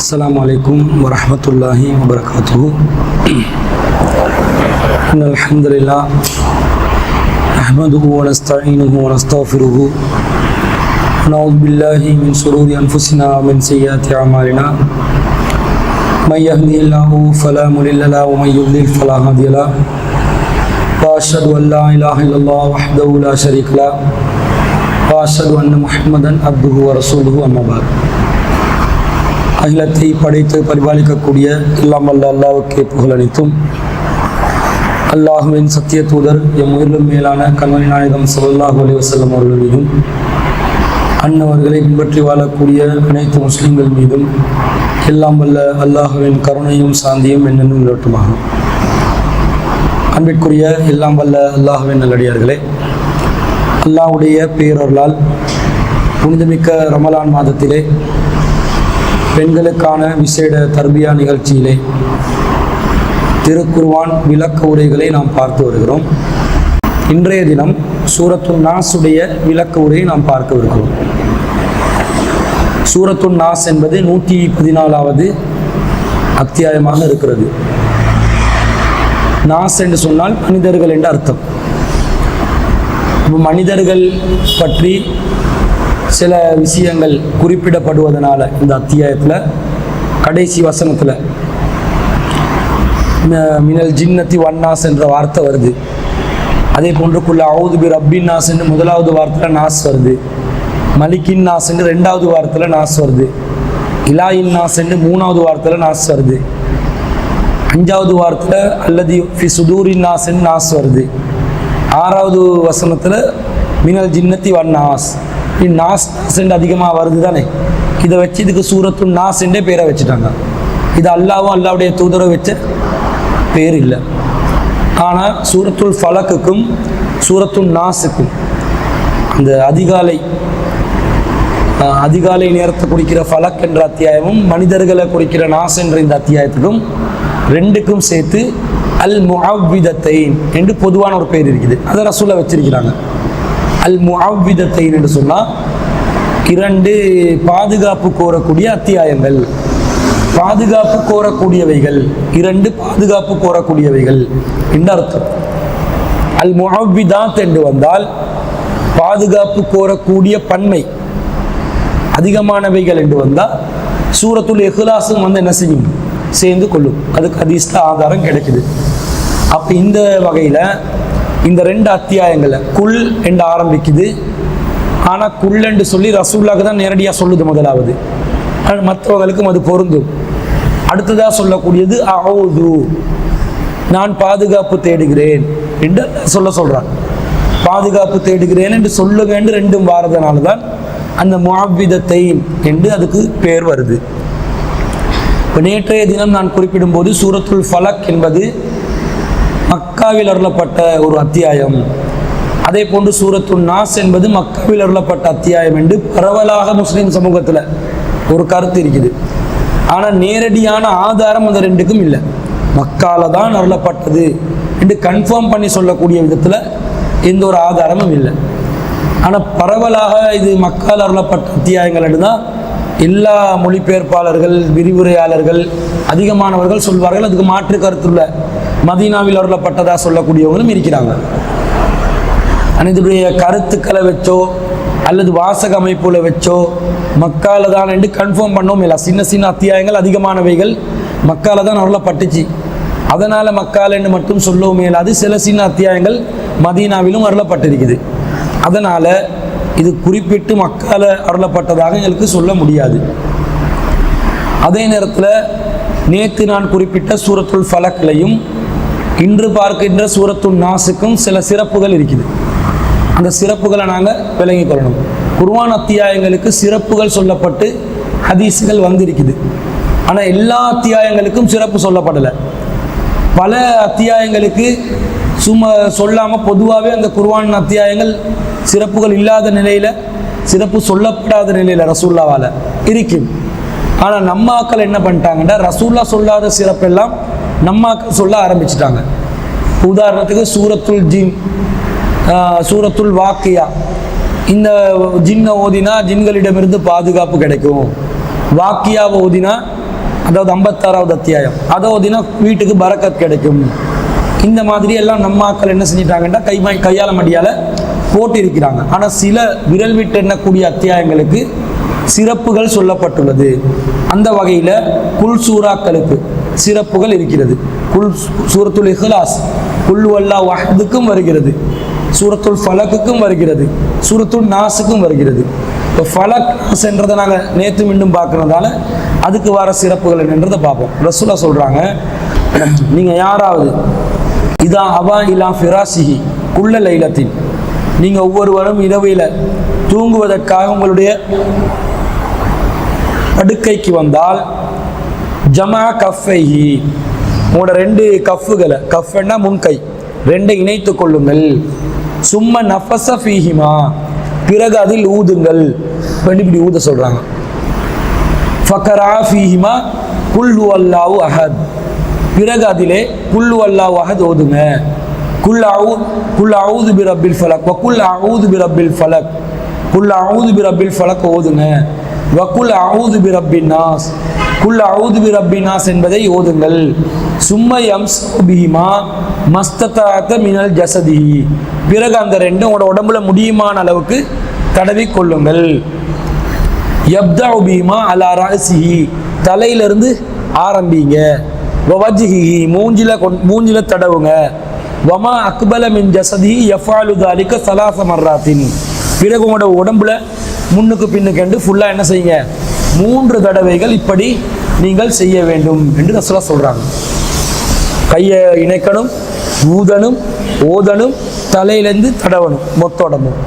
السلام عليكم ورحمة الله وبركاته. إن الحمد لله نحمده ونستعينه ونستغفره ونعوذ بالله من شرور أنفسنا ومن سيئات أعمالنا من يهده الله فلا مضل له ومن يضلل فلا هادي له وأشهد أن لا إله إلا الله وحده لا شريك له وأشهد أن محمدا عبده ورسوله أما بعد. அகிலத்தை படைத்து பரிபாலிக்கக்கூடிய எல்லாம் வல்ல அல்லாஹ்வுக்கே புகழ் அனைத்தும். அல்லாஹ்வின் சத்திய தூதர் எம் உயிரிலும் மேலான கண்மணி நாயகம் ஸல்லல்லாஹு அலைஹி வஸல்லம் அவர்கள் மீதும் அன்னவர்களை பின்பற்றி வாழக்கூடிய அனைத்து முஸ்லிம்கள் மீதும் எல்லாம் வல்ல அல்லாஹ்வின் கருணையும் சாந்தியும் என்னென்னும் நிலவட்டுமாகும். அன்பிற்குரிய எல்லாம் வல்ல அல்லாஹ்வின் நல்லடியார்களே, அல்லாஹ்வுடைய பேரருளால் புனிதமிக்க ரமலான் மாதத்திலே பெண்களுக்கான விசேட தர்பியா நிகழ்ச்சியிலே திருக்குர்ஆன் விளக்க உரைகளை நாம் பார்த்து வருகிறோம். இன்றைய தினம் சூரத்துன் நாஸுடைய விளக்க உரையை நாம் பார்க்கவிருக்கிறோம். சூரத்துன் நாஸ் என்பது 114வது அத்தியாயமாக இருக்கிறது. நாஸ் என்று சொன்னால் மனிதர்கள் என்று அர்த்தம். மனிதர்கள் பற்றி சில விஷயங்கள் குறிப்பிடப்படுவதனால இந்த அத்தியாயத்தில் கடைசி வசனத்தில் மினல் ஜின்னத்தி வன்னாஸ் என்ற வார்த்தை வருது. அதே போன்றுக்குள்ள அவுது பி ரப்பின் நாஸ் என்று முதலாவது வார்த்தையில் நாஸ் வருது. மலிக்கின் நாஸ் என்று ரெண்டாவது வார்த்தையில் நாஸ் வருது. இலாயின் நாஸ் என்று மூணாவது வார்த்தையில் நாஸ் வருது. அஞ்சாவது வார்த்தையில் அல்லது ஃபி சுதூரின் நாஸ் என்று நாஸ் வருது. ஆறாவது வசனத்தில் மினல் ஜின்னத்தி வன்னாஸ் நாஸ் நாஸ் அதிகமாக வருது தானே. இதை வச்சு இதுக்கு சூரத்துன் நாஸ் என்றே பேரை வச்சுட்டாங்க. இது அல்லாவும் அல்லாவுடைய தூதரை வச்ச பேர் இல்லை. ஆனால் சூரத்துல் ஃபலக்குக்கும் சூரத்துன் நாஸுக்கும் அந்த அதிகாலை நேரத்தை குறிக்கிற ஃபலக் என்ற அத்தியாயமும் மனிதர்களை குறிக்கிற நாஸ் என்ற இந்த அத்தியாயத்துக்கும் ரெண்டுக்கும் சேர்த்து அல் முஅவ்விதத்தைன் என்று பொதுவான ஒரு பேர் இருக்குது. அதை ரசூலை வச்சிருக்கிறாங்க. அல் முஅவ்விதத்தைன் என்று சொன்னால் இரண்டு பாதுகாப்பு கோரக்கூடிய அத்தியாயங்கள், பாதுகாப்பு கோரக்கூடியவைகள், இரண்டு பாதுகாப்பு கோரக்கூடியவைகள் என்று அர்த்தம். அல் முஅவ்விதாத் என்று வந்தால் பாதுகாப்பு கோரக்கூடிய பன்மை அதிகமானவைகள் என்று வந்தால் சூரத்துல் இஹ்லாஸும் என்ன செய்யும், சேர்ந்து கொள்ளும். அதுக்கு ஹதீஸ்ல ஆதாரம் கிடைக்குது. அப்போ இந்த வகையில் இந்த ரெண்டு அத்தியாயங்களை குல் என்று ஆரம்பிக்குது. ஆனால் குல் என்று சொல்லி ரசூலுல்லாஹ்க்கு தான் நேரடியாக சொல்லுது முதலாவது. மற்றவங்களுக்கும் அது பொருந்தும். அடுத்ததாக சொல்லக்கூடியது அஊது, நான் பாதுகாப்பு தேடுகிறேன் என்று சொல்கிறான். பாதுகாப்பு தேடுகிறேன் என்று சொல்லுங்க என்று ரெண்டும் வாரதனால தான் அந்த முஅவ்விதத்தைன் என்று அதுக்கு பேர் வருது. இப்போ நேற்றைய தினம் நான் குறிப்பிடும்போது சூரத்துல் ஃபலக் என்பது மக்காவில் அருளப்பட்ட ஒரு அத்தியாயம். அதே போன்று சூரத்துன் நாஸ் என்பது மக்காவில் அருளப்பட்ட அத்தியாயம் என்று பரவலாக முஸ்லீம் சமூகத்தில் ஒரு கருத்து இருக்குது. ஆனால் நேரடியான ஆதாரம் அந்த ரெண்டுக்கும் இல்லை. மக்கால தான் அருளப்பட்டது என்று கன்ஃபார்ம் பண்ணி சொல்லக்கூடிய விதத்தில் எந்த ஒரு ஆதாரமும் இல்லை. ஆனால் பரவலாக இது மக்கால் அருளப்பட்ட அத்தியாயங்கள் என்று தான் எல்லா மொழிபெயர்ப்பாளர்கள், விரிவுரையாளர்கள், அதிகமானவர்கள் சொல்வார்கள். அதுக்கு மாற்று கருத்துள்ள மதீனாவில் அருளப்பட்டதாக சொல்லக்கூடியவங்களும் இருக்கிறாங்க. ஆனால் இதனுடைய கருத்துக்களை வச்சோ அல்லது வாசக அமைப்புல வச்சோ மக்கால தான் என்று கன்ஃபார்ம் பண்ணவும் இல்லை. சின்ன சின்ன அத்தியாயங்கள் அதிகமானவைகள் மக்கால தான் அருளப்பட்டுச்சு, அதனால் மக்கால் என்று மட்டும் சொல்லவும் இயலாது. சில சின்ன அத்தியாயங்கள் மதீனாவிலும் அருளப்பட்டிருக்குது. அதனால் இது குறிப்பிட்டு மக்கால அருளப்பட்டதாக எங்களுக்கு சொல்ல முடியாது. அதே நேரத்தில் நேற்று நான் குறிப்பிட்ட சூரத்துல் ஃபலக்லையும் இன்று பார்க்கின்ற சூரத்துன் நாஸுக்கும் சில சிறப்புகள் இருக்குது. அந்த சிறப்புகளை நாங்கள் விளங்கிக் கொள்ளணும். குர்ஆன் அத்தியாயங்களுக்கு சிறப்புகள் சொல்லப்பட்டு ஹதீஸுகள் வந்திருக்குது. ஆனால் எல்லா அத்தியாயங்களுக்கும் சிறப்பு சொல்லப்படலை. பல அத்தியாயங்களுக்கு சும்மா சொல்லாமல் பொதுவாகவே அந்த குர்ஆன் அத்தியாயங்கள் சிறப்புகள் இல்லாத நிலையில், சிறப்பு சொல்லப்படாத நிலையில் ரசூல்லாவால் இருக்கும். ஆனால் நம்மாக்கள் என்ன பண்ணிட்டாங்கன்னா ரசூல்லா சொல்லாத சிறப்பெல்லாம் நம்மாக்கள் சொல்ல ஆரம்பிச்சிட்டாங்க. உதாரணத்துக்கு சூரத்துல் ஜின், சூரத்துல் வாக்கியா, இந்த ஜின்னை ஓதினா ஜின்களிடமிருந்து பாதுகாப்பு கிடைக்கும். வாக்கியாவை ஓதினா அதாவது 56வது அத்தியாயம். அதை ஓதினா வீட்டுக்கு பரக்கத் கிடைக்கும். இந்த மாதிரி எல்லாம் நம்ம ஆக்கள் என்ன செஞ்சிட்டாங்கன்னா கையால மடியால் போட்டு இருக்கிறாங்க. ஆனால் சில விரல் விட்டு எண்ணக்கூடிய அத்தியாயங்களுக்கு சிறப்புகள் சொல்லப்பட்டுள்ளது. அந்த வகையில் குல் சூறாக்களுக்கு சிறப்புகள் இருக்கிறது. சூரத்துல் இஹ்லாஸ் குல் வல்லாஹு அஹதுக்கும் வருகிறது, சூரத்துல் ஃபலக்குக்கும் வருகிறது, சூரத்துல் நாஸுக்கும் வருகிறது. இப்போ ஃபலக் நாஸ்ன்றதை நாங்கள் நேற்று மீண்டும் பார்க்கறதால அதுக்கு வர சிறப்புகள் என்னன்றதை பார்ப்போம். ரசூலா சொல்கிறாங்க, நீங்கள் யாராவது இதா அவா இலா ஃபிராசிஹி குல்ல லைலத்தின், நீங்கள் ஒவ்வொருவரும் இரவையில் தூங்குவதற்காக உங்களுடைய படுக்கைக்கு வந்தால் ஜமா கஃபைஹி, உங்களோட 2 கஃப்புகளை, கஃப்னா முன்கை, 2 இணைத்து கொள்ளுங்கள். சும்ம நஃபஸ ஃபீஹிமா, பிறகு அதில் ஊதுங்கள். இப்படி ஊத சொல்றாங்க. ஃபக்கரா ஃபீஹிமா குல் ஹுவல்லாஹு அஹத், பிறகு அதிலே குல் ஹுவல்லாஹு அஹத் ஓதுங்க. குல் அஊது பிரப்பில் ஃபலக் வ குல் அஊது பிரப்பில் ஃபலக், குல் அஊது பிரப்பில் ஃபலக் ஓதுங்க. வ குல் அஊது பிரப்பின் நாஸ், குல் அஊது பிரப்பின் நாஸ் என்பதை ஓதுங்கள். சும்ம யம்ஸு பிஹிமா மஸ்ததஅத மினல் ஜஸதிஹி, பிறகு அந்த 2 உங்களோட உடம்புல முடியுமான அளவுக்கு தடவி கொள்ளுங்கள். யப்தஉ பிஹிமா அலா ரஅஸிஹி, தலையிலிருந்து ஆரம்பிங்க. வவஜ்ஹிஹி, மூஞ்சில தடவுங்க. வமா அக்பல மின் ஜஸதிஹி யஃஅலு ذلك 3 மர்ராத்தின், பிறகு உங்களோட உடம்புல முன்னுக்கு பின்னுக்கு என்று ஃபுல்லாக என்ன செய்யுங்க, 3 தடவைகள் இப்படி நீங்கள் செய்ய வேண்டும் என்று ரசூலுல்லாஹ் சொல்றாங்க. கையை இணைக்கணும், ஊதணும், ஓதணும், தலையிலேருந்து தடவணும். மொத்த உடம்பும்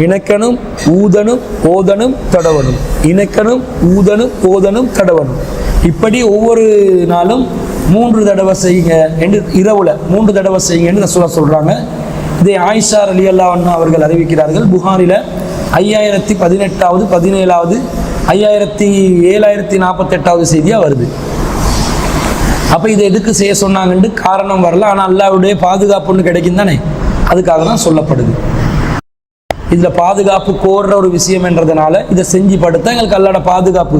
இணைக்கணும், ஊதணும், ஓதணும், தடவணும், இணைக்கணும், ஊதணும், ஓதணும், தடவணும். இப்படி ஒவ்வொரு நாளும் 3 தடவை செய்யுங்க என்று, இரவுல 3 தடவை செய்யுங்க என்று ரசூலுல்லாஹ் சொல்றாங்க. இதை ஆயிஷா ரலியல்லாஹு அன்ஹா அவர்கள் அறிவிக்கிறார்கள். புகாரில 5018வது 17வது 7048வது செய்தியா வருது. அப்போ இதை எதுக்கு செய்ய சொன்னாங்கன்னு காரணம் வரல, ஆனால் அல்லாஹ்வுடைய பாதுகாப்புன்னு கிடைக்கும் தானே, அதுக்காக தான் சொல்லப்படுது. இதில் பாதுகாப்பு கோர்ற ஒரு விஷயம் என்றதுனால இதை செஞ்சு படுத்தா எங்களுக்கு அல்லாஹ்வோட பாதுகாப்பு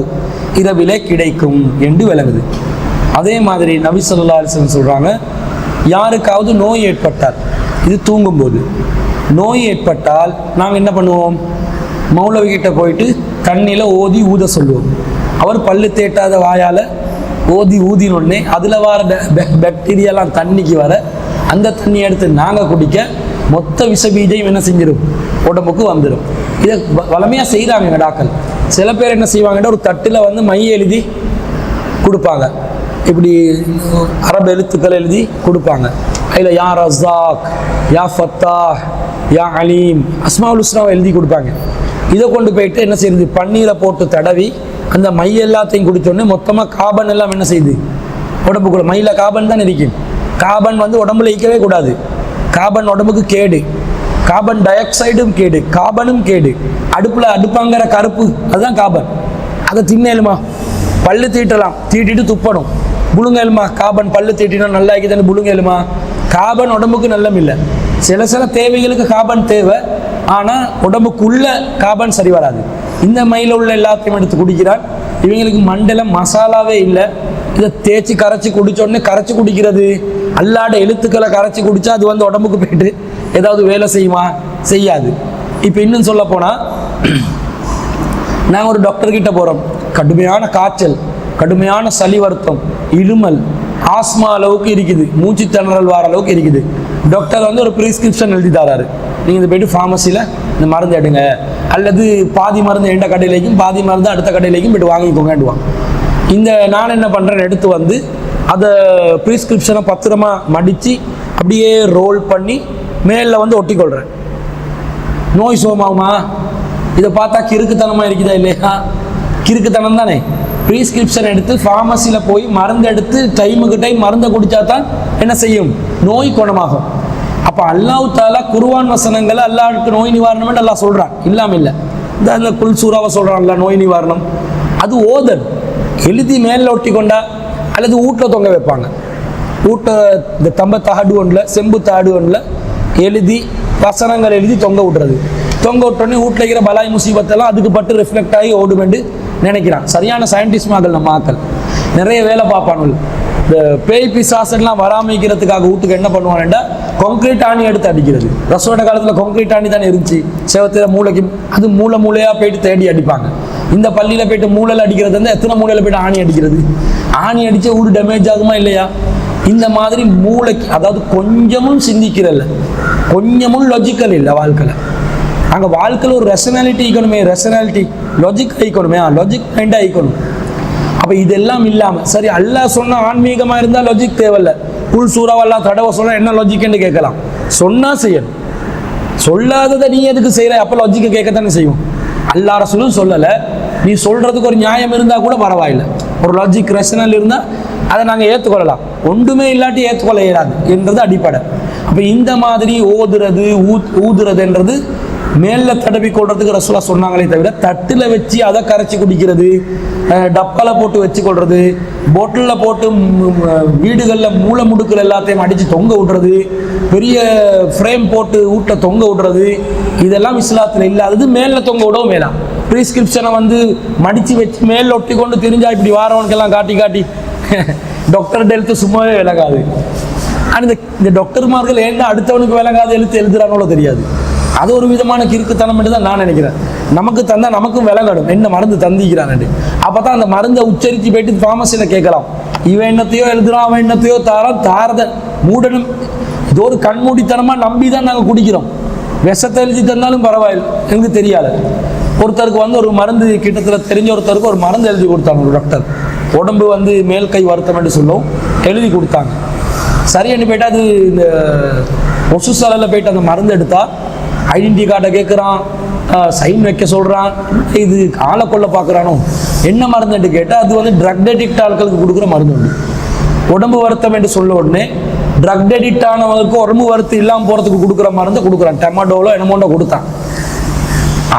இரவிலே கிடைக்கும் என்று விளங்குது. அதே மாதிரி நபி ஸல்லல்லாஹு அலைஹி வஸல்லம் சொல்றாங்க, யாருக்காவது நோய் ஏற்பட்டால், இது தூங்கும்போது நோய் ஏற்பட்டால் நாங்கள் என்ன பண்ணுவோம், மௌலவி கிட்ட போயிட்டு தண்ணியில் ஓதி ஊத சொல்லுவோம். அவர் பல்லு தேட்டாத வாயால் ஓதி ஊதினோடனே அதில் வர பாக்டீரியாலாம் தண்ணிக்கு வர, அந்த தண்ணி எடுத்து நாங்கள் குடிக்க மொத்த விஷபீஜையும் என்ன செஞ்சிடும், உடம்புக்கு வந்துடும். இதை வளமையாக செய்கிறாங்க டாக்டர். சில பேர் என்ன செய்வாங்கன்னா ஒரு தட்டில் வந்து மைய எழுதி கொடுப்பாங்க, இப்படி அரபு எழுத்துக்கள் எழுதி கொடுப்பாங்க. அதில் யா ரஸாக், யா ஃபத்தாஹ், யா அலீம், அஸ்மாவுல் ஹுஸ்னாவை எழுதி கொடுப்பாங்க. இதை கொண்டு போயிட்டு என்ன செய்யுது, பன்னீரை போட்டு தடவி அந்த மை எல்லாத்தையும் குடித்தோடனே மொத்தமாக காபன் எல்லாம் என்ன செய்யுது, உடம்புக்குள்ள மையில் காபன் தான் இருக்கும். காபன் வந்து உடம்புல ஈக்கவே கூடாது. காபன் உடம்புக்கு கேடு, கார்பன் டை ஆக்சைடும் கேடு, கார்பனும் கேடு. அடுப்பில் அடுப்பாங்கிற கருப்பு அதுதான் கார்பன். அதை தின்னேலுமா, பல்லு தீட்டலாம், தீட்டிட்டு துப்பணும். புழுங்கேலுமா, கார்பன் பல்லு தீட்டினா நல்லா இருக்குதுன்னு புழுங்கேலுமா. கார்பன் உடம்புக்கு நல்லம் இல்லை. சில தேவைகளுக்கு கார்பன் தேவை, ஆனால் உடம்புக்குள்ள கார்பன் சரி வராது. இந்த மையில் உள்ள எல்லாத்தையும் எடுத்து குடிக்கிறான். இவங்களுக்கு மண்டலம் மசாலாவே இல்லை. இதை தேய்ச்சி கரைச்சி குடிச்சோடனே, கரைச்சி குடிக்கிறது அல்லாட எழுத்துக்களை கரைச்சி குடித்தா அது வந்து உடம்புக்கு போயிட்டு ஏதாவது வேலை செய்யுமா, செய்யாது. இப்போ இன்னும் சொல்ல போனால், நாங்கள் ஒரு டாக்டர்கிட்ட போகிறோம், கடுமையான காய்ச்சல், கடுமையான சளி வருத்தம், இருமல், ஆஸ்மா அளவுக்கு இருக்குது, மூச்சு திணறல் வர அளவுக்கு இருக்குது. டாக்டர் வந்து ஒரு ப்ரிஸ்கிரிப்ஷன் எழுதி தராரு, நீங்கள் இந்த போய்ட்டு ஃபார்மசியில் இந்த மருந்து எடுங்க, அல்லது பாதி மருந்து எந்த கடையிலேயும் பாதி மருந்து அடுத்த கடையிலேயும் போய்ட்டு வாங்கிக்கோங்கடுவான். இந்த நான் என்ன பண்ணுறேன், எடுத்து வந்து அதை ப்ரிஸ்கிரிப்ஷனை பத்திரமா மடித்து அப்படியே ரோல் பண்ணி மேலில் வந்து ஒட்டிக்கொள்கிறேன். நோய் சோமாகுமா? இதை பார்த்தா கிறுக்குத்தனமாக இருக்குதா இல்லையா? கிறுக்குத்தனம் தானே. ப்ரிஸ்கிரிப்ஷன் எடுத்து ஃபார்மசியில் போய் மருந்து எடுத்து டைமுக்கு டைம் மருந்தை குடித்தா தான் என்ன செய்யும், நோய் குணமாகும். அப்போ அல்லாஹ் தஆலா குர்ஆன் வசனங்களை அல்லாஹ்வுக்கு நோய் நிவாரணம் அல்லாஹ் சொல்கிறான், இல்லாமல் இல்லை. இந்த குல் சூறாவை சொல்கிறான்ல நோய் நிவாரணம், அது ஓதல் எழுதி மேலே ஒட்டி கொண்டா அல்லது வீட்டில் தொங்க வைப்பாங்க. வீட்டை இந்த தம்ப தாடு ஒன்றில், செம்பு தாடு ஒன்றில் எழுதி வசனங்கள் எழுதி தொங்க விட்டுறது. தொங்க விட்டோடனே வீட்டில் இருக்கிற பலாய் முசீபத்தெல்லாம் அதுக்கு பட்டு ரிஃப்ளெக்ட் ஆகி ஓடுமென்று நினைக்கிறான். சரியான சயின்டிஸ்ட் மகள் நம்ம ஆக்கள். நிறைய வேலை பார்ப்பானுங்க. இந்த பேய் பிசாசெல்லாம் வராமிக்கிறதுக்காக வீட்டுக்கு என்ன பண்ணுவானுண்டா கான்கிரீட் ஆணி எடுத்து அடிக்கிறது. ரசோட காலத்தில் கான்கிரீட் ஆணி தானே இருந்துச்சு, செவத்தில் மூளைக்கு அது மூளையாக போயிட்டு தேடி அடிப்பாங்க. இந்த பள்ளியில் போயிட்டு மூளையில் அடிக்கிறது வந்து எத்தனை மூளையில் போயிட்டு ஆணி அடிக்கிறது? ஆணி அடித்தா வீடு டேமேஜ் ஆகுமா இல்லையா? இந்த மாதிரி மூளைக்கு, அதாவது கொஞ்சமும் சிந்திக்கிறல்ல, கொஞ்சமும் லாஜிக்கல் இல்லை வாழ்க்கையில். அங்கே வாழ்க்கையில் ஒரு ரெஷனாலிட்டி ஈக்கணுமே, ரெஷனாலிட்டி லாஜிக் ஈக்கணுமே, லாஜிக் மைண்டாக ஈக்கணும். அப்போ இதெல்லாம் இல்லாமல் சரி அல்லாஹ் சொன்ன ஆன்மீகமாக இருந்தால் லாஜிக் தேவையில்லை. புல் சூறாவெல்லாம் தடவை சொன்னால் என்ன லாஜிக்னு கேட்கலாம். சொன்னால் செய்யணும், சொல்லாததை நீ எதுக்கு செய்கிற? அப்போ லாஜிக்கை கேட்கத்தானே செய்யும். அல்லாஹ் ரசூலும் சொல்லலை, நீ சொல்கிறதுக்கு ஒரு நியாயம் இருந்தால் கூட பரவாயில்லை, ஒரு லாஜிக் ரேஷனல் இருந்தால் அதை நாங்கள் ஏற்றுக்கொள்ளலாம். ஒன்றுமே இல்லாட்டி ஏற்றுக்கொள்ள இயலாது என்றது அடிப்படை. அப்போ இந்த மாதிரி ஓதுறது ஊதுறதுன்றது மேல தடவி கொள்றதுக்கு ரசூலா சொன்னாங்களே தவிர தட்டில் வச்சு அதை கரைச்சி குடிக்கிறது, டப்பால போட்டு வச்சு கொள்றது, போட்டிலில் போட்டு வீடுகளில் மூளை முடுக்கள் எல்லாத்தையும் அடித்து தொங்க விடுறது, பெரிய ஃப்ரேம் போட்டு வீட்டை தொங்க விடுறது, இதெல்லாம் இஸ்லாத்தில் இல்லாதது. மேலே தொங்க விடவும் மேலாம். ப்ரிஸ்கிரிப்ஷனை வந்து மடித்து வச்சு மேலே ஒட்டி கொண்டு தெரிஞ்சா இப்படி வாரவனுக்கெல்லாம் காட்டி காட்டி டாக்டர் எழுத்து சும்மாவே விளங்காது. ஆனால் இந்த டாக்டர்மார்கள் ஏன்னா அடுத்தவனுக்கு விளங்காது எழுதுறாங்களோ தெரியாது. அது ஒரு விதமான கிறுக்குத்தனம் என்று தான் நான் நினைக்கிறேன். நமக்கு தந்தால் நமக்கும் விளங்கணும் என்ன மருந்து தந்திக்கிறான்னு. அப்போ தான் அந்த மருந்தை உச்சரித்து போயிட்டு ஃபார்மசியில் கேட்கலாம், இவன் என்னத்தையோ எழுதுறான், அவன் என்னத்தையோ தாரத மூடணும். இது ஒரு கண்மூடித்தனமாக நம்பி தான் நாங்கள் குடிக்கிறோம். விஷத்தை எழுதி தந்தாலும் பரவாயில்லை, எனக்கு தெரியாது. ஒருத்தருக்கு வந்து ஒரு மருந்து, கிட்டத்தில் தெரிஞ்ச ஒருத்தருக்கு ஒரு மருந்து எழுதி கொடுத்தாங்க ஒரு டாக்டர். உடம்பு வந்து மேல் கை வருத்தம் என்று சொல்லும் எழுதி கொடுத்தாங்க. சரின்னு போயிட்டு அது இந்த ஒசுசாலையில் போயிட்டு அந்த மருந்து எடுத்தா ஐடென்டி கார்டை கேட்குறான், சைன் வைக்க சொல்கிறான். இது ஆளை கொள்ள பார்க்குறானோ. என்ன மருந்துன்னு கேட்டால் அது வந்து ட்ரக் அடிக்ட் ஆட்களுக்கு கொடுக்குற மருந்து உண்டு. உடம்பு வருத்தம் என்று சொல்ல உடனே ட்ரக் அடிக்ட் ஆனவங்களுக்கு உடம்பு வருத்தம் இல்லாமல் போகிறதுக்கு கொடுக்குற மருந்து கொடுக்குறான். டெமாட்டோவில் என்னமோண்டோ கொடுத்தான்.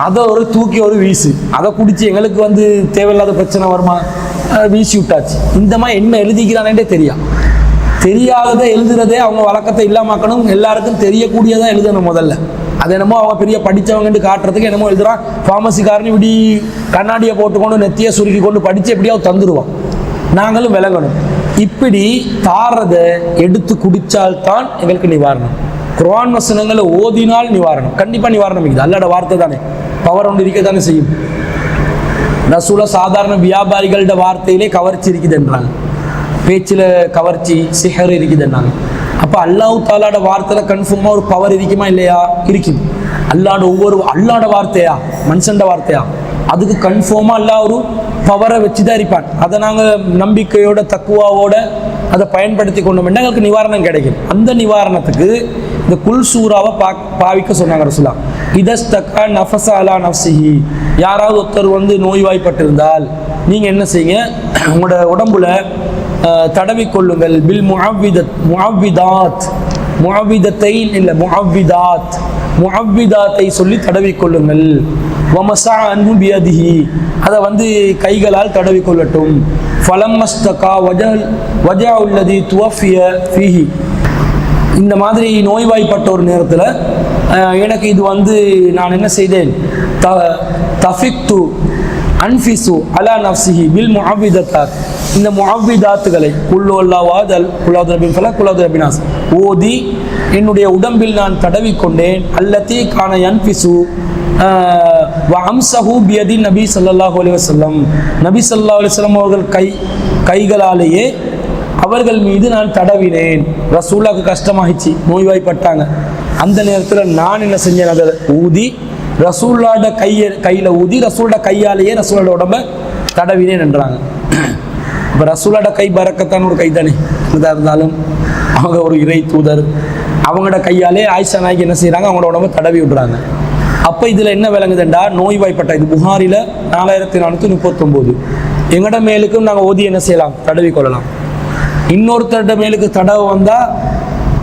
அதை ஒரு தூக்கி ஒரு வீசு, அதை குடிச்சு எங்களுக்கு வந்து தேவையில்லாத பிரச்சனை வருமா, வீசி விட்டாச்சு. இந்த மாதிரி என்ன எழுதிக்கிறானே தெரியாததை எழுதுறதே அவங்க வழக்கத்தை இல்லாமக்கணும். எல்லாருக்கும் தெரியக்கூடியதான் எழுதணும் முதல்ல. அது என்னமோ அவங்க பெரிய படித்தவங்கன்னு காட்டுறதுக்கு என்னமோ எழுதுறான். ஃபார்மசிக்காரன் இப்படி கண்ணாடியை போட்டுக்கொண்டு நெத்தியை சுருக்கி கொண்டு படித்து எப்படியாவது தந்துடுவான். நாங்களும் விளங்கணும். இப்படி தாரதை எடுத்து குடித்தால்தான் எங்களுக்கு நிவாரணம். குர்ஆன் வசனங்களை ஓதினால் நிவாரணம், கண்டிப்பாக நிவாரணம் இருக்குது. அல்லாட வார்த்தை தானே, பவர் ஒன்று இருக்க தானே செய்யும். ரசூலா சாதாரண வியாபாரிகளோட வார்த்தையிலே கவர்ச்சி இருக்குதுன்றாங்க, பேச்சில் கவர்ச்சி சிஹர் இருக்குதுன்னாங்க. அப்போ அல்லாஹ் தாலாட வார்த்தையில் கன்ஃபார்மாக ஒரு பவர் இருக்குமா இல்லையா? இருக்குது. அல்லாட வார்த்தையா மனுஷண்ட வார்த்தையா? அதுக்கு கன்ஃபார்மாக அல்லாஹ் ஒரு பவரை வச்சு தான் இருப்பான். அதை நாங்கள் நம்பிக்கையோட தக்குவாவோட அதை பயன்படுத்தி கொண்டோம்னா எங்களுக்கு நிவாரணம் கிடைக்கும். அந்த நிவாரணத்துக்கு இந்த குல் சூறாவை பாவிக்க சொன்னாங்க ரசூலா. இதஸ்தகா நஃபஸ அலா நஃப்ஸிஹி, யாராவது ஒருத்தர் வந்து நோய்வாய்ப்பட்டிருந்தால் நீங்கள் என்ன செய்யுங்க, உங்களோட உடம்புல தடவிக்கொள்ளுங்கள். பில் முஅவ்விதாத்தை இல்லை முஅவ்விதாத்தை சொல்லி தடவிக்கொள்ளுங்கள். வமஸா அன்ஹு பியதிஹி, அதை வந்து கைகளால் தடவிக்கொள்ளட்டும். ஃபலம்மஸ்தகா வஜஅல்லதி துவஃபிய ஃபீஹி, இந்த மாதிரி நோய்வாய்ப்பட்ட ஒரு நேரத்தில் எனக்கு இது வந்து நான் என்ன செய்தேன், தஃபிக்து அன்ஃபிசு அலா நஃப்ஸிஹி பில் முஅவ்விதாத், இந்த முஅவ்விதாத்துகளை குல்லுல்லாஹ் குலாது ரபின் ஃபலக் குலாது ரபினாஸ் ஓதி என்னுடைய உடம்பில் நான் தடவிக்கொண்டேன். அல்லதி கான யன்ஃபிசு வஅம்ஸஹு பியதி நபி ஸல்லல்லாஹு அலைஹி வஸல்லம், நபி ஸல்லல்லாஹு அலைஹி வஸல்லம் அவர்கள் கைகளாலேயே அவர்கள் மீது நான் தடவினேன். ரசூலுக்கு கஷ்டமாகிச்சு, நோய்வாய்ப்பட்டாங்க. அந்த நேரத்தில் நான் என்ன செஞ்சேன், அதை ஊதி ரசூலோட கையில் ஊதி ரசூலோட கையாலேயே ரசூலோட உடம்ப தடவினேன் என்றாங்க. இப்போ ரசூலோட கை பறக்கத்தான் ஒரு கை தானே, எதாக இருந்தாலும் அவங்க ஒரு இறை தூதர், அவங்களோட கையாலே ஆயிஷா நாய்க்கு என்ன செய்கிறாங்க, அவங்களோட உடம்ப தடவி விடுறாங்க. அப்போ இதில் என்ன விளங்குதுண்டா, நோய்வாய்ப்பட்ட இது புகாரில் 4439 எங்கட மேலுக்கும் நாங்கள் ஓதி என்ன செய்யலாம், தடவி கொள்ளலாம். இன்னொருத்தருட மேலுக்கு தடவை வந்தால்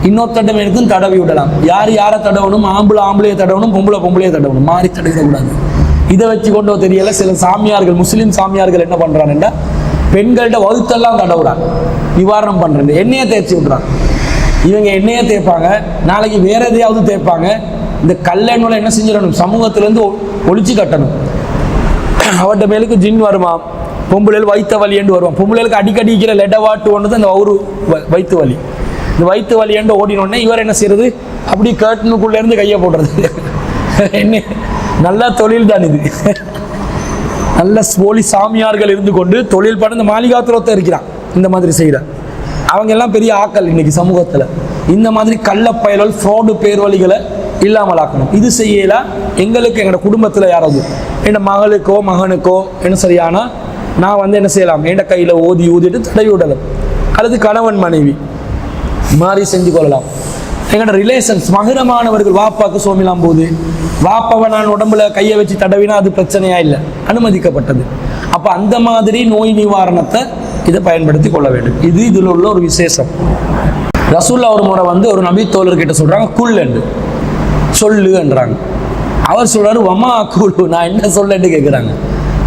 இன்னொருத்தருட மேலுக்கும் தடவி விடலாம். யாரை தடவணும், ஆம்பளையை தடவணும், பொம்பளையை தடவணும், மாறி தடவிடக்கூடாது. இதை வச்சு கொண்டோ தெரியல. சில சாமியார்கள், முஸ்லீம் சாமியார்கள் என்ன பண்ணுறாங்கன்னா, பெண்கள்கிட்ட வகுத்தெல்லாம் தடவுறாங்க, நிவாரணம் பண்ணுறது, எண்ணெயை தேய்ச்சி விட்றாங்க. இவங்க எண்ணெயை தேய்ப்பாங்க, நாளைக்கு வேற எதையாவது தேய்ப்பாங்க. இந்த கல்லெண்ணெய் என்ன செஞ்சிடணும், சமூகத்திலேருந்து ஒழிச்சு கட்டணும். அவட்ட மேலுக்கு ஜின் வருமா, பொம்பளைகள் வைத்த வலின்னு வருவான். பொம்பளைகளுக்கு அடிக்கடி இருக்கிற லெடவாட்டு ஒன்று தான் இந்த ஒரு வயிற்று வலி. இந்த வயிற்று வலின்னு ஓடினோடனே இவர் என்ன செய்யறது, அப்படி கர்ட்டனுக்குள்ள இருந்து கையை போடுறது. என்ன நல்ல தொழில் தான் இது. நல்ல போலி சாமியார்கள் இருந்து கொண்டு தொழில் பண்ண இந்த மாளிகாத்துறத்தை இருக்கிறான். இந்த மாதிரி செய்கிற அவங்க எல்லாம் பெரிய ஆக்கள் இன்னைக்கு சமூகத்தில். இந்த மாதிரி கள்ள பயல்கள் ஃப்ராடு பேர்வழிகளை இல்லாமல் ஆக்கணும். இது செய்யலாம். எங்களுக்கு எங்களோட குடும்பத்தில் யாராவது என் மகளுக்கோ மகனுக்கோ என்ன சரியானா நான் வந்து என்ன செய்யலாம், என் கையில் ஊதிட்டு தடவி விடலாம். அல்லது கணவன் மனைவி மாறி செஞ்சு கொள்ளலாம். எங்களோட ரிலேஷன்ஸ் மகிரமானவர்கள் வாப்பாக்கு சோமிலாம் போது வாப்பாவை நான் உடம்புல கையை வச்சு தடவினா அது பிரச்சனையா இல்லை, அனுமதிக்கப்பட்டது. அப்போ அந்த மாதிரி நோய் நிவாரணத்தை இதை பயன்படுத்தி கொள்ள வேண்டும். இது இதில் உள்ள ஒரு விசேஷம். ரசூல்லா ஒரு முறை வந்து ஒரு நபி தோழர்கிட்ட சொல்றாங்க குல் என்று சொல்லுன்றாங்க. அவர் சொல்றாரு வமா குழு, நான் என்ன சொல்லன்னு கேட்குறாங்க.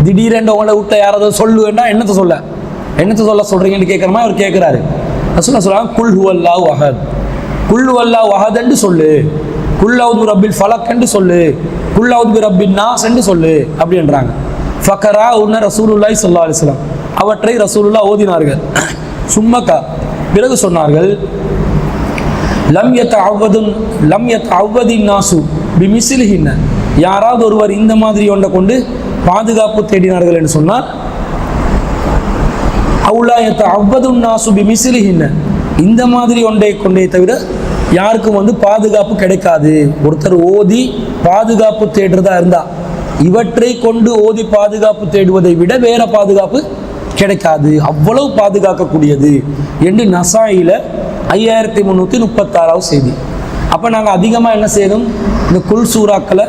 திடீரென்று உங்களை விட்ட யாராவது சொல்லுவேன்னா என்னத்தை சொல்ல சொல்றீங்கன்னு கேட்குற மாதிரி அவர் கேட்குறாரு. ரசூல்லா சொல்றாங்க குல் ஹுவல்லாஹு அஹத், குல் ஹுவல்லாஹு அஹத் என்று சொல்லு, குல் அவுது ரப்பில் ஃபலக் என்று சொல்லு, குல் அவுது ரப்பின் நாஸ் என்று சொல்லு அப்படின்றாங்க. ஃபக்கரா உன்ன ரசூலுல்லாஹி ஸல்லல்லாஹு அலைஹி வஸல்லம், அவற்றை ரசூலுல்லாஹ் ஓதினார்கள். சும்மக்கா பிறகு சொன்னார்கள் லம் யத்தஅவ்வதின் நாசு பிமிஸ்லிஹின்ன, யாராவது ஒருவர் இந்த மாதிரி ஒன்றை கொண்டு பாதுகாப்பு தேடினார்கள் என்று சொன்னார். அவுலா யத்தஅவ்வதுன் நாசு பிமிஸ்லிஹின்ன, இந்த மாதிரி ஒன்றை கொண்டே தவிர யாருக்கும் வந்து பாதுகாப்பு கிடைக்காது. ஒருத்தர் ஓதி பாதுகாப்பு தேடுறதா இருந்தா இவற்றை கொண்டு ஓதி பாதுகாப்பு தேடுவதை விட வேற பாதுகாப்பு கிடைக்காது, அவ்வளவு பாதுகாக்கக்கூடியது என்று நசாயில 5336 செய்தி. அப்போ நாங்கள் அதிகமாக என்ன செய்யணும், இந்த குல் சூறாக்களை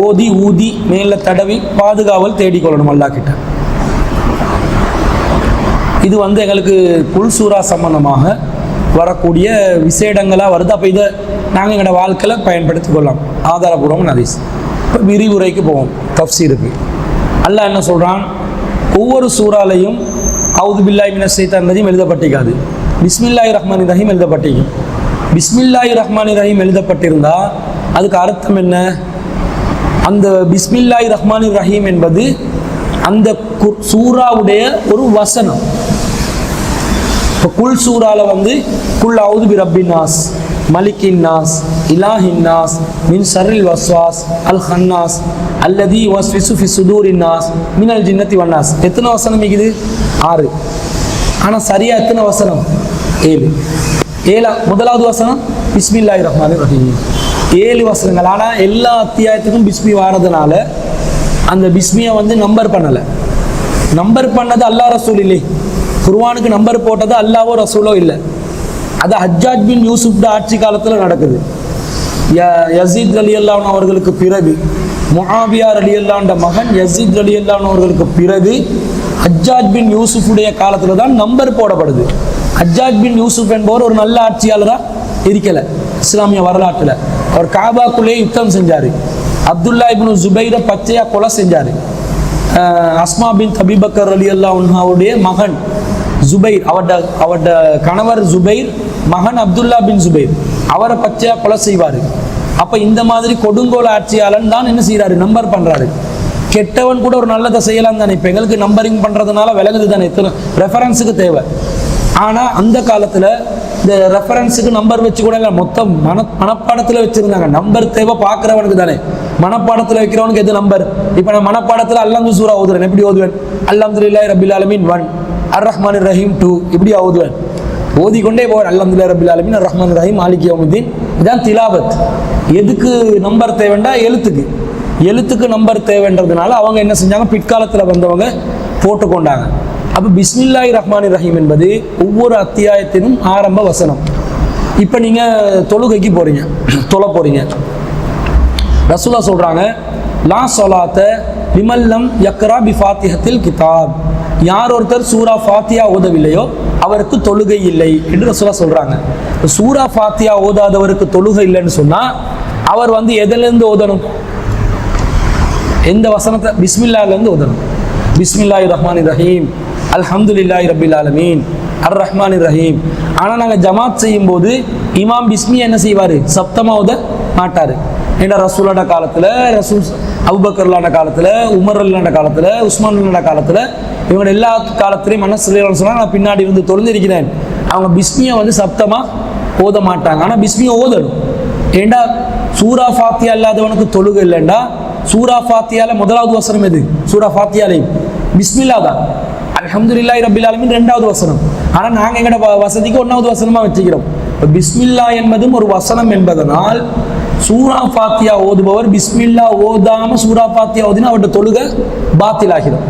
ஓதி ஊதி மேலே தடவி பாதுகாவல் தேடிக்கொள்ளணும் அல்லாஹ் கிட்ட. இது வந்து எங்களுக்கு குல் சூறா சம்பந்தமாக வரக்கூடிய விசேடங்களாக வருது. அப்போ இதை நாங்கள் எங்களோட வாழ்க்கையில் பயன்படுத்தி கொள்ளலாம். ஆதாரபூர்வமான ஹதீஸ். இப்போ விரிவுரைக்கு போவோம், தஃப்சீருக்கு. அல்லாஹ் என்ன சொல்கிறான், ஒவ்வொரு சூறாலையும் அவுது பில்லாஹி மினஷ் ஷைத்தானிர் ரஜீம் எழுதப்பட்டிருக்காது, பிஸ்மில்லாஹிர் ரஹ்மானிர் ரஹீம் எழுதப்பட்டிருக்கும். பிஸ்மில்லாஹிர் ரஹ்மானிர் ரஹீம் எழுதப்பட்டிருந்தா அதுக்கு அர்த்தம் என்ன? அந்த பிஸ்மில்லாஹிர் ரஹ்மானிர் ரஹீம் என்பது அந்த சூறாவுடைய ஒரு வசனம். இப்போ குல் சூறால வந்து குல் அவுது பி ரப்பின் நாஸ் மலிக்கின் நாஸ் இலாஹின் நாஸ் மின் ஷர்ரில் வஸ்வாஸ் அல் ஹன்னாஸ் அல்லதி வஸ்விசு ஃபி சுதூரின் நாஸ் மினல் ஜின்னத்தி வன்னாஸ். எத்தனை வசனம் இருக்குது? 6. ஆனால் சரியா எத்தனை வசனம்? 7. முதலாவது வசனம் பிஸ்மில்லாஹிர் ரஹ்மானிர் ரஹீம். 7 வசனங்கள். ஆனால் எல்லா அத்தியாயத்துக்கும் பிஸ்மி வாரதுனால அந்த பிஸ்மியை வந்து நம்பர் பண்ணலை. நம்பர் பண்ணது அல்லாஹ் ரசூல் இல்லை. குர்ஆனுக்கு நம்பர் போட்டது அல்லாஹ்வோ ரசூலோ இல்லை. அது ஹஜ்ஜாஜ் பின் யூசுப் ஆட்சி காலத்தில் நடக்குது. யசீத் ரலியல்லாஹு அன்ஹு அவர்களுக்கு பிறகு முஆவியா ரலியல்லாஹு அன்ஹு மகன் யசீத் ரலியல்லாஹு அன்ஹு அவர்களுக்கு பிறகு ஹஜ்ஜாஜ் பின் யூசுஃபுடைய காலத்தில் தான் நம்பர் போடப்படுது. ஹஜ்ஜாஜ் பின் யூசுப் என்பவர் ஒரு நல்ல ஆட்சியாளராக இருக்கலை இஸ்லாமிய வரலாற்றில். அவர் காபாக்குள்ளே யுத்தம் செஞ்சார். அப்துல்லா இப்னு ஜுபைரை பச்சையாக கொலை செஞ்சார். அஸ்மா பின் அபீபக்கர் ரலியல்லாஹு அன்ஹுவுடைய மகன் ஜுபைர், அவட கணவர் ஜுபைர், மகன் அப்துல்லா பின் ஜுபைர், அவரை பச்சையாக கொலை செய்வார். அப்போ இந்த மாதிரி கொடுங்கோல் ஆட்சியாளன் தான் என்ன செய்கிறாரு, நம்பர் பண்ணுறாரு. கெட்டவன் கூட ஒரு நல்லதை செய்யலாம் தானே. இப்போ எங்களுக்கு நம்பரிங் பண்ணுறதுனால விளங்குது தானே, எத்தனை ரெஃபரன்ஸுக்கு தேவை. ஆனால் அந்த காலத்தில் இந்த ரெஃபரன்ஸுக்கு நம்பர் வச்சு கூட இல்லை, மொத்தம் மனப்பாடத்தில் வச்சுருந்தாங்க. நம்பர் தேவை பார்க்குறவனுக்கு தானே. மனப்பாடத்தில் வைக்கிறவனுக்கு எது நம்பர்? இப்போ நான் மனப்பாடத்தில் அல்லாஹ் சூரா ஓதுவேன். எப்படி ஓதுவேன்? அல்ஹம்துலில்லாஹி ரப்பில் ஆலமீன் 1, அர் ரஹ்மானிர் ரஹீம் 2, இப்படி ஓதுவேன். ஓதிக்கொண்டே போவேன். அல்ஹம்துலில்லாஹி ரப்பில் ஆலமீன் அர் ரஹ்மானிர் ரஹீம் மாலிகி யௌமித்தீன். இதான் திலாவத். எதுக்கு நம்பர் தேவைண்டா? எழுத்துக்கு நம்பர் தேவைன்றதுனால அவங்க என்ன செஞ்சாங்க, பிற்காலத்தில் வந்தவங்க போட்டுக்கொண்டாங்க. அப்போ பிஸ்மில்லாஹி ரஹ்மானிர் ரஹீம் என்பது ஒவ்வொரு அத்தியாயத்தினும் ஆரம்ப வசனம். இப்போ நீங்கள் தொழுகைக்கு போகிறீங்க, தொலை போகிறீங்க. ரசூலா சொல்கிறாங்க லா ஸலாத்த லிமல்லம் யக்ரா பி ஃபாத்திஹத்தில் கிதாப், யார் ஒருத்தர் சூரா ஃபாத்தியா ஓதவில்லையோ அவருக்கு தொழுகை இல்லை என்று ரசூலா சொல்கிறாங்க. சூரா ஃபாத்தியா ஓதாதவருக்கு தொழுகை இல்லைன்னு சொன்னால் அவர் வந்து எதிலிருந்து ஓதணும்? எந்த வசனத்தை? பிஸ்மில்லாஹிலிருந்து ஓதணும். பிஸ்மில்லாஹிர் ரஹ்மானிர் ரஹீம், அல்ஹம்துலில்லாஹி ரப்பில் ஆலமீன், அர் ரஹ்மானிர் ரஹீம். ஆனால் நாங்கள் ஜமாத் செய்யும் போது இமாம் பிஸ்மி என்ன செய்வார்? சப்தமாக ஓத மாட்டார். ஏன்னா ரசூலோட காலத்தில் அபூபக்கர்லான காலத்தில், உமர்லான காலத்தில், உஸ்மான்லான காலத்தில், இவங்க எல்லா காலத்திலையும் மனசு சொன்னால் நான் பின்னாடி இருந்து தொழுந்திருக்கிறேன். அவங்க பிஸ்மியை வந்து சப்தமாக ஓத மாட்டாங்க. ஆனால் பிஸ்மியை ஓதணும். ஏண்டா சூரா ஃபாத்தியா இல்லாதவனுக்கு தொழுகை இல்லைண்டா சூரா ஃபாத்தியால முதலாவது வசனம் எது? சூரா ஃபாத்தியாலையும் பிஸ்மில்லா தான். அல்ஹம்துலில்லாஹி ரப்பில் ஆலமீன் ரெண்டாவது வசனம். ஆனால் நாங்கள் எங்களோட வசதிக்கு ஒன்றாவது வசனமாக வச்சுக்கிறோம். பிஸ்மில்லா என்பதும் ஒரு வசனம் என்பதனால் சூரா ஃபாத்தியா ஓதுபவர் பிஸ்மில்லா ஓதாம சூரா ஃபாத்தியா ஓதினா அவருடைய தொழுகை பாத்தில் ஆகிடும்.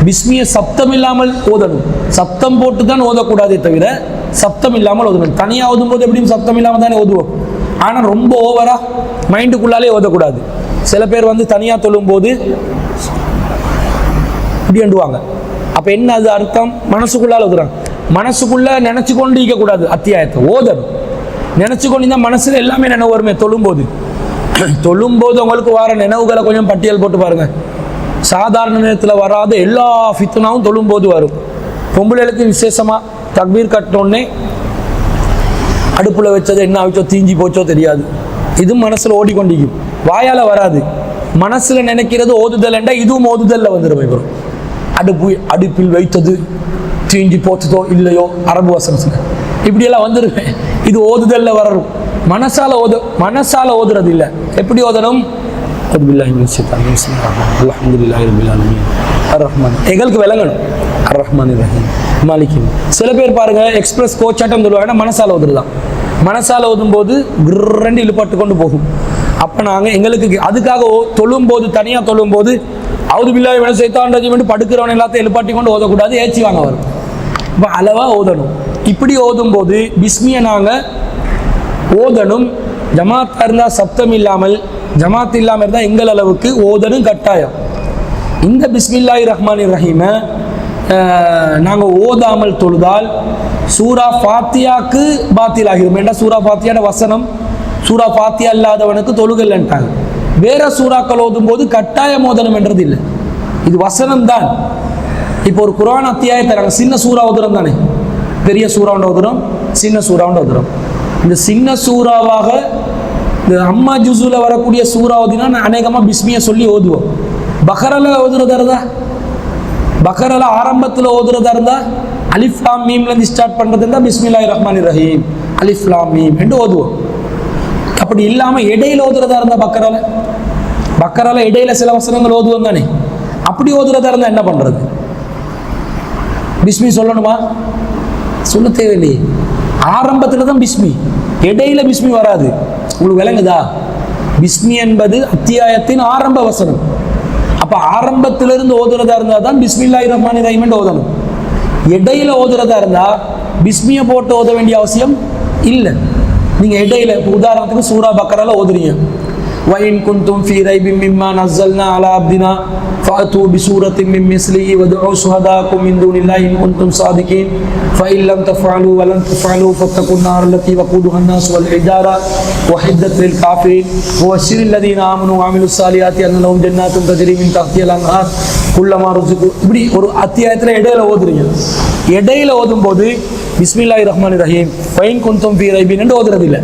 பிஸ்மியை சப்தம் இல்லாமல் ஓதணும். சப்தம் போட்டு தான் ஓதக்கூடாதே தவிர சப்தம் இல்லாமல் ஓதணும். தனியாக ஓதும் போது எப்படியும் சப்தம் இல்லாமல் தானே ஓதுவோம். ஆனால் ரொம்ப ஓவரா மைண்டுக்குள்ளாலே ஓதக்கூடாது. சில பேர் வந்து தனியாக தொழும் போது இப்படி அண்டுவாங்க. அப்போ என்ன அது அர்த்தம்? மனசுக்குள்ளால் ஓதுறாங்க. மனசுக்குள்ள நினைச்சு கொண்டு இருக்கக்கூடாது. அத்தியாயத்தை ஓதணும். நினைச்சு கொண்டு தான் மனசுல எல்லாமே நினைவு வருமே. தொழும்போது உங்களுக்கு வர நினைவுகளை கொஞ்சம் பட்டியல் போட்டு பாருங்க. சாதாரண நேரத்தில் வராத எல்லா ஃபித்னாவும் தொழும்போது வரும். பொம்பளைகளுக்கு விசேஷமா தக்பீர் கட்டினோடனே அடுப்புல வச்சது என்ன ஆச்சோ தீஞ்சி போச்சோ தெரியாது. இது மனசுல ஓடிக்கொண்டிருக்கும். வாயால வராது. மனசுல நினைக்கிறது ஓதுதல் என்றா இதுவும் ஓதுதல்ல வந்துடும். அடுப்பில் வைத்தது தீஞ்சி போச்சதோ இல்லையோ அரபு வசனம் இப்படியெல்லாம் வந்துருவேன். இது ஓதுதல்ல வரும். மனசால ஓதுறது இல்லை. எப்படி ஓதணும்? எங்களுக்கு விளங்கணும். அர் ரஹ்மான் ரஹீம் மாலிக். சில பேர் பாருங்க எக்ஸ்பிரஸ் கோச்சாட்டம் சொல்லுவாங்கன்னா மனசால ஓதுறதுதான். மனசால ஓதும் போது கிரண்டு இழுப்பட்டு கொண்டு போகும். அப்ப நாங்க எங்களுக்கு அதுக்காக தொழும் போது தனியா தொழும் போது அவுது பில்லாஹி மினஷ் ஷைத்தானிர் ரஜீம் படுக்கிறவன் எல்லாத்தையும் எழுப்பாட்டி கொண்டு ஓதக்கூடாது. ஏச்சி வாங்க வரும். இப்போ அளவா ஓதணும். இப்படி ஓதும் போது பிஸ்மியை நாங்க ஓதணும். ஜமாத்தா இருந்தா சப்தம் இல்லாமல், ஜமாத் இல்லாமல் இருந்தால் எங்கள் அளவுக்கு ஓதணும் கட்டாயம். இந்த பிஸ்மில்லாஹிர் ரஹ்மானிர் ரஹீமை நாங்கள் ஓதாமல் தொழுதால் சூரா ஃபாத்தியாக்கு பாத்தில் ஆகிடும். ஏன்னா சூரா ஃபாத்தியான வசனம் சூரா ஃபாத்தியா இல்லாதவனுக்கு தொழுகை இல்லைன்ட்டாங்க. வேற சூறாக்கள் ஓதும் போது கட்டாயம் ஓதணும் என்றது இல்லை. இது வசனம் தான். இப்போ ஒரு குர்ஆன் அத்தியாயத்தை நாங்கள் சின்ன சூறா ஓதுறோம் தானே. பெரிய சூறாவுண்ட ஓதுறோம், சின்ன சூறாவுண்ட ஓதுறோம். இந்த சின்ன சூறாவாக இந்த அம்மா ஜுஸுல வரக்கூடிய சூறா ஓதினா நான் அநேகமாக பிஸ்மியை சொல்லி ஓதுவோம். பக்ரால ஓதுறதா இருந்தா, பக்ரால ஆரம்பத்தில் ஓதுறதா இருந்தா அலிஃப் லாம் மீம்லேருந்து ஸ்டார்ட் பண்ணுறது இருந்தால் பிஸ்மில்லாஹிர் ரஹ்மானிர் ரஹீம் அலிஃப் லாம் மீம் என்று ஓதுவோம். அப்படி இல்லாமல் இடையில ஓதுறதா இருந்தா பக்ரால இடையில சில வசனங்கள் ஓதுவோம் தானே. அப்படி ஓதுறதா இருந்தா என்ன பண்றது? பிஸ்மி சொல்லணுமா? சொல்ல தேவையில்லையே. ஆரம்பத்தில் தான் பிஸ்மி, இடையில பிஸ்மி வராது. உங்களுக்கு விளங்குதா? பிஸ்மி என்பது அத்தியாயத்தின் ஆரம்ப வசனம். அப்ப ஆரம்பத்திலிருந்து ஓதுறதா இருந்தா தான் பிஸ்மில்லாஹிர் ரஹ்மானிர் ரஹீம் என்று ஓதணும். இடையில ஓதுறதா இருந்தா பிஸ்மியை போட்டு ஓத வேண்டிய அவசியம் இல்லை. நீங்க இடையில உதாரணத்துக்கு சூரா பக்ரால ஓதுறீங்க. وَإِن كُنتُمْ فِي رَيْبٍ مِّمَّا نَزَّلْنَا عَلَى عَبْدِنَا فَأْتُوا بِسُورَةٍ مِّن مِّثْلِهِ وَادْعُوا شُهَدَاءَكُم مِّن دُونِ اللَّهِ إِن كُنتُمْ صَادِقِينَ فَإِن لَّمْ تَفْعَلُوا وَلَن تَفْعَلُوا فَاتَّقُوا النَّارَ الَّتِي وَقُودُهَا النَّاسُ وَالْحِجَارَةُ وَأُعِدَّتْ لِلْكَافِرِينَ وَبَشِّرِ الَّذِينَ آمَنُوا وَعَمِلُوا الصَّالِحَاتِ أَنَّ لَهُمْ جَنَّاتٌ تَجْرِي مِن تَحْتِهَا الْأَنْهَارُ كُلَّمَا رُزِقُوا. இப்படி ஒரு அத்தியாயத்துல இடையில ஓதுறீங்க. இடையில ஓதும் போது பிஸ்மில்லாஹிர் ரஹ்மானிர் ரஹீம் ஃபைன் குன்தும் ஃபீ ரைபின் என்று ஓதுறது இல்லை.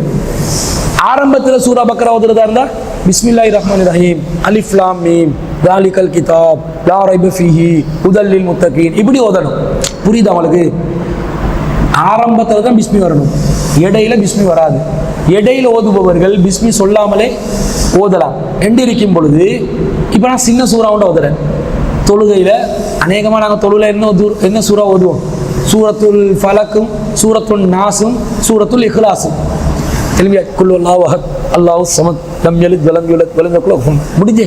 ஆரம்பத்தில் சூரா பக்ரா ஓதுறதா இருந்தா பிஸ்மில்லாஹிர் ரஹ்மானிர் ரஹீம் அலிஃப் லாம் மீம் தாலிகல் கிதாப் லா ரைப ஃபீஹி ஹுதல் லில் முத்தகீன் இப்படி ஓதணும். புரியுதா உங்களுக்கு? ஆரம்பத்தில் தான் பிஸ்மி வரணும், இடையில பிஸ்மி வராது. இடையில ஓதுபவர்கள் பிஸ்மி சொல்லாமலே ஓதலாம். எண்டு இருக்கும் பொழுது இப்போ நான் சின்ன சூறாவோட ஓதுறேன். தொழுகையில் அநேகமாக நாங்கள் தொழுகையில் என்ன சூறா ஓதுவோம்? சூரத்துல் ஃபலக்கும் சூரத்துல் நாசும் சூரத்துல் இஹ்லாஸும். தெளிவியா குல்லு அல்லாஹு அஹத் அல்லாஹு ஸமத் லம் யலித் வலம் யூலத் வலம் யகுல் லஹு குஃபுவன். முடிஞ்சே.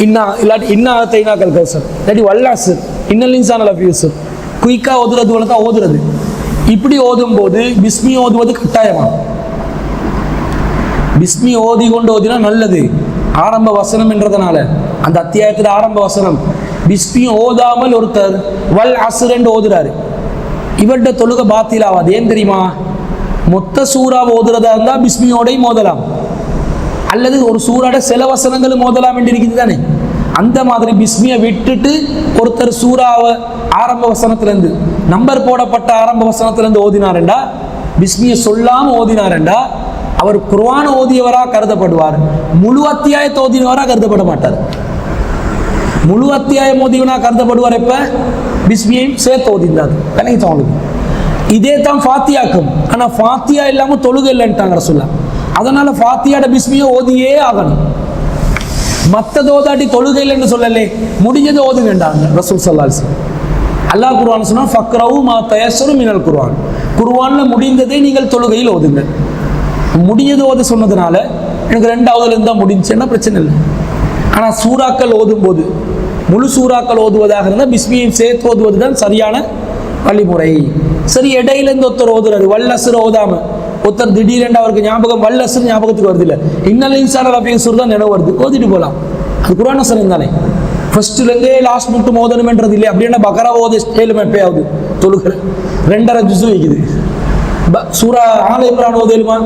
இன்னா இல்லாட்டி இன்னா ஆத்தைனாக்கல் கௌசர் இல்லாட்டி வல்லாசர் இன்னல் இன்சான லஃபீ யுஸ்ர். குயிக்கா ஓதுறது போல தான் ஓதுறது. இப்படி ஓதும் போது பிஸ்மி ஓதுவது கட்டாயமா? பிஸ்மி ஓதி கொண்டு ஓதினா நல்லது. ஆரம்ப வசனம் என்றதுனால அந்த அத்தியாயத்தில் ஆரம்ப வசனம். பிஸ்மி ஓதாமல் ஒருத்தர் வல் அஸ்ர் என்று ஓதுறாரு, இவர்கிட்ட தொழுகை பாத்தில் ஆகாது. ஏன் தெரியுமா? மொத்த சூறாவை ஓதுறதா இருந்தால் பிஸ்மியோடையும் ஓதலாம், அல்லது ஒரு சூறாட சில வசனங்களும் ஓதலாம் என்று இருக்குது தானே. அந்த மாதிரி பிஸ்மியை விட்டுட்டு ஒருத்தர் சூறாவை ஆரம்ப வசனத்திலேருந்து நம்பர் போடப்பட்ட ஆரம்ப வசனத்திலேருந்து ஓதினாரெண்டா, பிஸ்மியை சொல்லாமல் ஓதினாரெண்டா அவர் குர்ஆன் ஓதியவராக கருதப்படுவார், முழு அத்தியாயத்தை ஓதினவராக கருதப்பட மாட்டார். முழு அத்தியாயம் ஓதியவனாக கருதப்படுவார். எப்ப பிஸ்மியையும் சேர்த்து ஓதிந்தார். அவங்களுக்கு இதே தான் ஃபாத்தியாக்கும். ஆனால் ஃபாத்தியா இல்லாமல் தொழுகை இல்லைன்ட்டாங்க ரசூலுல்லாஹ். அதனால ஃபாத்தியாட பிஸ்மியை ஓதியே ஆகணும். மற்றது ஓதாட்டி தொழுகை இல்லைன்னு சொல்லலே, முடிஞ்சது ஓதுங்கன்றாங்க ரசூல் ஸல்லல்லாஹு அலைஹி வஸல்லம். அல்லாஹ் குர்ஆன் சொன்னா ஃபக்ரவு மா தயஸ்ஸரு மினல் குர்ஆன். குர்ஆன்ல முடிந்ததை நீங்கள் தொழுகையில் ஓதுங்க. முடிஞ்சது ஓத சொன்னதுனால எனக்கு ரெண்டாவதுல இருந்தா முடிஞ்சுன்னா பிரச்சனை இல்லை. ஆனால் சூறாக்கள் ஓதும் போது முழு சூறாக்கள் ஓதுவதாக இருந்தால் பிஸ்மியை சேர்த்து ஓதுவது தான் சரியான வழிமுறை. சரி, இடையில இருந்து ஒருத்தர் ஓதுறாரு, வல்லசுர ஓதாம ஒருத்தர் திடீரென்று அவருக்கு ஞாபகம் வல்லசுர் ஞாபகத்துக்கு வருது இல்லை, இன்னல் இன்சான ரஃபிய சுர் தான் நினைவு வருது, ஓதிட்டு போகலாம். அது குர்ஆன் வசனம் தானே. ஃபர்ஸ்ட்லேருந்தே லாஸ்ட் மட்டும் ஓதணுமென்றது இல்லை. அப்படின்னா பக்கரா ஓத ஸ்டேலும் எப்பயாவது தொழுகிற 2.5 ஜுஸு வைக்குது. சூரா ஆல இம்ரான் ஓதலுமா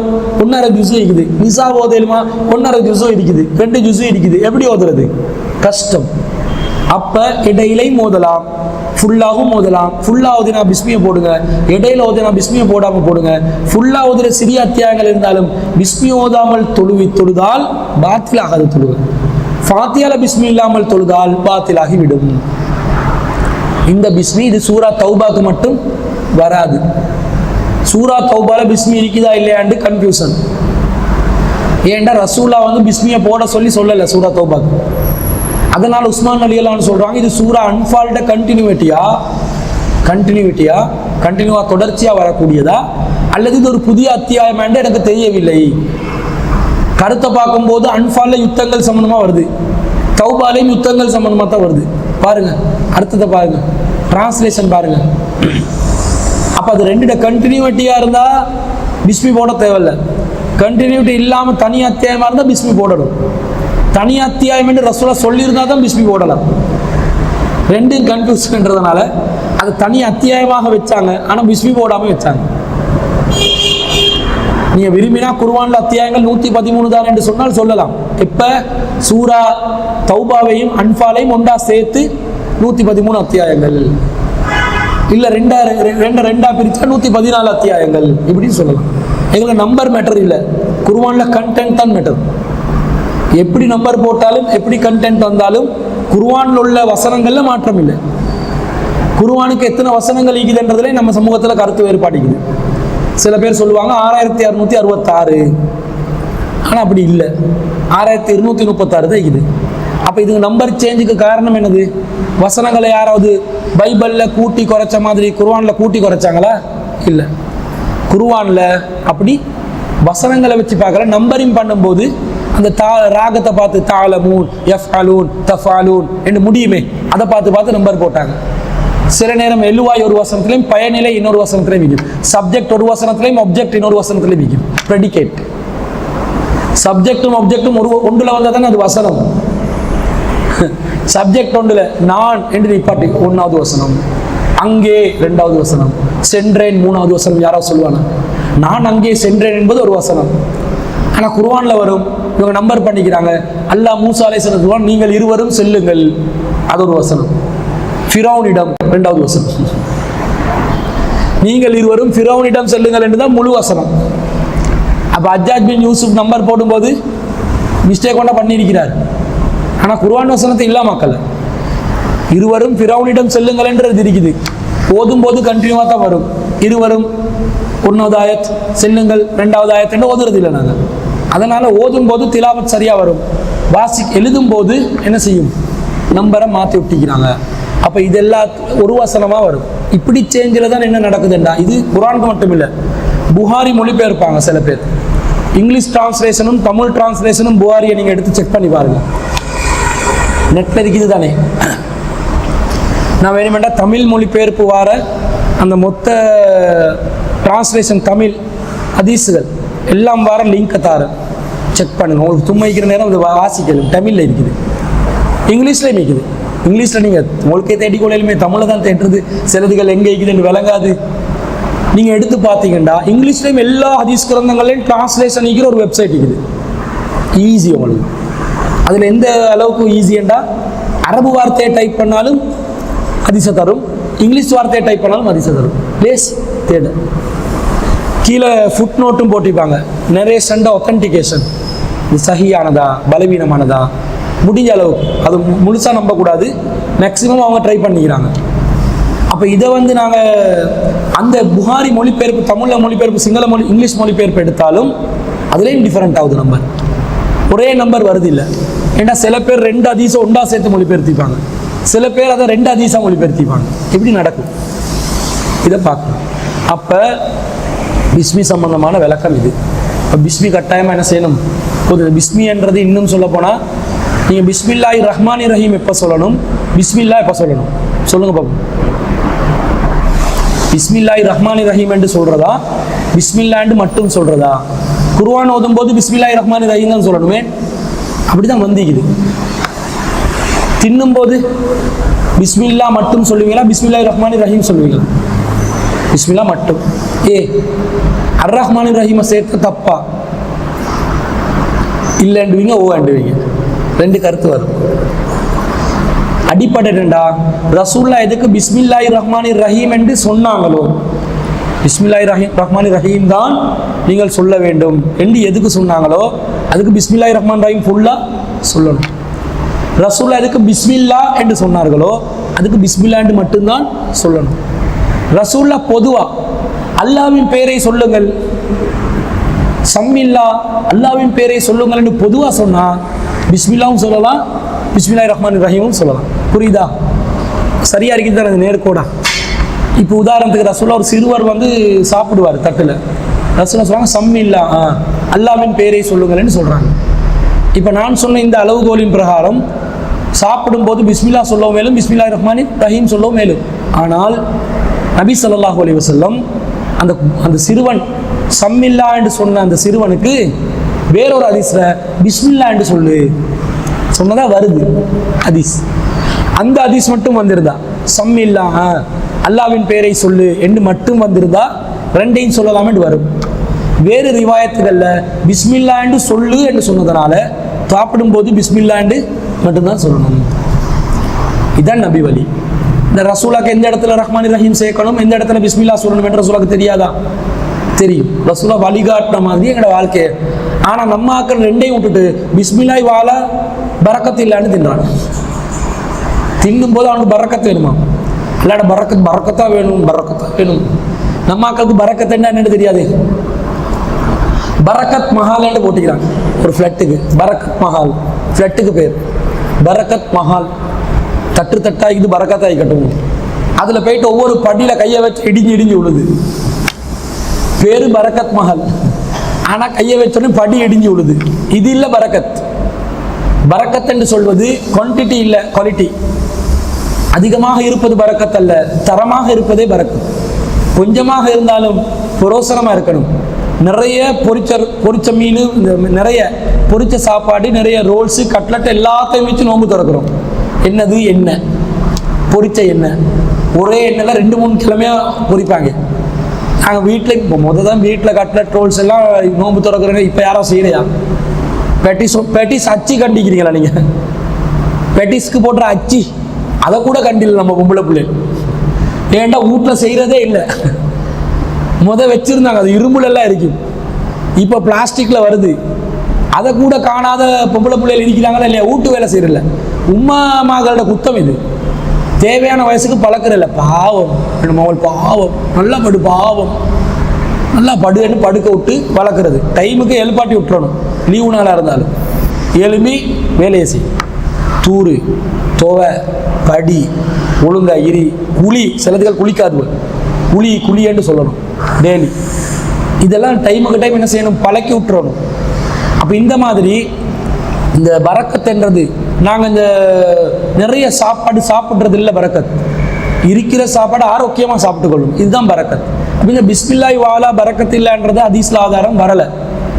1.5 ஜுஸு இருக்குது. நிசா ஓதலுமா 1.5 ஜுஸு இருக்குது. 2 ஜுஸு இருக்குது. எப்படி ஓதுறது? கஷ்டம். அப்ப இடையிலையும் ஓதலாம், ஃபுல்லாகவும் ஓதலாம். ஃபுல்லா ஓதினா பிஸ்மியை போடுங்க, இடையில ஓதினா பிஸ்மியை போடாமல் போடுங்க. ஃபுல்லா ஓதுற சிறிய அத்தியாயங்கள் இருந்தாலும் பிஸ்மி ஓதாமல் தொழுதால் பாத்திலாகாது தொழுக. ஃபாத்தியால பிஸ்மி இல்லாமல் தொழுதால் பாத்திலாகி விடும். இந்த பிஸ்மி இது சூரா தௌபாக்கு மட்டும் வராது. சூரா தௌபால பிஸ்மி இருக்குதா இல்லையாண்டு கன்ஃபியூஷன். ஏன்டா ரசூல்லா பிஸ்மியை போட சொல்லல சூரா தௌபாக்கு. அதனால உஸ்மான் ரலியல்லாஹு சொல்றாங்க, இது சூரா அன்ஃபால்ட கண்டினியூவா தொடர்ச்சியா வரக்கூடியதா அல்லது இது ஒரு புதிய அத்தியாயம் என்று எனக்கு தெரியவில்லை. கருத்தை பார்க்கும்போது அன்ஃபால்ல யுத்தங்கள் சம்பந்தமா வருது, தௌபாலையும் யுத்தங்கள் சம்பந்தமா தான் வருது. பாருங்க அர்த்தத்தை பாருங்க, டிரான்ஸ்லேஷன் பாருங்க. அப்ப அது ரெண்டு கண்டினியூட்டியா இருந்தா பிஸ்மி போட தேவையில்லை. கண்டினியூட்டி இல்லாம தனி அத்தியாயமா இருந்தா பிஸ்மி போடணும். தனி அத்தியாயம் என்று ரசூலுல்லாஹ் சொல்லியிருந்தா தான் பிஸ்மி போடலாம். ரெண்டும் கன்ஃபியூஸ்ன்றதுனால அது தனி அத்தியாயமாக வச்சாங்க, ஆனால் பிஸ்மி போடாமல் வச்சாங்க. நீங்க விரும்பினா குர்ஆன்ல அத்தியாயங்கள் 113 தான் என்று சொன்னால் சொல்லலாம். இப்ப சூரா தௌபாவையும் அன்ஃபாலையும் ஒன்றா சேர்த்து 113 அத்தியாயங்கள், இல்ல ரெண்டா பிரிச்சா 114 அத்தியாயங்கள் இப்படின்னு சொல்லலாம். எங்களுக்கு நம்பர் மேட்டர் இல்லை, குர்ஆன்ல கண்டென்ட் தான் மேட்டர். எப்படி நம்பர் போட்டாலும் எப்படி கண்டென்ட் வந்தாலும் குர்ஆன்ல உள்ள வசனங்கள்ல மாற்றம் இல்லை. குர்ஆனுக்கு எத்தனை வசனங்கள் இருக்குதுன்றதுல நம்ம சமூகத்துல கருத்து வேறுபாடுக்குது. சில பேர் சொல்லுவாங்க 6666, ஆனா அப்படி இல்லை, 6236 தான் இருக்குது. அப்ப இதுக்கு நம்பர் சேஞ்சுக்கு காரணம் என்னது? வசனங்களை யாராவது பைபிள்ல கூட்டி குறைச்ச மாதிரி குர்ஆன்ல கூட்டி குறைச்சாங்களா? இல்லை. குர்ஆன்ல அப்படி வசனங்களை வச்சு பார்க்கல. நம்பரிங் பண்ணும்போது அந்த ராகத்தை பார்த்து தாலமூன் யஃஅலூன் தஃஅலூன் என்று முடியுமே, அதை பார்த்து நம்பர் போட்டாங்க. சில நேரம் எழுவாய் ஒரு வசனத்திலையும் பயனிலை இன்னொரு வசனத்திலையும் விற்கும், சப்ஜெக்ட் ஒரு வசனத்திலையும் ஆப்ஜெக்ட் இன்னொரு வசனத்திலையும் விற்கும். ப்ரெடிகேட் சப்ஜெக்டும் ஆப்ஜெக்டும் ஒன்றுல வந்தால் தானே அது வசனம். சப்ஜெக்ட் ஒன்றுல நான் என்று நிப்பாட்டி 1வது வசனம், அங்கே 2வது வசனம், சென்றேன் 3வது வசனம். யாராவது சொல்லுவானா? நான் அங்கே சென்றேன் என்பது ஒரு வசனம். ஆனால் குர்ஆன்ல வரும், இவங்க நம்பர் பண்ணிக்கிறாங்க. அல்லாஹ் மூசா அலைஹிஸ்ஸலாம் சொல்லுவாங்க, நீங்கள் இருவரும் செல்லுங்கள், அது ஒரு வசனம். ஃபிரௌனிடம் 2வது வசனம், நீங்கள் இருவரும் ஃபிரௌனிடம் செல்லுங்கள் என்றுதான் முழு வசனம். அப்ப ஹஜ்ஜாஜ் பின் யூசுப் நம்பர் போடும்போது மிஸ்டேக் கொண்டா பண்ணியிருக்கிறார். ஆனா குர்ஆன் வசனத்தை இல்லாமக்கல. இருவரும் ஃபிரௌனிடம் செல்லுங்கள் என்றது இருக்குது. ஓதும் போது கண்டினியூவா தான் வரும். இருவரும் 1வது ஆயத் செல்லுங்கள் 2வது ஆயத் என்று ஓதுறது இல்லை நாங்க. அதனால ஓதும் போது திலாவத் சரியா வரும். எழுதும் போது என்ன செய்யும்? நம்பரை மாற்றி விட்டிக்கிறாங்க. அப்ப இதெல்லாம் ஒரு வசனமா வரும். இப்படி சேஞ்சில் தான் என்ன நடக்குதுண்டா, இது குர்ஆனுக்கு மட்டும் இல்லை, புகாரி மொழிபெயர்ப்பாங்க சில பேர். இங்கிலீஷ் டிரான்ஸ்லேஷனும் தமிழ் டிரான்ஸ்லேஷனும் புகாரியை நீங்க எடுத்து செக் பண்ணி பாருங்க, நெட்ல இருக்குது தானே. நான் வேணுமெண்டா தமிழ் மொழிபெயர்ப்பு வார அந்த மொத்த டிரான்ஸ்லேஷன் தமிழ் ஹதீஸுகள் எல்லாம் வார லிங்க் தாரேன், செக் பண்ணுங்க. உங்களுக்கு தும்மை வைக்கிற நேரம் அது வாசிக்கணும். தமிழில் இருக்குது, இங்கிலீஷ்லேயும் இருக்குது. இங்கிலீஷில் நீங்கள் உங்களுக்கே தேடிக்கொள்ளையிலுமே தமிழில் தான் தேடுறது. சிலதுகள் எங்கே இருக்குதுன்னு விளங்காது. நீங்கள் எடுத்து பார்த்தீங்கன்னா இங்கிலீஷ்லேயும் எல்லா ஹதீஸ் கிரந்தங்களையும் டிரான்ஸ்லேஷன் இருக்கிற ஒரு வெப்சைட் இருக்குது. ஈஸி உங்களுக்கு. அதில் எந்த அளவுக்கு ஈஸியண்டா, அரபு வார்த்தையை டைப் பண்ணாலும் ஹதீஸை தரும், இங்கிலீஷ் வார்த்தையை டைப் பண்ணாலும் ஹதீஸை தரும். லேஸ் தேட. கீழே ஃபுட் நோட்டும் போட்டிருப்பாங்க. நரேஷன் ஒத்தன்டிகேஷன், இது சஹியானதா பலவீனமானதா, முடிஞ்ச அளவுக்கு அது முழுசாக நம்பக்கூடாது, மேக்சிமம் அவங்க ட்ரை பண்ணிக்கிறாங்க. அப்போ இதை வந்து நாங்கள் அந்த புகாரி மொழிபெயர்ப்பு, தமிழில் மொழிபெயர்ப்பு, சிங்கள மொழி, இங்கிலீஷ் மொழிபெயர்ப்பு எடுத்தாலும் அதுலேயும் டிஃப்ரெண்ட் ஆகுது. நம்பர் ஒரே நம்பர் வருது இல்லை. ஏன்னா சில பேர் 2 ஹதீஸை ஒன்றா சேர்த்து மொழிபெயர்த்திப்பாங்க, சில பேர் அதை 2 ஹதீஸாக மொழிபெயர்த்திப்பாங்க. எப்படி நடக்கும் இதை பார்க்கணும். அப்போ பிஸ்மி சம்பந்தமான விளக்கம் இது. இப்போ பிஸ்மி கட்டாயமாக என்ன செய்யணும்? பிஸ்மி என்றது இன்னும் சொல்ல போனால் நீங்கள் பிஸ்மில்லாஹிர் ரஹ்மானிர் ரஹீம் எப்போ சொல்லணும், பிஸ்மில்லா எப்போ சொல்லணும் சொல்லுங்க பாப்போம். பிஸ்மில்லாஹிர் ரஹ்மானிர் ரஹீம் என்று சொல்றதா, பிஸ்மில்லாண்டு மட்டும் சொல்றதா? குர்ஆன் ஓதும் போது பிஸ்மில்லாஹிர் ரஹ்மானிர் ரஹீம் தான் சொல்லணுமே, அப்படிதான் வந்திக்குது. தின்னும் போது பிஸ்மில்லா மட்டும் சொல்லுவீங்களா, பிஸ்மில்லாஹிர் ரஹ்மானிர் ரஹீம் சொல்லுவீங்களா? பிஸ்மில்லா மட்டும். அர் ரஹ்மானிர் ரஹீமை சேர்த்து தப்பா இல்லைண்டுவீங்க, ஓண்டுவீங்க, 2 கருத்து வரும். அடிப்படை என்னடா, ரசூல்லா எதுக்கு பிஸ்மில்லாஹிர் ரஹ்மானிர் ரஹீம் என்று சொன்னாங்களோ, பிஸ்மில்லாஹிர் ரஹ்மானிர் ரஹீம் தான் நீங்கள் சொல்ல வேண்டும் என்று எதுக்கு சொன்னாங்களோ அதுக்கு பிஸ்மில்லாஹிர் ரஹ்மான் ரஹீம் ஃபுல்லா சொல்லணும். ரசூல்லா எதுக்கு பிஸ்மில்லா என்று சொன்னார்களோ அதுக்கு பிஸ்மில்லா என்று மட்டும்தான் சொல்லணும். ரசூல்லா பொதுவா அல்லாஹ்வின் பெயரை சொல்லுங்கள், சம்மில்லா அல்லாஹ்வின் பெயரை சொல்லுங்கள் என்று பொதுவாக சொன்னா பிஸ்மில்லாவும் சொல்லலாம், பிஸ்மில்லாஹிர் ரஹ்மானிர் ரஹீமும் சொல்லலாம். புரியுதா? சரியா இருக்குது தானே நேர்கோடா? இப்போ உதாரணத்துக்கு ரசூல்லா ஒரு சிறுவர் வந்து சாப்பிடுவார் தட்டில், ரசூல்லா சொல்றாங்க சம்மில்லா அல்லாஹ்வின் பெயரை சொல்லுங்கள்னு சொல்றாங்க. இப்போ நான் சொன்ன இந்த அளவுகோலின் பிரகாரம் சாப்பிடும்போது பிஸ்மில்லா சொல்லவும் மேலும், பிஸ்மில்லாஹிர் ரஹ்மானிர் ரஹீம் சொல்லவும் மேலும். ஆனால் நபி ஸல்லல்லாஹு அலைஹி வஸல்லம் அந்த சிறுவன் சம்மில்லா என்று சொன்ன அந்த சிறுவனுக்கு வேறொரு ஹதீஸ்ல பிஸ்மில்லா என்று சொல்லு சொன்னதா வருது ஹதீஸ். அந்த ஹதீஸ் மட்டும் வந்திருந்தா சம்மில்லா அல்லாஹ்வின் பெயரை சொல்லு என்று மட்டும் வந்திருந்தா 2ஐயும் சொல்லலாம் என்று வரும். வேறு ரிவாயத்துகள்ல பிஸ்மில்லா என்று சொல்லு என்று சொன்னதனால சாப்பிடும்போது பிஸ்மில்லா என்று மட்டும்தான் சொல்லணும். இதுதான் நபி வழி. இந்த ரசூலாக்கு எந்த இடத்துல ரஹ்மானிர் ரஹீம் சேர்க்கணும், எந்த இடத்துல பிஸ்மில்லா சொல்லணும் என்று ரசூலாக்கு தெரியாதா? தெரியும். ரசூலா வழிகாட்டின மாதிரி எங்களோட வாழ்க்கையை. ஆனா நம்ம ஆக்கள் 2ஐயும் விட்டுட்டு பிஸ்மில்லாஹி வாலா பரக்கத்து இல்லான்னு தின்றான். தின்னும் போது அவனுக்கு பரக்கத்து வேணுமா? இல்லாட பரக்கத்தா வேணும், பரக்கத்தா வேணும். நம்ம ஆக்களுக்கு பரக்கத்து என்னன்னு தெரியாது. பரக்கத் மஹால்னு போட்டுக்கிறாங்க ஒரு ஃபிளட்டுக்கு, பரக்கத் மஹால் ஃபிளட்டுக்கு பேர் பரக்கத் மஹால். தட்டு தட்டா இது பரக்கத்தாய் கட்டணும். அதுல போயிட்டு ஒவ்வொரு படியில கையை வச்சு இடிஞ்சு விழுது, பேரு பரக்கத் மஹால். ஆனா கையை வச்சோடனே படி இடிஞ்சு விழுது. இது இல்ல பரக்கத். பரக்கத் என்று சொல்வது குவான்டிட்டி இல்ல, குவாலிட்டி. அதிகமாக இருப்பது பரக்கத் அல்ல, தரமாக இருப்பதே பரக்கத். கொஞ்சமாக இருந்தாலும் புரோசனமா இருக்கணும். நிறைய பொரிச்ச மீன், நிறைய பொரிச்ச சாப்பாடு, நிறைய ரோல்ஸ், கட்லட் எல்லாத்தையும் வச்சு நோம்பு திறக்கிறோம். என்னது எண்ணெய், பொரிச்ச எண்ணெய். ஒரே எண்ணெயில் 2-3 கிழமையா பொரிப்பாங்க. நாங்கள் வீட்டில் இப்போ தான் வீட்டில் கட்லட் ரோல்ஸ் எல்லாம் நோம்பு திறக்கிறோங்க. இப்போ யாரும் செய்யலையா? பெட்டிஸ் அச்சி கண்டிக்கிறீங்களா நீங்கள்? பெட்டிஸ்க்கு போடுற அச்சி அதை கூட கண்டில்லை நம்ம பொம்பளை பிள்ளை. ஏன்டா வீட்டில் செய்கிறதே இல்லை. வச்சிருந்தாங்க, அது இரும்புலெல்லாம் இருக்கும். இப்போ பிளாஸ்டிக்கில் வருது. அதை கூட காணாத பொம்பளை பிள்ளைகள் இருக்கிறாங்களா இல்லையா? வீட்டு வேலை செய்யறதில்ல. உம்மா மகளோட குத்தம் இது. தேவையான வயசுக்கு பழக்கிறதில்ல. பாவம் மகள், பாவம், நல்லா படு, பாவம் நல்லா படுன்னு படுக்க விட்டு வளர்க்குறது. டைமுக்கு எழுப்பாட்டி விட்டுறணும். லீவு நாளாக இருந்தாலும் எழுப்பி வேலையை செய். தூறு, துவை, படி, ஒழுங்கா இரி, குழி. சிலதுகள் குளிக்காது, குழின்னு சொல்லணும் டெய்லி. இதெல்லாம் டைமுக்கு டைம் என்ன செய்யணும்? பழக்கி விட்டுறணும். அப்போ இந்த மாதிரி இந்த பரக்கத்துன்றது, நாங்கள் இந்த நிறைய சாப்பாடு சாப்பிட்றது இல்லை பரக்கத். இருக்கிற சாப்பாடு ஆரோக்கியமாக சாப்பிட்டுக்கொள்ளும், இதுதான் பரக்கத். அப்படிங்க பிஸ்மில்லாஹி வாலா பரக்கத் இல்லைன்றது ஹதீஸ்ல ஆதாரம் வரலை.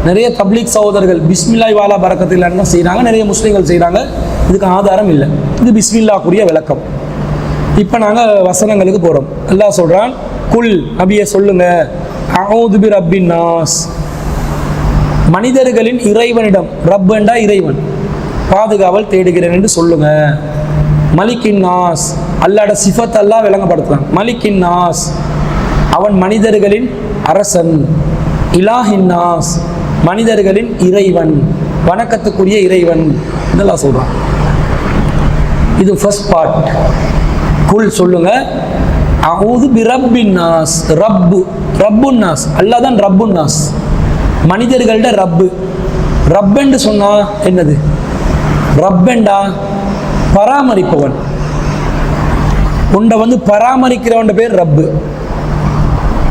நிறைய தப்லீக் சகோதரர்கள் பிஸ்மில்லாஹி வாலா பரக்கத் இல்லைன்னு செய்கிறாங்க, நிறைய முஸ்லீம்கள் செய்கிறாங்க. இதுக்கு ஆதாரம் இல்லை. இது பிஸ்மில்லாக்குரிய விளக்கம். இப்போ நாங்கள் வசனங்களுக்கு போகிறோம். அல்லாஹ் சொல்கிறான், குல் நபியை சொல்லுங்க, அஊது பி ரப்பின் நாஸ், மனிதர்களின் இறைவனிடம், ரப் என்றா இறைவன், பாதுகாவல் தேடுகிறேன் என்று சொல்லுங்க. மலிக்கின் நாஸ், அல்லாட சிஃபத் அல்லாஹ் விளங்கப்படுத்துறான். மலிக்கின் நாஸ், அவன் மனிதர்களின் அரசன். இலாஹின் நாஸ், மனிதர்களின் இறைவன், வணக்கத்துக்குரிய இறைவன் இதெல்லாம் சொல்றான். இது ஃபர்ஸ்ட் பார்ட். குல் சொல்லுங்க, அஊது பிரப்பின் நாஸ். ரப்பு, ரப்புன் நாஸ், அல்லாஹ் தான் ரப்புன் நாஸ், மனிதர்கள்ட ரப்பு. ரப்பென்று சொன்னா என்னது? ரப்பெண்டா பராமரிப்பவன். உண்டை வந்து பராமரிக்கிறவன் பேர் ரப்பு.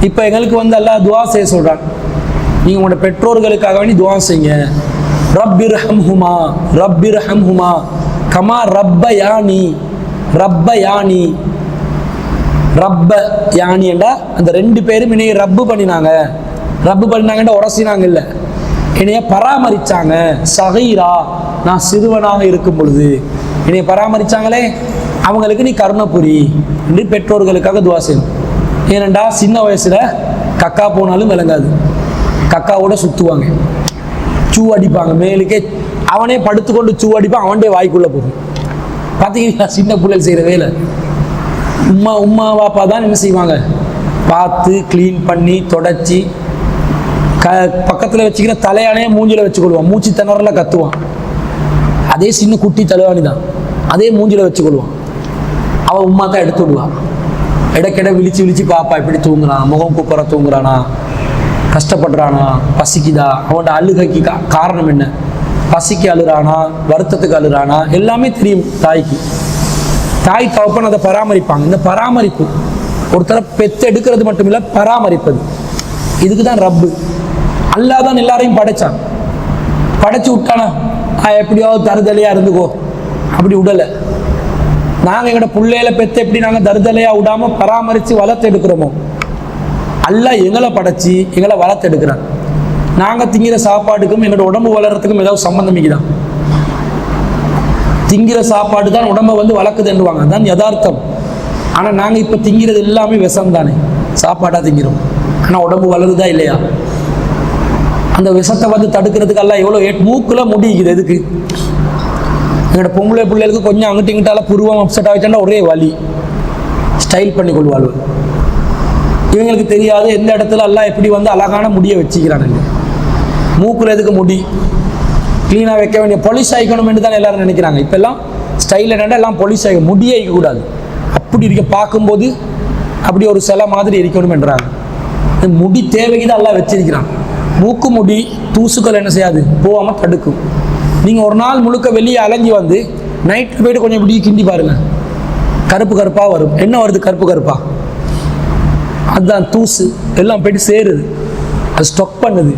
இப்போ எங்களுக்கு வந்து அல்லாஹ் துவா செய்ய சொல்றான், நீங்க உங்களோட பெற்றோர்களுக்காக வேண்டி துவா செய்யுங்க. ரப்பிர்ஹம்ஹுமா, ரப்பிர்ஹம்ஹுமா கமா ரப்பயானி. ரப்பயானி, ரப்ப யானி என்றா அந்த ரெண்டு பேரும் என்னைய ரப்பு பண்ணினாங்க. ரப்பு பண்ணினாங்கன்ற உரசினாங்க இல்லை, என்னைய பராமரிச்சாங்க. சகீரா, நான் சிறுவனாக இருக்கும் பொழுது என்னைய பராமரிச்சாங்களே, அவங்களுக்கு நீ கருணப்புரி என்று பெற்றோர்களுக்காக துவா செய்யணும். ஏனெண்டா சின்ன வயசுல கக்கா போனாலும் விளங்காது, கக்காவோட சுற்றுவாங்க, சூ அடிப்பாங்க மேலுக்கே, அவனே படுத்துக்கொண்டு சூ அடிப்பான், அவன்டே வாய்க்குள்ள போகும். பார்த்தீங்கன்னா சின்ன பிள்ளைகள் செய்கிற வேலை. உம்மா வாப்பா தான் என்ன செய்வாங்க, பார்த்து க்ளீன் பண்ணி தொடச்சி பக்கத்தில் வச்சுக்கிற தலையானே மூஞ்சில வச்சுக்கொள்வான், மூச்சு திணறல கத்துவான். அதே சின்ன குட்டி தலைவாணி தான், அதே மூஞ்சில வச்சுக்கொள்வான். அவன் உம்மா தான் எடுத்து விடுவான். இடைக்கிட விழிச்சு விழிச்சு பாப்பா எப்படி தூங்குறான், முகம் குப்புற தூங்குறானா, கஷ்டப்படுறானா, பசிக்குதா, அவனோட அழுகைக்கு காரணம் என்ன, பசிக்கு அழுறானா, வருத்தத்துக்கு அழுறானா, எல்லாமே தெரியும் தாய்க்கு. தாய் தகப்பன் அதை பராமரிப்பாங்க. இந்த பராமரிப்பு ஒருத்தரை பெத்து எடுக்கிறது மட்டும் இல்லை, பராமரிப்பது. இதுக்கு தான் ரப்பு. அல்லாஹ் தான் எல்லாரையும் படைச்சான். படைச்சு விட்டானா எப்படியாவது தருதலையா இருந்துக்கோ, அப்படி விடலை. நாங்கள் எங்களோட பிள்ளையில பெத்து எப்படி நாங்கள் தருதலையா விடாம பராமரித்து வளர்த்து எடுக்கிறோமோ, அல்லாஹ் எங்களை படைச்சி எங்களை வளர்த்து எடுக்கிறான். நாங்கள் திங்கிற சாப்பாடுக்கும் எங்களோட உடம்பு வளர்றதுக்கும் ஏதாவது சம்பந்தமிக்குதான்? திங்கிற சாப்பாடு தான் உடம்பை வந்து வளர்க்குதுன்னுவாங்க, அதுதான் யதார்த்தம். ஆனால் நாங்கள் இப்போ திங்கிறது எல்லாமே விஷம் தானே, சாப்பாடாக திங்கிறோம். ஆனால் உடம்பு வளருதா இல்லையா? அந்த விஷத்தை வந்து தடுக்கிறதுக்கு எல்லாம் எவ்வளோ மூக்குல முடிக்குது. எதுக்கு? எங்களோட பொம்பளை பிள்ளைகளுக்கு கொஞ்சம் அங்கிட்டு இங்கிட்டால புருவம் அப்செட் ஆகிட்டா ஒரே வலி, ஸ்டைல் பண்ணி கொள்வாள். இவங்களுக்கு தெரியாது எந்த இடத்துல எல்லாம் எப்படி வந்து அழகான முடியை வச்சுக்கிறானுங்க. மூக்குல எதுக்கு முடி க்ளீனாக வைக்க வேண்டிய, பொலிஷ் ஆகிக்கணும் என்று தான் எல்லாரும் நினைக்கிறாங்க. இப்போ எல்லாம் ஸ்டைல் என்னென்னா எல்லாம் பொலிஷ் ஆகி முடியே இருக்கக்கூடாது, அப்படி இருக்க பார்க்கும்போது அப்படி ஒரு சிலை மாதிரி இருக்கணும் என்றாங்க. முடி தேவைக்கு தான் எல்லாம் வச்சிருக்கிறான். மூக்கு முடி தூசுக்கள் என்ன செய்யாது, போகாமல் தடுக்கும். நீங்கள் ஒரு நாள் முழுக்க வெளியே அலைஞ்சி வந்து நைட்டில் போய்ட்டு கொஞ்சம் இப்படி கிண்டி பாருங்க, கருப்பு கருப்பாக வரும். என்ன வருது கருப்பு கருப்பா? அதுதான் தூசு எல்லாம் போய்ட்டு சேருது, அது ஸ்டொக் பண்ணுது.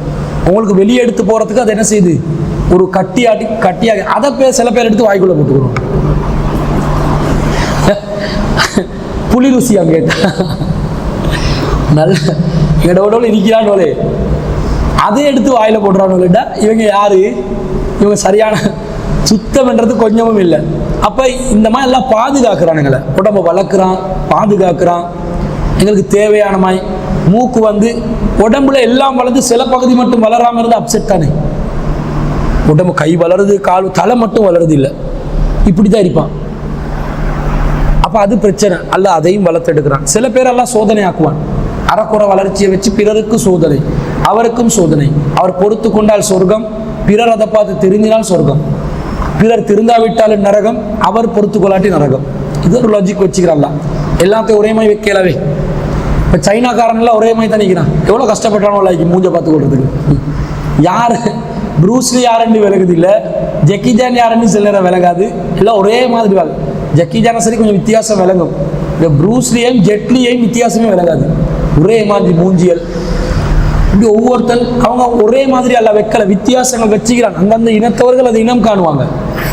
உங்களுக்கு வெளியே எடுத்து போகிறதுக்கு அது என்ன செய்யுது, ஒரு கட்டியாக அதை சில பேர் எடுத்து வாய்க்குள்ள போட்டுக்கணும். புளி ருசி அங்கே நல்ல இடவோட இருக்கிறானோலே, அதை எடுத்து வாயில போடுறானோடா இவங்க யாரு? இவங்க சரியான சுத்தம்ன்றது கொஞ்சமும் இல்லை. அப்போ இந்த மாதிரி எல்லாம் பாதுகாக்கிறானுங்களை, உடம்பை வளர்க்குறான், பாதுகாக்கிறான். எங்களுக்கு தேவையான மாதிரி மூக்கு வந்து உடம்புல எல்லாம் வளர்ந்து சில பகுதி மட்டும் வளராமல் இருந்து அப்செட் தானே. உடம்பு கை வளருது, கால், தலை மட்டும் வளருது இல்லை, இப்படி தான் இருப்பான். அப்போ அது பிரச்சனை. அல்ல அதையும் வளர்த்தெடுக்கிறான். சில பேர் எல்லாம் சோதனை ஆக்குவான். அறக்குறை வளர்ச்சியை வச்சு பிறருக்கு சோதனை, அவருக்கும் சோதனை. அவர் பொறுத்து கொண்டால் சொர்க்கம், பிறர் அதை பார்த்து திருந்தினால் சொர்க்கம். பிறர் திருந்தாவிட்டால் நரகம், அவர் பொறுத்து கொள்ளாட்டி நரகம். இது ஒரு லாஜிக் வச்சுக்கிறான்ல. எல்லாத்தையும் ஒரே மாதிரி வைக்கலவே. இப்போ சைனாக்காரன்லாம் ஒரே மாதிரி தான் நிற்கிறான். எவ்வளோ கஷ்டப்பட்டானோ லைக் மூஞ்சை பார்த்து கொள்றதுக்கு. யார் ப்ரூஸ்லி யாருன்னு விளங்குது இல்லை, ஜக்கி ஜான் யாருன்னு சில நேரம் விளங்காது. எல்லாம் ஒரே மாதிரி வாங்க. ஜக்கி ஜான சரி கொஞ்சம் வித்தியாசம் விளங்கும், இந்த ப்ரூஸ்லியையும் ஜெட்லியையும் வித்தியாசமே விளங்காது. ஒரே மாதிரி மூஞ்சியல், இப்படி ஒவ்வொருத்தன் அவங்க ஒரே மாதிரி அல்ல வைக்கல, வித்தியாசங்கள் வச்சுக்கிறான். அந்தந்த இனத்தவர்கள் அதை இனம் காணுவாங்க.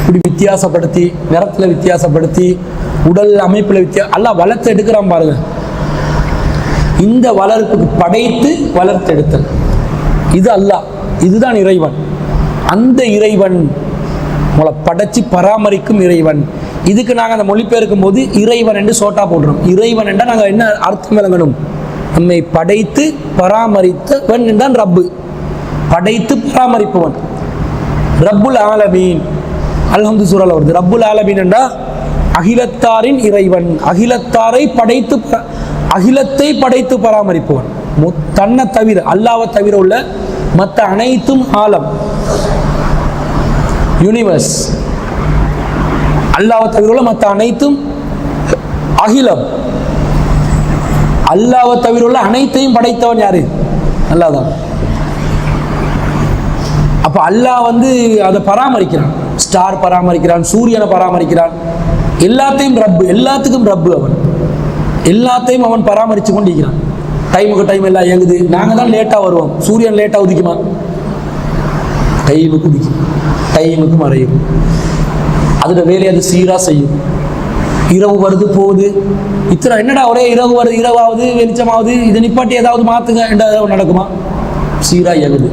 இப்படி வித்தியாசப்படுத்தி, நிறத்தில் வித்தியாசப்படுத்தி, உடல் அமைப்பில் எல்லாம் வளர்த்து எடுக்கிறான் பாருங்க. இந்த வளர்ப்புக்கு படைத்து வளர்த்தெடுத்தல் இது அல்லாஹ், இதுதான் இறைவன். அந்த இறைவன் உங்களை படைச்சு பராமரிக்கும் இறைவன். இதுக்கு நாங்கள் அந்த மொழிபெயர்க்கும் போது இறைவன் என்று சோட்டா போடுறோம். இறைவன் என்றால் நாங்கள் என்ன அர்த்தம் விளங்கணும், நம்மை படைத்து பராமரித்தவன் என்றான் ரப்பு, படைத்து பராமரிப்பவன். ரப்புல் ஆலமீன், அல்ஹம்து சூரால வருது. ரப்புல் ஆலமீன் என்றா அகிலத்தாரின் இறைவன், அகிலத்தாரை படைத்து, அகிலத்தை படைத்து பராமரிப்பவன். தன்னை தவிர, அல்லாவை தவிர உள்ள மற்ற அனைத்தும் ஆலம், யூனிவர்ஸ். அல்லாஹ்வை தவிர உள்ள மற்ற அனைத்தும் அகிலம். அல்லாஹ்வை தவிர உள்ள அனைத்தையும் படைத்தவன் யாரு? அல்லாஹ் தான். அப்ப அல்லாஹ் அதை பராமரிக்கிறான். ஸ்டார் பராமரிக்கிறான், சூரியனை பராமரிக்கிறான், எல்லாத்தையும் ரப்பு, எல்லாத்துக்கும் ரப்பு அவன். எல்லாத்தையும் அவன் பராமரித்து கொண்டிருக்கிறான். டைமுக்கு டைம் எல்லாம் இயங்குது. நாங்கள் தான் லேட்டாக வருவோம். சூரியன் லேட்டாக உதிக்குமா? டைமுக்கு உதிக்கும், டைமுக்கு மறையும். அதோட வேலையை அது சீராக செய்யும். இரவு வருது போகுது, இத்தனை என்னடா ஒரே இரவு வருது, இரவாவது வெளிச்சமாவது, இதை நிப்பாட்டி ஏதாவது மாற்றுங்க என்றா ஏதாவது நடக்குமா? சீராக இயங்குது.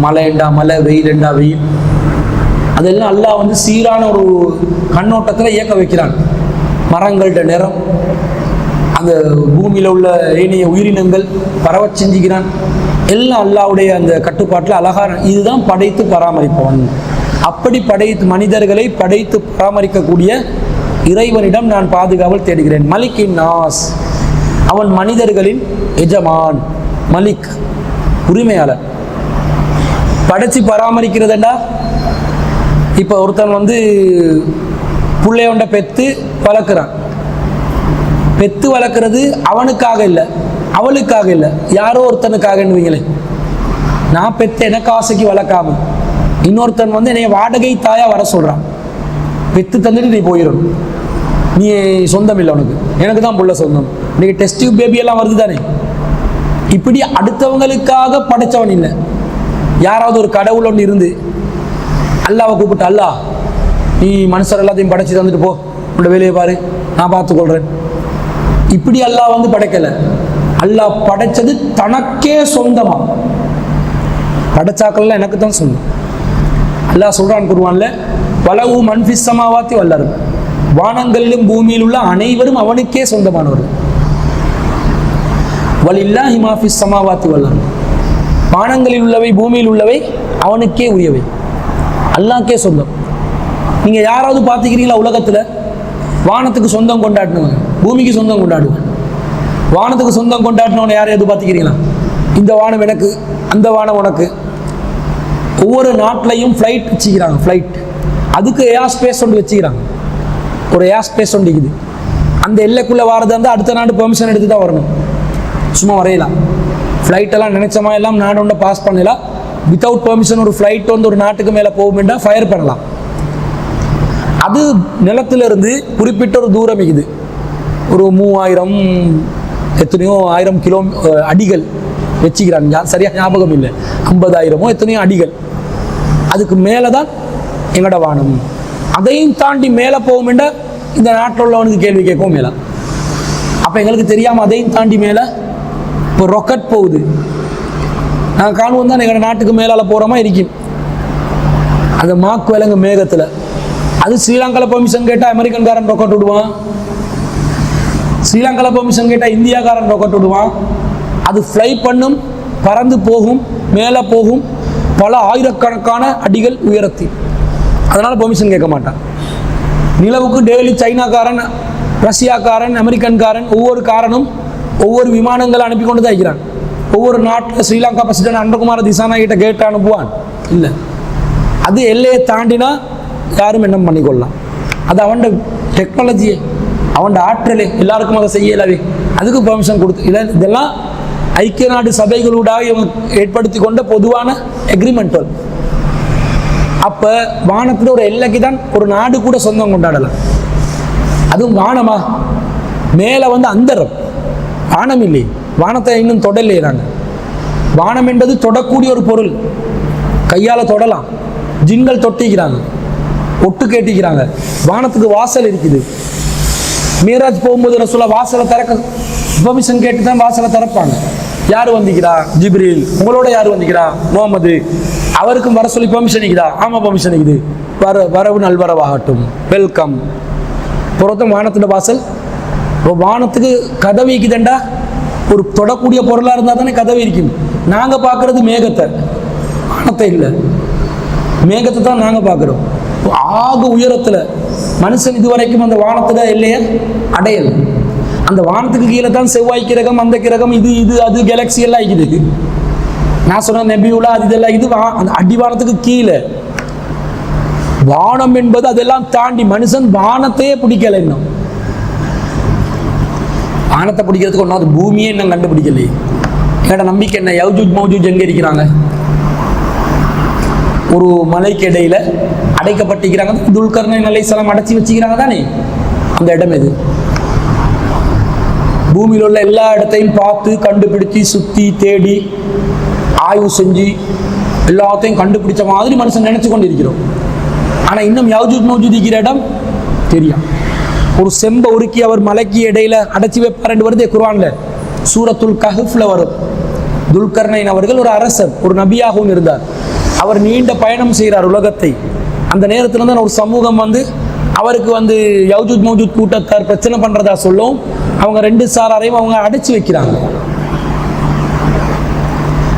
மழை என்றா மழை, வெயில் என்றா வெயில், அதெல்லாம் அல்லாஹ் சீரான ஒரு கண்ணோட்டத்தில் இயக்க வைக்கிறான். மரங்கள்ட நிறம், அந்த பூமியில் உள்ள ஏனைய உயிரினங்கள் பரவ செஞ்சுக்கிறான். எல்லாம் அல்லாஹ்வுடைய அந்த கட்டுப்பாட்டில் அழகான. இதுதான் படைத்து பராமரிப்பவன். அப்படி படைத்து மனிதர்களை படைத்து பராமரிக்கக்கூடிய இறைவனிடம் நான் பாதுகாவல் தேடுகிறேன். மலிக்கின் நாஸ், அவன் மனிதர்களின் எஜமான். மலிக், உரிமையாளர். படைச்சு பராமரிக்கிறதுண்டா, இப்போ ஒருத்தன் பிள்ளையோண்ட பெத்து வளர்க்குறான். பெத்து வளர்க்குறது அவனுக்காக இல்லை, அவளுக்காக இல்லை, யாரோ ஒருத்தனுக்காகன்னுவீங்களே. நான் பெத்து எனக்கு ஆசைக்கு வளர்க்காம இன்னொருத்தன் என்னைய வாடகை தாயா வர சொல்றான். பெத்து தந்துட்டு நீ போயிடணும், நீ சொந்தம் இல்லை உனக்கு, எனக்கு தான் புள்ள சொந்தம். இன்னைக்கு டெஸ்ட் டியூப் பேபி எல்லாம் வருது தானே. இப்படி அடுத்தவங்களுக்காக படைச்சவன் இல்லை. யாராவது ஒரு கடவுள் ஒன்று இருந்து அல்லாவை கூப்பிட்டு, அல்லாஹ் நீ மனுஷர் எல்லாத்தையும் படைச்சி தந்துட்டு போ, உன்னோட வேலையை பாரு, நான் பார்த்துக்கொள்றேன். இப்படி அல்லாஹ் படைக்கல. அல்லாஹ் படைச்சது தனக்கே சொந்தமா. படைச்சாக்கள்லாம் எனக்கு தான் சொந்தம். அல்லாஹ் சொல்றான் குர்ஆன்ல, வலவு மன்ஃபிஸ் ஸமாவாத்தி வல் அர்த், வானங்களிலும் பூமியில் உள்ள அனைவரும் அவனுக்கே சொந்தமானவர்கள். வலில்லாஹி மா ஃபிஸ் ஸமாவாத்தி வல் அர்த், வானங்களில் உள்ளவை பூமியில் உள்ளவை அவனுக்கே உரியவை, அல்லாஹ்க்கே சொந்தம். நீங்க யாராவது பார்த்துக்கிறீங்களா உலகத்துல வானத்துக்கு சொந்தம் கொண்டாடினவங்க பூமிக்கு சொந்தம் கொண்டாடுவாங்க? வானத்துக்கு சொந்தம் கொண்டாடினவனை யாரையாவது பார்த்துக்கிறீங்களா? இந்த வானம் எனக்கு, அந்த வானம் உனக்கு. ஒவ்வொரு நாட்டிலையும் ஃப்ளைட் வச்சுக்கிறாங்க. ஃப்ளைட் அதுக்கு ஏர் ஸ்பேஸ் ஒன்று வச்சுக்கிறாங்க. ஒரு ஏர் ஸ்பேஸ் ஒன்று இருக்குது. அந்த எல்லைக்குள்ளே வாரதாக இருந்தால் அடுத்த நாடு பெர்மிஷன் எடுத்து தான் வரணும். சும்மா வரையலாம். ஃப்ளைட்டெல்லாம் நினைச்சமா எல்லாம் நாடு ஒன்று பாஸ் பண்ணலாம். வித்தவுட் பெர்மிஷன் ஒரு ஃப்ளைட் ஒரு நாட்டுக்கு மேலே போகும்னா ஃபயர் பண்ணலாம். அது நிலத்திலிருந்து குறிப்பிட்ட ஒரு தூரம் இருக்குது. ஒரு 3000 எத்தனையோ 1000 கிலோ அடிகள் வச்சுக்கிறாங்க. சரியாக ஞாபகம் இல்லை, 50,000 எத்தனையோ அடிகள். அதுக்கு மேலே தான் எங்களோட வானம். அதையும் தாண்டி மேலே போகும்னா இந்த நாட்டில் உள்ளவனுக்கு கேள்வி கேட்கவும் மேலே. அப்போ எங்களுக்கு தெரியாமல் அதையும் தாண்டி மேலே இப்போ ராக்கெட் போகுது. நாங்கள் காணுவோம் தான் எங்களோட நாட்டுக்கு மேலால் போகிறோமா இருக்கும். அந்த மாக்கு விலங்கு மேகத்தில் அது ஸ்ரீலங்காவில் பெர்மிஷன் கேட்டால் அமெரிக்கன்காரன் ராக்கெட் விடுவான். ஸ்ரீலங்காவில் பெர்மிஷன் கேட்டால் இந்தியாக்காரன் ராக்கெட் விடுவான். அது ஃப்ளை பண்ணும், பறந்து போகும், மேலே போகும், பல ஆயிரக்கணக்கான அடிகள் உயரத்தில். அதனால் பெர்மிஷன் கேட்க மாட்டான். நிலவுக்கு டெய்லி சைனாக்காரன், ரஷ்யாக்காரன், அமெரிக்கன்காரன் ஒவ்வொரு காரனும் ஒவ்வொரு விமானங்களை அனுப்பி கொண்டு தான் இருக்கிறான். ஒவ்வொரு நாட்டில் ஸ்ரீலங்கா பிரசிடென்ட் அன்றகுமார திசானா கிட்ட கேட்டு அனுப்புவான். இல்லை, அது எல்லையை தாண்டினா யாரும் என்ன பண்ணிக்கொள்ளலாம். அது அவன் டெக்னாலஜியே, அவன் ஆற்றலே, எல்லாருக்கும் அதை செய்யலாவே. அதுக்கு பெர்மிஷன் கொடுத்து இதெல்லாம் ஐக்கிய நாடு சபைகளூடாக இவங்க ஏற்படுத்தி கொண்ட பொதுவான எக்ரிமெண்டல். அப்போ வானத்தில் ஒரு எல்லைக்கு தான் ஒரு நாடு கூட சொந்தம் கொண்டாடலாம். அதுவும் வானமா மேலே அந்தரம், வானம் இல்லையே. வானத்தை இன்னும் தொடலையே நாங்கள். வானம் என்பது தொடக்கூடிய ஒரு பொருள். கையால் தொடலாம். ஜின்கள் தொட்டிக்கிறாங்க, ஒட்டு கேட்டிக்கிறாங்க. வானத்துக்கு வாசல் இருக்குது. மீராஜ் போகும்போது ரசூலா வாசலை திறக்க பெர்மிஷன் கேட்டு தான் வாசலை திறப்பாங்க. யார் வந்திக்கிறா? ஜிப்ரீல். உங்களோட யார் வந்திக்கிறா? முகமது. அவருக்கும் வர சொல்லி பெர்மிஷன் இருக்குதா? ஆமாம் பெர்மிஷன் இருக்குது. வரவு நல்வரவாகட்டும், வெல்கம். புறத்தும் வானத்தோட வாசல். வானத்துக்கு கதவு இருக்குதுண்டா ஒரு தொடக்கூடிய பொருளாக இருந்தால் தானே கதவு இருக்கும். நாங்கள் பார்க்கறது மேகத்தை, வானத்தை இல்லை. மேகத்தை தான் நாங்கள் பார்க்குறோம். ஆக உயரத்தில் மனுஷன் இதுவரைக்கும் அந்த வானத்தில் இல்லையே அடையல். அந்த வானத்துக்கு கீழே தான் செவ்வாய் கிரகம், அந்த கிரகம், இது அது கேலக்சி எல்லாம் இருக்குது. நான் சொன்ன நபியுல்லா அது இதெல்லாம் இது அந்த அடிவானத்துக்கு கீழே. வானம் என்பது அதெல்லாம் தாண்டி மனுஷன் வானத்தையே பிடிக்கல. இன்னும் வானத்தை பிடிக்கிறதுக்கு ஒன்றாவது பூமியே இன்னும் கண்டுபிடிக்கலையே. என்னோட நம்பிக்கை என்ன? யௌஜூஜ் மௌஜூஜ் எங்க இருக்கிறாங்க? ஒரு மலைக்கு இடையில அடைக்கப்பட்டிருக்கிறாங்க. துல்கர்னைன் அலைஹிஸ்ஸலாம் அடைச்சி வச்சுக்கிறாங்க தானே, அந்த இடம் எது? பூமியில் உள்ள எல்லா இடத்தையும் பார்த்து கண்டுபிடிச்சி சுத்தி தேடி ஆய்வு செஞ்சு எல்லாத்தையும் கண்டுபிடிச்ச மாதிரி மனுஷன் நினைச்சு கொண்டிருக்கிறோம். ஆனா இன்னும் யௌஜூஜ் மௌஜூஜ் இருக்கிற இடம் தெரியும். ஒரு செம்ப உருக்கி அவர் மலைக்கு இடையில அடைச்சி வைப்பார் வருது குர்ஆன்ல. சூரத்துல் கஹ்ஃப்ல வரும். துல்கர்னைன் அவர்கள் ஒரு அரசர், ஒரு நபியாகவும் இருந்தார். அவர் நீண்ட பயணம் செய்கிறார் உலகத்தை. அந்த நேரத்துல தான் ஒரு சமூகம் வந்து அவருக்கு வந்து யௌஜூஜ் மௌஜூஜ் கூட்டத்தார் பிரச்சனை பண்றதா சொல்லும். அவங்க 2 சாராரையும் அவங்க அடைச்சி வைக்கிறாங்க.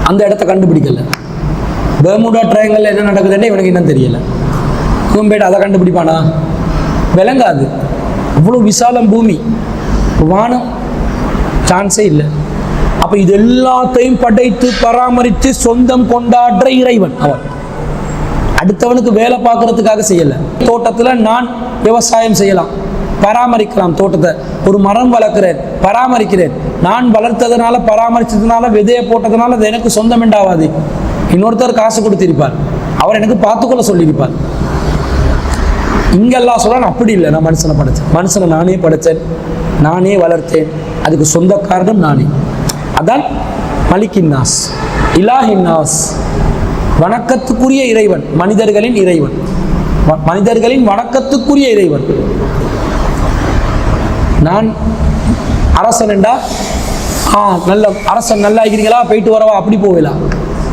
அந்த இடத்த கண்டுபிடிக்கல. பெர்முடா ட்ரையாங்கிள் என்ன நடக்குதுன்னு இவனுக்கு இன்னும் தெரியல. இவன் அதை கண்டுபிடிப்பானா? விளங்காது. அவ்வளோ விசாலம் பூமி, வானம், சான்ஸே இல்லை. அப்ப இது எல்லாத்தையும் படைத்து பராமரித்து சொந்தம் கொண்டாடுற இறைவன் அவன். அடுத்தவனுக்கு வேலை பார்க்கறதுக்காக செய்யல. தோட்டத்துல நான் விவசாயம் செய்யலாம், பராமரிக்கலாம். தோட்டத்தை ஒரு மரம் வளர்க்கிறேன், பராமரிக்கிறேன். நான் வளர்த்ததுனால பராமரிச்சதுனால விதையை போட்டதுனால அது எனக்கு சொந்தம் என்றாவாது. இன்னொருத்தர் காசு கொடுத்திருப்பார், அவர் எனக்கு பார்த்துக்கொள்ள சொல்லியிருப்பார். இங்கெல்லாம் சொல்ல அப்படி இல்லை. நான் மனுஷனை படைச்சேன், மனுஷனை நானே படைச்சேன், நானே வளர்த்தேன், அதுக்கு சொந்த காரணம் நானே. அதான் மலிக்கின் நாஸ், இலாஹின் நாஸ், வணக்கத்துக்குரிய இறைவன், மனிதர்களின் இறைவன், மனிதர்களின் வணக்கத்துக்குரிய இறைவன். நான் அரசன் என்றா நல்ல அரசன், நல்லா இருக்கிறீங்களா, போயிட்டு வரவா, அப்படி போகலாம்.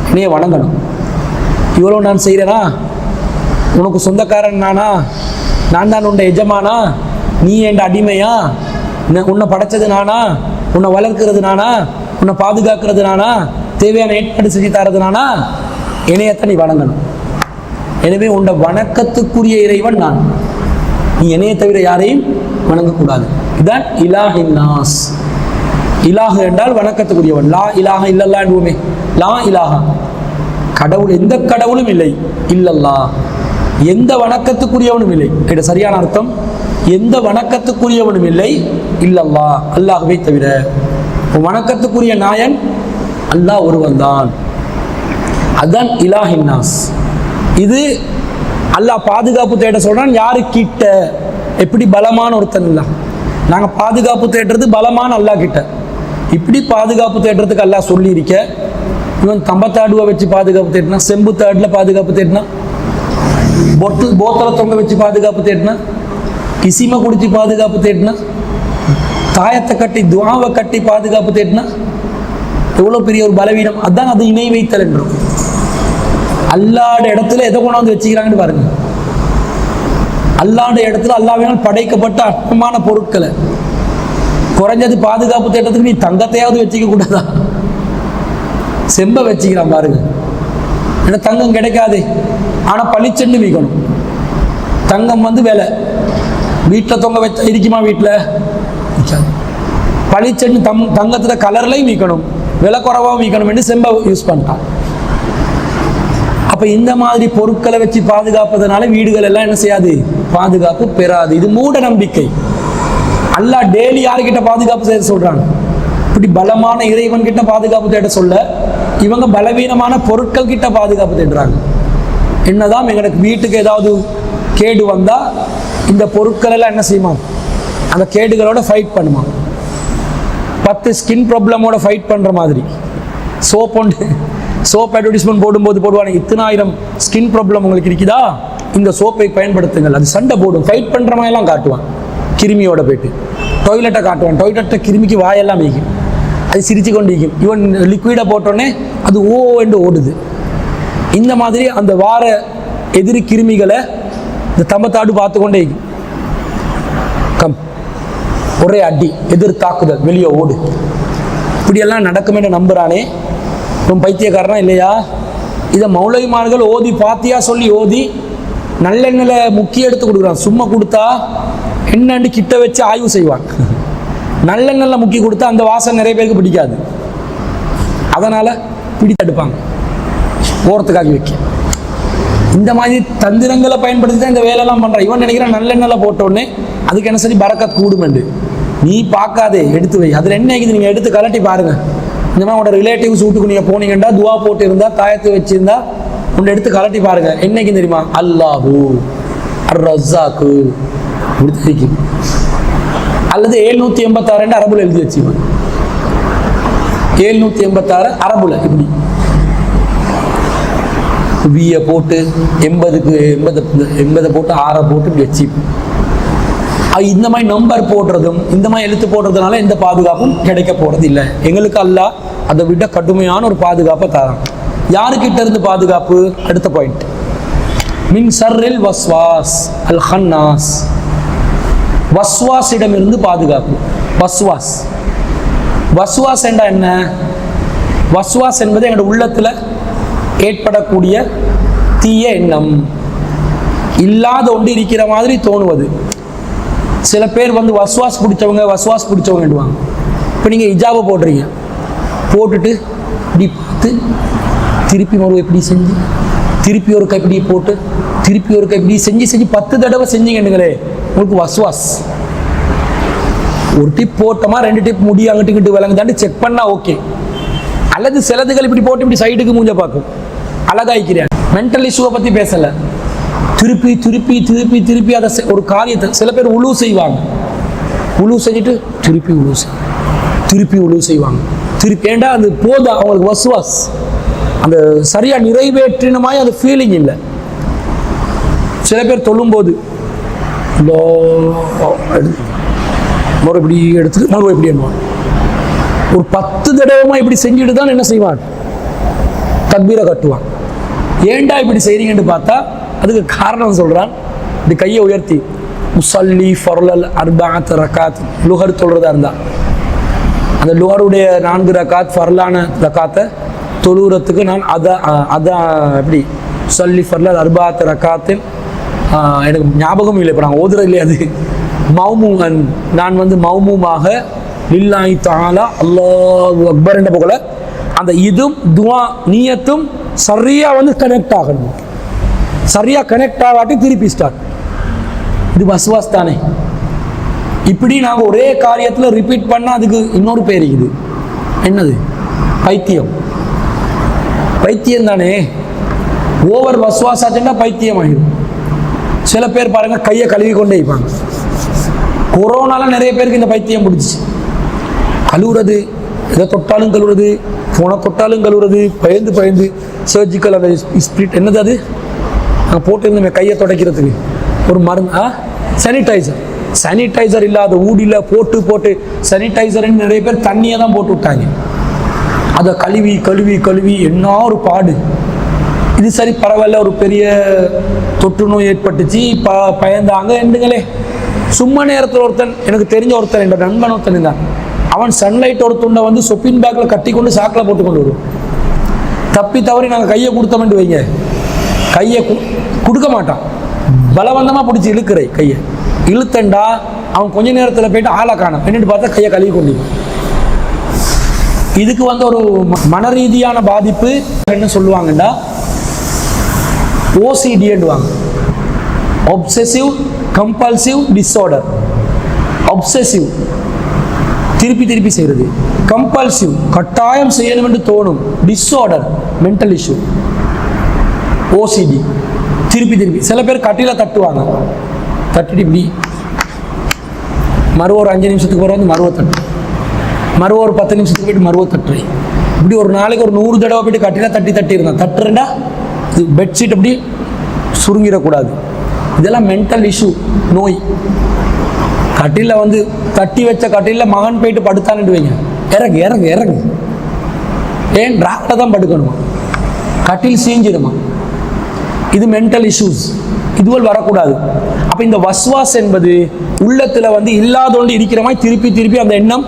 என்னைய வணங்கணும். இவ்வளோ நான் செய்கிறேனா, உனக்கு சொந்தக்காரன் நானா, நான் தான் உன்னை எஜமானா, நீ என் அடிமையா, உன்னை படைச்சது நானா, உன்னை வளர்க்கிறது நானா, உன்னை பாதுகாக்கிறது நானா, தேவையான ஏற்பாடு செஞ்சு தரது நானா, என்னையத்தான் நீ வணங்கணும். எனவே உன்னை வணக்கத்துக்குரிய இறைவன் நான். நீ என்னையை தவிர யாரையும் வணங்கக்கூடாது. இதுதான் இலாஹின் நாஸ். இலாஹ் என்றால் வணக்கத்துக்குரியவன். லா இலாஹ இல்லல்லா என்போமே. லா இலாஹா, கடவுள் எந்த கடவுளும் இல்லை. இல்லல்லா, எந்த வணக்கத்துக்குரியவனும் இல்லை. இது சரியான அர்த்தம். எந்த வணக்கத்துக்குரியவனும் இல்லை. இல்லல்லா, அல்லாஹ்வை தவிர. வணக்கத்துக்குரிய நாயன் அல்லாஹ் ஒருவன் தான். அதுதான் இலாஹின் நாஸ். இது அல்லாஹ் பாதுகாப்பு தேட சொல்றான். யாரு கிட்ட? எப்படி பலமான ஒருத்தன் இல்ல. நாங்க பாதுகாப்பு தேடுறது பலமான அல்லாஹ் கிட்ட. இப்படி பாதுகாப்பு தேடுறதுக்கு அல்லாஹ் சொல்லி இருக்க. இவன் தம்பத்தாடுவை வச்சு பாதுகாப்பு தேடினா, செம்பு தாடுல பாதுகாப்பு தேடினா, போத்தலை தொங்க வச்சு பாதுகாப்பு தேடினா, இசிம குடிச்சு பாதுகாப்பு தேடினா, தாயத்தை கட்டி துவாவை கட்டி பாதுகாப்பு தேடினா எவ்வளவு பெரிய ஒரு பலவீனம். அதான் அது இணை வைத்தல் என்றும். அல்லாட இடத்துல எதை கொண்டாந்து வச்சுக்கிறாங்கன்னு பாருங்க. அல்லாட இடத்துல அல்லாஹ்வினால் படைக்கப்பட்ட அற்பமான பொருட்களை, குறைஞ்சது பாதுகாப்பு தேட்டத்துக்கு நீ தங்கத்தையாவது வச்சுக்க கூடாதா? செம்ப வச்சுக்கிறான் பாருங்க. ஏன்னா தங்கம் கிடைக்காது, ஆனா பளிச்செண்டு விற்கணும். தங்கம் வந்து விலை. வீட்டில் தொங்க வச்சா இருக்குமா? வீட்டில் விற்காது. பளிச்செண்டு தங்கத்துல கலர்லையும் விற்கணும், விலை குறைவாகவும் விற்கணும் என்று செம்ப யூஸ் பண்ணிட்டான். அப்ப இந்த மாதிரி பொருட்களை வச்சு பாதுகாப்பதனால வீடுகள் எல்லாம் என்ன செய்யாது? பாதுகாப்பு பெறாது. இது மூட நம்பிக்கை. அல்லாஹ் டெய்லி யாருக்கிட்ட பாதுகாப்பு செய்ய சொல்றாங்க? இப்படி பலமான இறைவன் கிட்ட பாதுகாப்பு தேட சொல்ல, இவங்க பலவீனமான பொருட்கள் கிட்ட பாதுகாப்பு தேடுறாங்க. என்னதான் எங்களுக்கு வீட்டுக்கு ஏதாவது கேடு வந்தா இந்த பொருட்கள் எல்லாம் என்ன செய்யுமா? அந்த கேடுகளோட ஃபைட் பண்ணுமா. 10 ஸ்கின் ப்ராப்ளமோட ஃபைட் பண்ற மாதிரி. சோப் அட்வர்டைஸ்மெண்ட் போடும்போது போடுவாங்க, இத்தனாயிரம் ஸ்கின் ப்ராப்ளம் உங்களுக்கு இருக்குதா, இந்த சோப்பை பயன்படுத்துங்கள். அது சண்டை போடும், ஃபைட் பண்ற மாதிரி எல்லாம் காட்டுவான். கிருமியோட போயிட்டு டாய்லெட்டை காட்டுவான். டாய்லெட்டை கிருமிக்கு வாயெல்லாம் வைக்கும், அது சிரிச்சு கொண்டு வைக்கும். இவன் லிக்விடை போட்டோடனே அது ஓ என்று ஓடுது. இந்த மாதிரி அந்த வார எதிரி கிருமிகளை இந்த தம்பத்தாடு பார்த்து கொண்டே இருக்கும். கம், ஒரே அடி, எதிர் தாக்குதல், வெளியே ஓடு. இப்படியெல்லாம் நடக்கும் என்று நம்புறானே, ரொம்ப பைத்தியக்காரனா இல்லையா? இதை மௌலவிமார்கள் ஓதி பாத்தியா சொல்லி ஓதி நல்லெண்ணெயில முக்கிய எடுத்து கொடுக்குறான். சும்மா கொடுத்தா என்னன்னு கிட்ட வச்சு ஆய்வு செய்வான். நல்லெண்ணெயில முக்கி கொடுத்தா அந்த வாசனை நிறைய பேருக்கு பிடிக்காது. அதனால இப்படி தடுப்பாங்க ஓரத்துக்காகி வைக்க. இந்த மாதிரி தந்திரங்களை பயன்படுத்தி தான் இந்த வேலையெல்லாம் பண்ணுறான். இவன் நினைக்கிறான் நல்லெண்ணெய் போட்டோடனே அதுக்கு என்ன சரி பரக்கத் கூடுமெண்டு. நீ பார்க்காதே, எடுத்து வை. அதில் என்ன ஆகுது நீங்கள் எடுத்து கலட்டி பாருங்கள். இந்த மாதிரி உங்களோட ரிலேட்டிவ்ஸ் வீட்டுக்கு நீங்கள் போனீங்கன்னா துவா போட்டு இருந்தா தாயத்து வச்சிருந்தா உன்னை எடுத்து கலட்டி பாருங்க. என்னைக்கு தெரியுமா? அல்லாஹு அர் ரஸாக்கு கொடுத்து அல்லது 786 அரபுல எழுதி வச்சுவான். 786 அரபுல இப்படி விய போட்டு 80 போட்டு 6 போட்டு இப்படி வச்சு இந்த மாதிரி நம்பர் போடுறதும் இந்த மாதிரி எழுத்து போடுறதுனால எந்த பாதுகாப்பும் கிடைக்க போறது இல்லை. எங்களுக்கு அல்லாஹ் அதை விட கடுமையான ஒரு பாதுகாப்பை தரான். யாருக்கிட்ட இருந்து பாதுகாப்பு? அடுத்த பாயிண்ட், மின் ஷர்ரில் வஸ்வாஸ் அல் ஹன்னாஸ். வஸ்வாஸிடம் இருந்து பாதுகாப்பு. வஸ்வாஸ் வஸ்வாஸ் என்றா என்ன? வஸ்வாஸ் என்பது எங்களோட உள்ளத்துல ஏற்படக்கூடிய தீய எண்ணம், இல்லாத ஒன்று இருக்கிற மாதிரி தோணுவது. சில பேர் வந்து வஸ்வாஸ் பிடிச்சவங்கடுவாங்க. இப்போ நீங்கள் இஜாபை போடுறீங்க, போட்டுட்டு இப்படி பார்த்து திருப்பி மறு இப்படி செஞ்சு திருப்பி ஒரு கைப்பிடி போட்டு திருப்பி ஒரு கைப்பிடி செஞ்சு 10 தடவை செஞ்சீங்கன்னுங்களே, உங்களுக்கு வஸ்வாஸ். ஒரு டிப் போட்டோமா 2 டிப் முடி அங்கிட்டு விளங்குதாண்டு செக் பண்ணா ஓகே. அல்லது சிலதுகள் இப்படி போட்டு இப்படி சைடுக்கு மூஞ்ச பார்க்கும், அழகாய்க்கிறேன். மென்டல் இஷ்யூவை பற்றி பேசலை. திருப்பி திருப்பி திருப்பி திருப்பி அதை ஒரு காரியத்தை சில பேர் உழு செய்வாங்க. உழு செஞ்சுட்டு திருப்பி உழு செய்வாங்க. திருப்பி ஏண்டா அது போதா அவங்களுக்கு வஸ்வாஸ். அந்த சரியா நிறைவேற்றினமாய் அது ஃபீலிங் இல்லை. சில பேர் தொழும்போது மறுபடி எடுத்துட்டு மறுபடியும் எப்படி பண்ணுவாங்க. ஒரு 10 தடவைமா இப்படி செஞ்சுட்டு தான் என்ன செய்வான்? தக்பீரை கட்டுவான். ஏண்டா இப்படி செய்றீங்கன்னு பார்த்தா அதுக்கு காரணம் சொல்றான். இப்படி கையை உயர்த்தி முசல்லி ஃபர்லல் அர்பஅத் ரகாத் லுஹர் சொல்றதா இருந்தா அந்த லுஹருடைய 4 ரகாத் ஃபர்லான ரகாத்தை தொழுகிறதுக்கு நான் அதான் எப்படி முசல்லி ஃபர்லல் அர்பஅத் ரகாத்தில் எனக்கு ஞாபகம் இல்லை. இப்போ நாங்கள் ஓதுறது இல்லையா? அது மௌமூமன், நான் வந்து மௌமூமாக லில்லாஹி தஆலா அல்லாஹு அக்பர் என்ற போல அந்த இதும் துவா நியத்தும் சரியா வந்து கனெக்ட் ஆகணும். சரியா கனெக்ட் ஆகாட்டி திருப்பி ஸ்டார்ட். இது வஸ்வாஸ் தானே. இப்படி நாங்கள் ஒரே காரியத்தில் ரிப்பீட் பண்ணால் அதுக்கு இன்னொரு பேர் இது என்னது? பைத்தியம். பைத்தியம் தானே. ஓவர் வஸ்வாஸ் ஆச்சுன்னா பைத்தியம் ஆகிடும். சில பேர் பாருங்க கையை கழுவி கொண்டே இருப்பாங்க. கொரோனால நிறைய பேருக்கு இந்த பைத்தியம் பிடிச்சி கழுவுறது, எதை தொட்டாலும் கழுவுறது, ஃபோனை தொட்டாலும் கழுவுறது, பயந்து சர்ஜிக்கல் அந்த ஸ்பிரிட் என்னது அது நாங்கள் போட்டு கையை துடைக்கிறதுக்கு ஒரு மருந்து சானிடைசர் இல்லாத ஊடியில் போட்டு சானிடைசர்ன்னு நிறைய பேர் தண்ணியை தான் போட்டு விட்டாங்க. அதை கழுவி கழுவி கழுவி என்ன ஒரு பாடு. இது சரி பரவாயில்ல, ஒரு பெரிய தொற்று நோய் ஏற்பட்டுச்சு பயந்தாங்க என்றுங்களே. சும்மா நேரத்தில் ஒருத்தன் எனக்கு தெரிஞ்ச ஒருத்தன் என்ற நண்பன் ஒருத்தன் இருந்தான். அவன் சன்லைட் ஒரு துண்டை வந்து சொப்பின் பேக்கில் கட்டி கொண்டு சாக்கில் போட்டு கொண்டு வரும். தப்பி தவறி நாங்கள் கையை கொடுத்தோம்னு வைங்க, கையை கொடுக்க மாட்டான். பலவந்தமாக பிடிச்சி இழுக்கிறேன் கையை இழுத்தண்டா அவன் கொஞ்ச நேரத்தில் போயிட்டு ஆளை காணும். என்னட்டு பார்த்தா கையை கழுவி கொண்டிருக்கும். இதுக்கு வந்து ஒரு மன ரீதியான பாதிப்பு என்ன சொல்லுவாங்கண்டா ஓசிடின்னுவாங்க, ஒப்செசிவ் கம்பல்சிவ் டிஸார்டர். ஒப்செசிவ் திருப்பி செய்கிறது, கம்பல்சிவ் கட்டாயம் செய்யணும் என்று தோணும், டிஸார்டர் மென்டல் இஷ்யூ ஓசிடி. திருப்பி சில பேர் கட்டில தட்டுவாங்க, தட்டிட்டு இப்படி மறுவ ஒரு 5 நிமிஷத்துக்கு போகிற வந்து மறுவ தட்டு, மறுவ ஒரு 10 நிமிஷத்துக்கு போயிட்டு மறுவ தட்டுறேன். இப்படி ஒரு நாளைக்கு ஒரு 100 தடவை போயிட்டு கட்டில தட்டி இருந்தான். தட்டுறேன்டா இது பெட்ஷீட் அப்படி சுருங்கிடக்கூடாது. இதெல்லாம் மென்டல் இஷ்யூ நோய். கட்டில வந்து தட்டி வச்ச கட்டில மகன் போயிட்டு படுத்தான்னு வைங்க, இறங்கு ஏன் டாக்டர் தான் படுக்கணுமா? கட்டில் சீஞ்சிடுமா? இது மென்டல் இஷ்யூஸ். இதுவள் வரக்கூடாது. அப்ப இந்த வஸ்வாஸ் என்பது உள்ளத்துல வந்து இல்லாத ஒன்று இருக்கிற மாதிரி திருப்பி அந்த எண்ணம்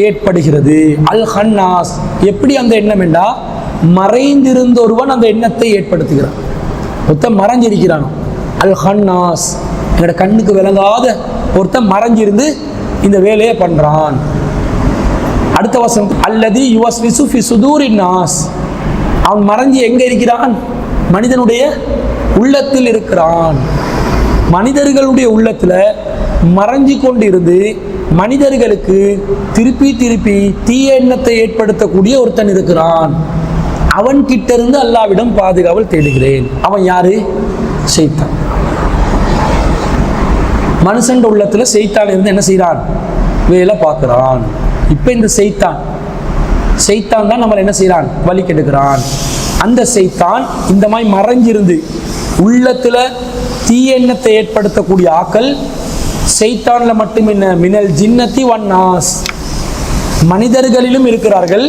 ஏற்படுகிறது. அல் ஹன்னாஸ், எப்படி அந்த எண்ணம் என்றா மறைந்திருந்த ஒருவன் அந்த எண்ணத்தை ஏற்படுத்துகிறான். ஒருத்தன் மறைஞ்சிருக்கிறானோ அல் ஹன்னாஸ், எங்களோட கண்ணுக்கு விளங்காத ஒருத்தன் மறைஞ்சிருந்து இந்த வேலையை பண்றான். அடுத்த வசனம் அல்லதி யுவஸ்விசு ஃபி சுதூரின் நாஸ், அவன் மறைஞ்சி எங்க இருக்கிறான்? மனிதனுடைய உள்ளத்தில் இருக்கிறான். மனிதர்களுடைய உள்ளத்துல மறைஞ்சு கொண்டு இருந்து மனிதர்களுக்கு திருப்பி திருப்பி தீய எண்ணத்தை ஏற்படுத்தக்கூடிய ஒருத்தன் இருக்கிறான். அவன் கிட்ட இருந்து அல்லாவிடம் பாதுகாவல் தேடுகிறேன். அவன் யாரு? ஷைத்தான். மனுஷன் உள்ளத்துல ஷைத்தான் இருந்து என்ன செய்யறான்? வேலை பார்க்கிறான். இப்ப இந்த ஷைத்தான் தான் நம்மளை என்ன செய்யறான்? வழி கெடுக்கிறான். அந்த ஷைத்தான் இந்த மாதிரி மறைஞ்சிருந்து உள்ளத்துல தீய எண்ணத்தை ஏற்படுத்தக்கூடிய ஆக்கள் ஷைத்தான்ல மட்டும் என்ன, மினல் ஜின்னத்தி வன்னாஸ், மனிதர்களிலும் இருக்கிறார்கள்,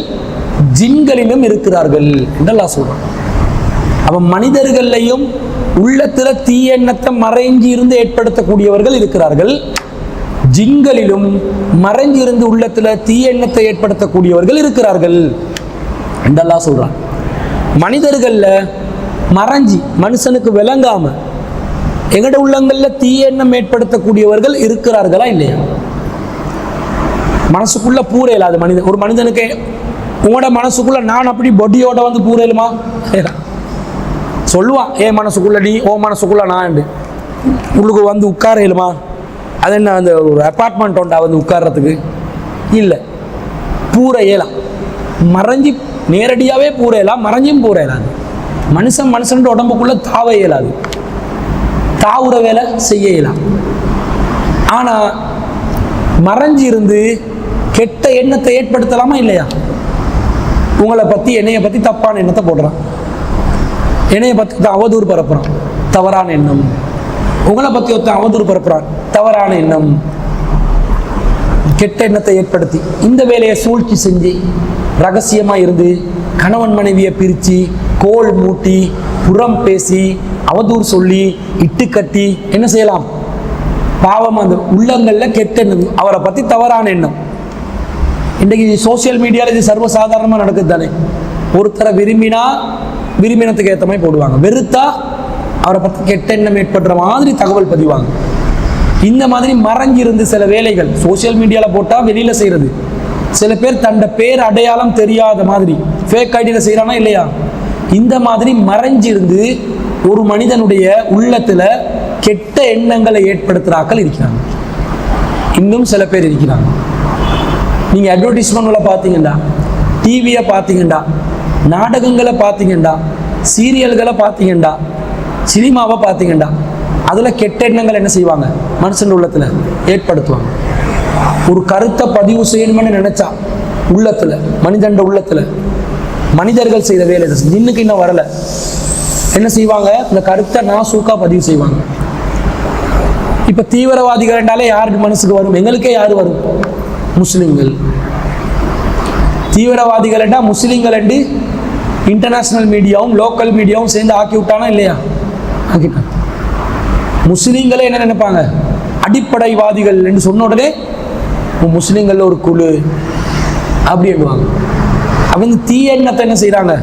ஜின்களிலும் இருக்கிறார்கள் என்று அல்லாஹ் சொல்றான். அவன் மனிதர்களையும் உள்ளத்துல தீய எண்ணத்தை மறைஞ்சி இருந்து ஏற்படுத்தக்கூடியவர்கள் இருக்கிறார்கள், ஜின்களிலும் மறைஞ்சி இருந்து உள்ளத்துல தீய எண்ணத்தை ஏற்படுத்தக்கூடியவர்கள் இருக்கிறார்கள் என்று அல்லாஹ் சொல்றான். மனிதர்கள்ல மறைஞ்சி மனுஷனுக்கு விளங்காம எங்கட உள்ளங்கள்ல தீய எண்ணம் ஏற்படுத்தக்கூடியவர்கள் இருக்கிறார்களா இல்லையா? மனசுக்குள்ள பூரையில அது மனிதன், ஒரு மனிதனுக்கு உங்களோட மனசுக்குள்ள நான் அப்படி பொடியோட வந்து பூரையிலுமா சொல்லுவான். ஏன் மனசுக்குள்ள நீ, ஓ மனசுக்குள்ள நான் உங்களுக்கு வந்து உட்கார இயலுமா? அது என்ன அந்த ஒரு அப்பார்ட்மெண்ட் உண்டா வந்து உட்கார்றதுக்கு? இல்லை, பூரையலாம். மறைஞ்சி நேரடியாகவே பூரையலாம், மறைஞ்சும் பூரையலாது. மனுஷன் உடம்புக்குள்ள தாவ இயலாது, தாவுற வேலை செய்ய இயலாம். ஆனா மறைஞ்சி இருந்து கெட்ட எண்ணத்தை ஏற்படுத்தலாமா இல்லையா? உங்களை பத்தி என்னைய பத்தி தப்பான எண்ணத்தை போடுறான், என்னைய பத்தி அவதூறு பரப்புறான், தவறான எண்ணம். உங்களை பத்தி ஒருத்தன் அவதூறு பரப்புறான், தவறான எண்ணம், கெட்ட எண்ணத்தை ஏற்படுத்தி இந்த வேலையை சூழ்ச்சி செஞ்சு ரகசியமா இருந்து கணவன் மனைவியை பிரிச்சு கோல் மூட்டி புறம் பேசி அவதூறு சொல்லி இட்டு கட்டி என்ன செய்யலாம்? பாவம் அந்த உள்ளங்கள்ல கெட்ட எண்ணம், அவரை பத்தி தவறான எண்ணம். இன்றைக்கு சோசியல் மீடியாவில் இது சர்வசாதாரணமாக நடக்குது தானே. ஒருத்தரை விரும்பினா விரும்பினத்துக்கு ஏற்ற மாதிரி போடுவாங்க, வெறுத்தா அவரை பற்றி கெட்ட எண்ணம் ஏற்படுற மாதிரி தகவல் பதிவாங்க. இந்த மாதிரி மறைஞ்சிருந்து சில வேலைகள் சோசியல் மீடியாவில் போட்டால் வெளியில் செய்கிறது. சில பேர் தன்னை பேர் அடையாளம் தெரியாத மாதிரி ஃபேக் ஐடியில் செய்கிறானா இல்லையா? இந்த மாதிரி மறைஞ்சிருந்து ஒரு மனிதனுடைய உள்ளத்தில் கெட்ட எண்ணங்களை ஏற்படுத்துகிறாக்கள் இருக்கிறாங்க. இன்னும் சில பேர் இருக்கிறாங்க. நீங்கள் அட்வர்டைஸ்மெண்ட்களை பார்த்தீங்கன்னா, டிவியை பார்த்தீங்கன்னா, நாடகங்களை பார்த்தீங்கன்னா, சீரியல்களை பார்த்தீங்கன்னா, சினிமாவை பார்த்தீங்கன்னா, அதில் கெட்ட எண்ணங்கள் என்ன செய்வாங்க? மனுஷன் உள்ளத்தில் ஏற்படுத்துவாங்க. ஒரு கருத்தை பதிவு செய்யணும்னு நினைச்சா உள்ளத்தில், மனிதன் உள்ளத்தில் மனிதர்கள் செய்த வேலை இன்னுக்கு இன்னும் வரல, என்ன செய்வாங்க? இந்த கருத்தை நாசூக்கா பதிவு செய்வாங்க. இப்போ தீவிரவாதிகள் என்றாலே யாருக்கு மனசுக்கு வரும்? எங்களுக்கே யாரு வரும்? முஸ்லிம்கள். தீவிரவாதிகள் என்றால் முஸ்லிம்கள் என்று இன்டர்நேஷனல் மீடியாவும் லோக்கல் மீடியாவும் சேர்ந்து ஆக்கி விட்டானா இல்லையா? ஆக்கிட்டான். முஸ்லிம்களே என்ன நினைப்பாங்க? அடிப்படைவாதிகள் என்று சொன்ன உடனே முஸ்லிம்கள் ஒரு குழு அப்படி எண்ணுவாங்க. அவங்க தீய எண்ணத்தை என்ன செய்யறாங்க?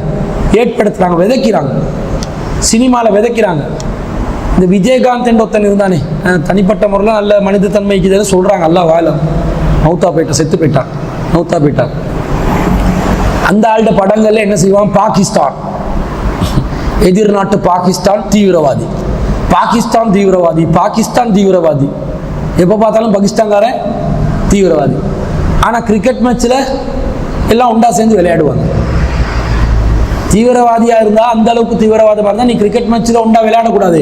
ஏற்படுத்துறாங்க, விதைக்கிறாங்க, சினிமாவில் விதைக்கிறாங்க. இந்த விஜயகாந்த் என்ற ஒருத்தன் இருந்தானே, தனிப்பட்ட முறையில் நல்ல மனித தன்மைக்கு சொல்றாங்க, அல்லாஹ் வாழம், மௌத்தா போயிட்டான், செத்து போயிட்டான், மௌத்தா போயிட்டான். அந்த ஆள்ட படங்கள்ல என்ன செய்வான்? பாகிஸ்தான் எதிர்நாட்டு பாகிஸ்தான் தீவிரவாதி, பாகிஸ்தான் தீவிரவாதி, பாகிஸ்தான் தீவிரவாதி. எப்போ பார்த்தாலும் பாகிஸ்தான்காரன் தீவிரவாதி. ஆனால் கிரிக்கெட் மேட்ச்சில் எல்லாம் உண்டா சேர்ந்து விளையாடுவாங்க. தீவிரவாதியாக இருந்தால், அந்த அளவுக்கு தீவிரவாதமாக இருந்தால், நீ கிரிக்கெட் மேட்ச்சில் உண்டா விளையாடக்கூடாது,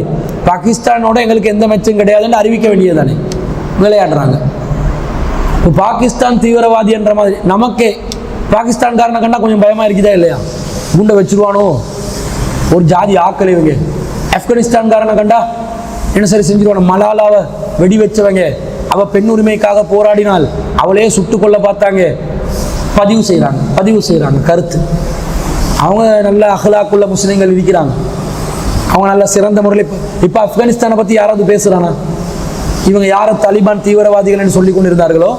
பாகிஸ்தானோட எங்களுக்கு எந்த மேட்சும் கிடையாதுன்னு அறிவிக்க வேண்டியது தானே. விளையாடுறாங்க. இப்போ பாகிஸ்தான் தீவிரவாதி என்ற மாதிரி நமக்கே பாகிஸ்தான்காரனை கண்டா கொஞ்சம் பயமாக இருக்குதா இல்லையா? குண்டை வச்சிருவானோ, ஒரு ஜாதி ஆக்கள் இவங்க. ஆப்கானிஸ்தான்காரனை கண்டா என்ன சரி செஞ்சிருவானோ, மலாலாவை வெடி வச்சவங்க, அவள் பெண் உரிமைக்காக போராடினால் அவளையே சுட்டு கொள்ள பார்த்தாங்க, பதிவு செய்கிறாங்க கருத்து. அவங்க நல்ல அகலாக்குள்ள முஸ்லீம்கள் இருக்கிறாங்க, அவங்க நல்ல சிறந்த முறையில். இப்போ ஆப்கானிஸ்தானை பற்றி யாராவது பேசுகிறானா? இவங்க யாரை தாலிபான் தீவிரவாதிகள் சொல்லி கொண்டு இருந்தார்களோ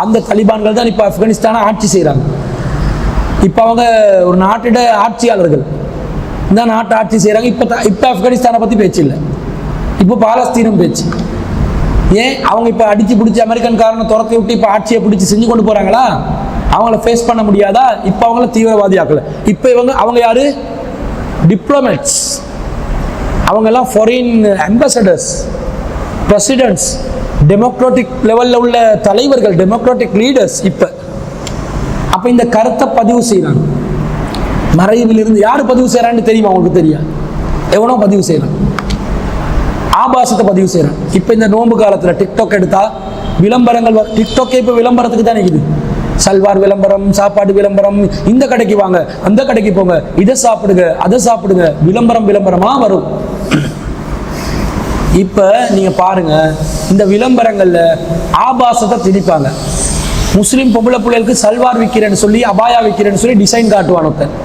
அந்த தாலிபான்கள் தான் இப்போ ஆப்கானிஸ்தானை ஆட்சி செய்கிறாங்க. இப்போ அவங்க ஒரு நாட்டிட ஆட்சியாளர்கள் இந்த நாட்டை ஆட்சி செய்கிறாங்க. இப்போ ஆப்கானிஸ்தானை பற்றி பேச்சு இல்லை, இப்போ பாலஸ்தீனம் பேச்சு. ஏன்? அவங்க இப்போ அடித்து பிடிச்சி அமெரிக்கன்காரனை துரத்தி விட்டு இப்போ ஆட்சியை பிடிச்சி செஞ்சு கொண்டு போகிறாங்களா? அவங்கள ஃபேஸ் பண்ண முடியாதா? இப்போ அவங்கள தீவிரவாதி ஆக்கல. இப்போ அவங்க யாரு? டிப்ளமேட்ஸ், அவங்கெல்லாம் ஃபாரின் அம்பாசடர்ஸ், பிரசிடென்ட்ஸ், டெமோக்ராட்டிக் லெவலில் உள்ள தலைவர்கள், டெமோக்ராட்டிக் லீடர்ஸ். அப்போ இந்த கருத்தை பதிவு செய்யறாங்க. மறைவிலிருந்து யார் பதிவு செய்யறான்னு தெரியுமா? அவங்களுக்கு தெரியாது. எவனோ பதிவு செய்யறான், ஆபாசத்தை பதிவு செய்யறான். இப்போ இந்த நோன்பு காலத்தில் டிக்டாக் எடுத்தா விளம்பரங்கள், டிக்டாக்கே இப்போ விளம்பரத்துக்கு தான் இருக்குது. சல்வார் விளம்பரம், சாப்பாடு விளம்பரம், இந்த கடைக்கு வாங்க, அந்த கடைக்கு போங்க, இதை சாப்பிடுங்க, அதை சாப்பிடுங்க, விளம்பரமா வரும். இப்ப நீங்க பாருங்க, இந்த விளம்பரங்கள்ல ஆபாசத்தை திணிப்பாங்க. முஸ்லீம் பொம்பளை பிள்ளைகளுக்கு சல்வார் விற்கிறேன்னு சொல்லி, அபாயா விற்கிறேன்னு சொல்லி டிசைன் காட்டுவான். ஒருத்தன்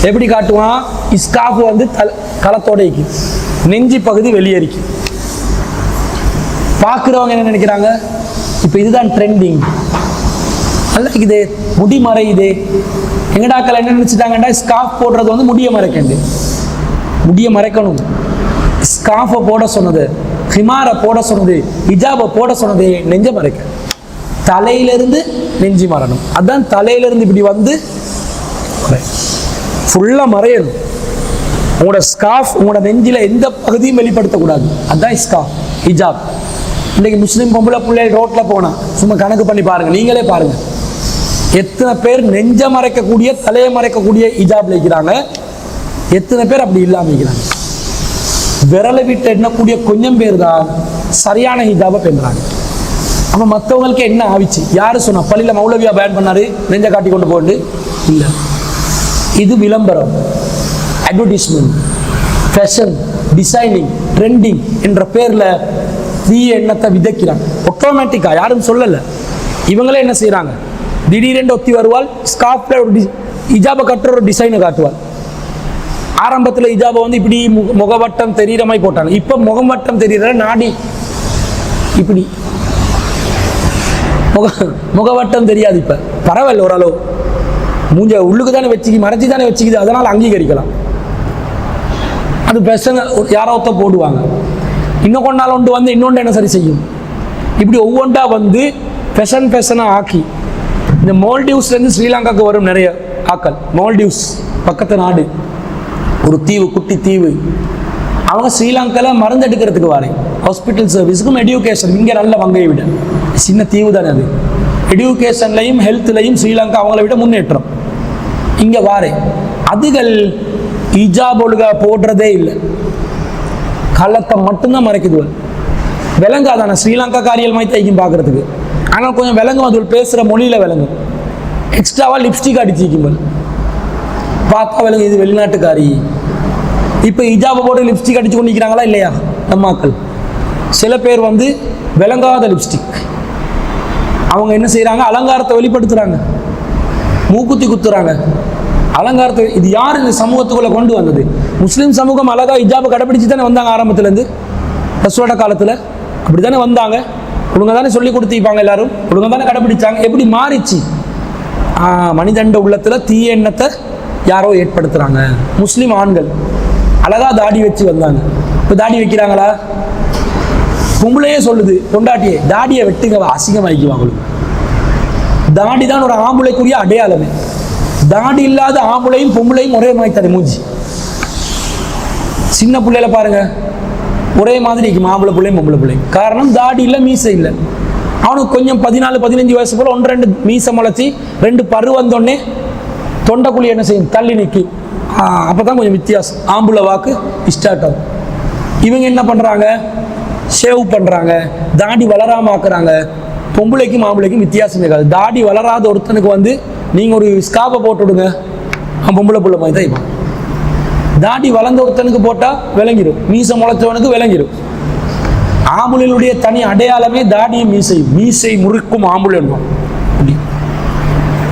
எப்படி காட்டுவான்? ஸ்கார்ஃப் வந்து களத்தோட நெஞ்சி பகுதி வெளியேறிக்கு. பார்க்குறவங்க என்ன நினைக்கிறாங்க? இப்போ இதுதான் ட்ரெண்டிங், நல்லா இது முடி மறையுது. எங்கடாக்கள் என்ன நினைச்சிட்டாங்கடா, ஸ்கார்ஃப் போடுறது வந்து முடிய மறைக்கண்டு, முடிய மறைக்கணும். ஸ்கார்ஃபை போட சொன்னது, ஹிமாரை போட சொன்னது, ஹிஜாபை போட சொன்னது நெஞ்ச மறைக்க. தலையிலிருந்து நெஞ்சி மறணும். அதான் தலையிலிருந்து இப்படி வந்து ஃபுல்லாக மறையணும். உங்களோட ஸ்கார்ஃப் உங்களோட நெஞ்சில் எந்த பகுதியும் வெளிப்படுத்தக்கூடாது. அதுதான் ஸ்கார்ஃப், ஹிஜாப். இன்னைக்கு முஸ்லீம் பொம்பளை பிள்ளைகள் ரோட்டில் போனால் சும்மா கணக்கு பண்ணி பாருங்கள், நீங்களே பாருங்கள், எத்தனை பேர் நெஞ்ச மறைக்கக்கூடிய, தலையை மறைக்கக்கூடிய ஹிஜாப்ல இருக்கிறாங்க, எத்தனை பேர் அப்படி இல்லாமல் இருக்கிறாங்க. விரலை விட்டு எண்ணக்கூடிய கொஞ்சம் பேர் தான் சரியான ஹிஜாபை பெறுறாங்க. அப்போ மற்றவங்களுக்கு என்ன ஆவிச்சு? யாரு சொன்னா? பள்ளியில் மௌலவியா பேன் பண்ணாரு, நெஞ்ச காட்டி கொண்டு போண்டு இல்லை. இது விளம்பரம், அட்வர்டைஸ்மெண்ட், ஃபேஷன், டிசைனிங், ட்ரெண்டிங் என்ற பேர்ல தீய எண்ணத்தை விதைக்கிறாங்க. ஆட்டோமேட்டிக்கா யாரும் சொல்லலை, இவங்களே என்ன செய்யறாங்க? திடீரென்று ஒத்தி வருவாள், ஸ்கார்ஃப்ல ஒரு ஹிஜாபை கட்டுற ஒரு டிசைனை காட்டுவாள். ஆரம்பத்தில் ஹிஜாபை வந்து இப்படி முகவட்டம் தெரிகிற மாதிரி போட்டாங்க. இப்போ முகவட்டம் தெரிகிற நாடி இப்படி முகவட்டம் தெரியாது. இப்போ பரவாயில்ல, ஓரளவு மூஞ்ச உள்ளுக்கு தானே வச்சுக்கி, மறைச்சி தானே வச்சுக்குது, அதனால் அங்கீகரிக்கலாம். அது பிரச்சனை, யாரோ ஒருத்த போடுவாங்க. இன்னும் கொஞ்ச நாள் ஒன்று வந்து இன்னொன்று என்ன சரி செய்யும். இப்படி ஒவ்வொன்றா வந்து ஃபேஷனாக ஆக்கி, இந்த மால்டீவ்ஸ்லேருந்து ஸ்ரீலங்காவுக்கு வரும் நிறைய ஆக்கள். மால்டீவ்ஸ் பக்கத்து நாடு, ஒரு தீவு, குட்டி தீவு. அவங்க ஸ்ரீலங்காவில் மருந்து எடுக்கிறதுக்கு வரேன், ஹாஸ்பிட்டல் சர்வீஸுக்கும் எடியூகேஷன். இங்கே நல்ல வங்கையை விட சின்ன தீவு தானே அது. எடியூகேஷன்லையும் ஹெல்த்லையும் ஸ்ரீலங்கா அவங்கள விட முன்னேற்றம். இங்கே வாரேன், அதுகள் ஹிஜாப் ஒழுங்கா போடுறதே இல்லை, கள்ளத்தை மட்டும்தான் மறைக்குதுவல். விலங்காதானே ஸ்ரீலங்கா காரியல் மாதிரி தைக்கும் பார்க்கறதுக்கு. ஆனால் கொஞ்சம் விலங்கும், அது பேசுகிற மொழியில் விலங்கும். எக்ஸ்ட்ராவாக லிப்ஸ்டிக் அடிச்சிக்கும்போது பார்த்தா விலங்கு, இது வெளிநாட்டுக்காரி. இப்போ ஹிஜாபை போட்டு லிப்ஸ்டிக் அடிச்சு கொண்டிருக்கிறாங்களா இல்லையா நம்ம மக்கள்? சில பேர் வந்து விளங்காத லிப்ஸ்டிக், அவங்க என்ன செய்கிறாங்க? அலங்காரத்தை வெளிப்படுத்துகிறாங்க, மூக்குத்தி குத்துறாங்க, அலங்காரத்தை. இது யார் இந்த சமூகத்துக்குள்ளே கொண்டு வந்தது? முஸ்லீம் சமூகம் அழகா ஹிஜாபை கடைப்பிடிச்சு தானே வந்தாங்க. ஆரம்பத்துலேருந்து ரசூலோட காலத்தில் அப்படி தானே வந்தாங்க. ஒழுங்காக தானே சொல்லி கொடுத்திருப்பாங்க, எல்லாரும் ஒழுங்காக தானே கடைப்பிடிச்சாங்க. எப்படி மாறிச்சு? மனிதண்ட உள்ளத்தில் தீய எண்ணத்தை யாரோ ஏற்படுத்துகிறாங்க. முஸ்லீம் ஆண்கள் அழகா தாடி வச்சு வந்தாங்க. இப்போ தாடி வைக்கிறாங்களா? பொம்பளையே சொல்லுது, பொண்டாட்டியே தாடியை வெட்டுங்க, அசிங்கமாக்கிவாங்களுக்கு. தாடி தான் ஒரு ஆம்பளைக்குரிய அடையாளமே. தாடி இல்லாத ஆம்பளையும் பொம்பளையும் ஒரே மாதிரி தடை மூஞ்சி. சின்ன பிள்ளையில பாருங்க, ஒரே மாதிரி இருக்கும் ஆம்பளை பிள்ளையும் பொம்பளை பிள்ளையும். காரணம் தாடி இல்லை, மீசை இல்லை. அவனுக்கு கொஞ்சம் 14-15 வயசு போல 1-2 மீசை முளைச்சி 2 பரு வந்தோடனே தொண்டைக்குழி என்ன செய்யும்? தள்ளி நிற்கி. அப்பதான் கொஞ்சம் வித்தியாசம், ஆம்பளை வாக்கு ஸ்டார்ட் ஆகும். இவங்க என்ன பண்றாங்க? ஷேவ் பண்றாங்க, தாடி வளராம ஆக்குறாங்க. பொம்பளைக்கும் ஆம்பளைக்கும் வித்தியாசம் இருக்காது. தாடி வளராத ஒருத்தனுக்கு வந்து நீங்க ஒரு ஸ்கார்ஃபை போட்டு விடுங்க, பொம்பளை புள்ள மாதிரி தான் இருப்பான். தாடி வளர்ந்த ஒருத்தனுக்கு போட்டா விளங்கிடும், மீசை முளைச்சவனுக்கு விளங்கிடும். ஆம்பளையுடைய தனி அடையாளமே தாடியும் மீசையும். மீசை முறுக்கும் ஆம்பளை அப்படி.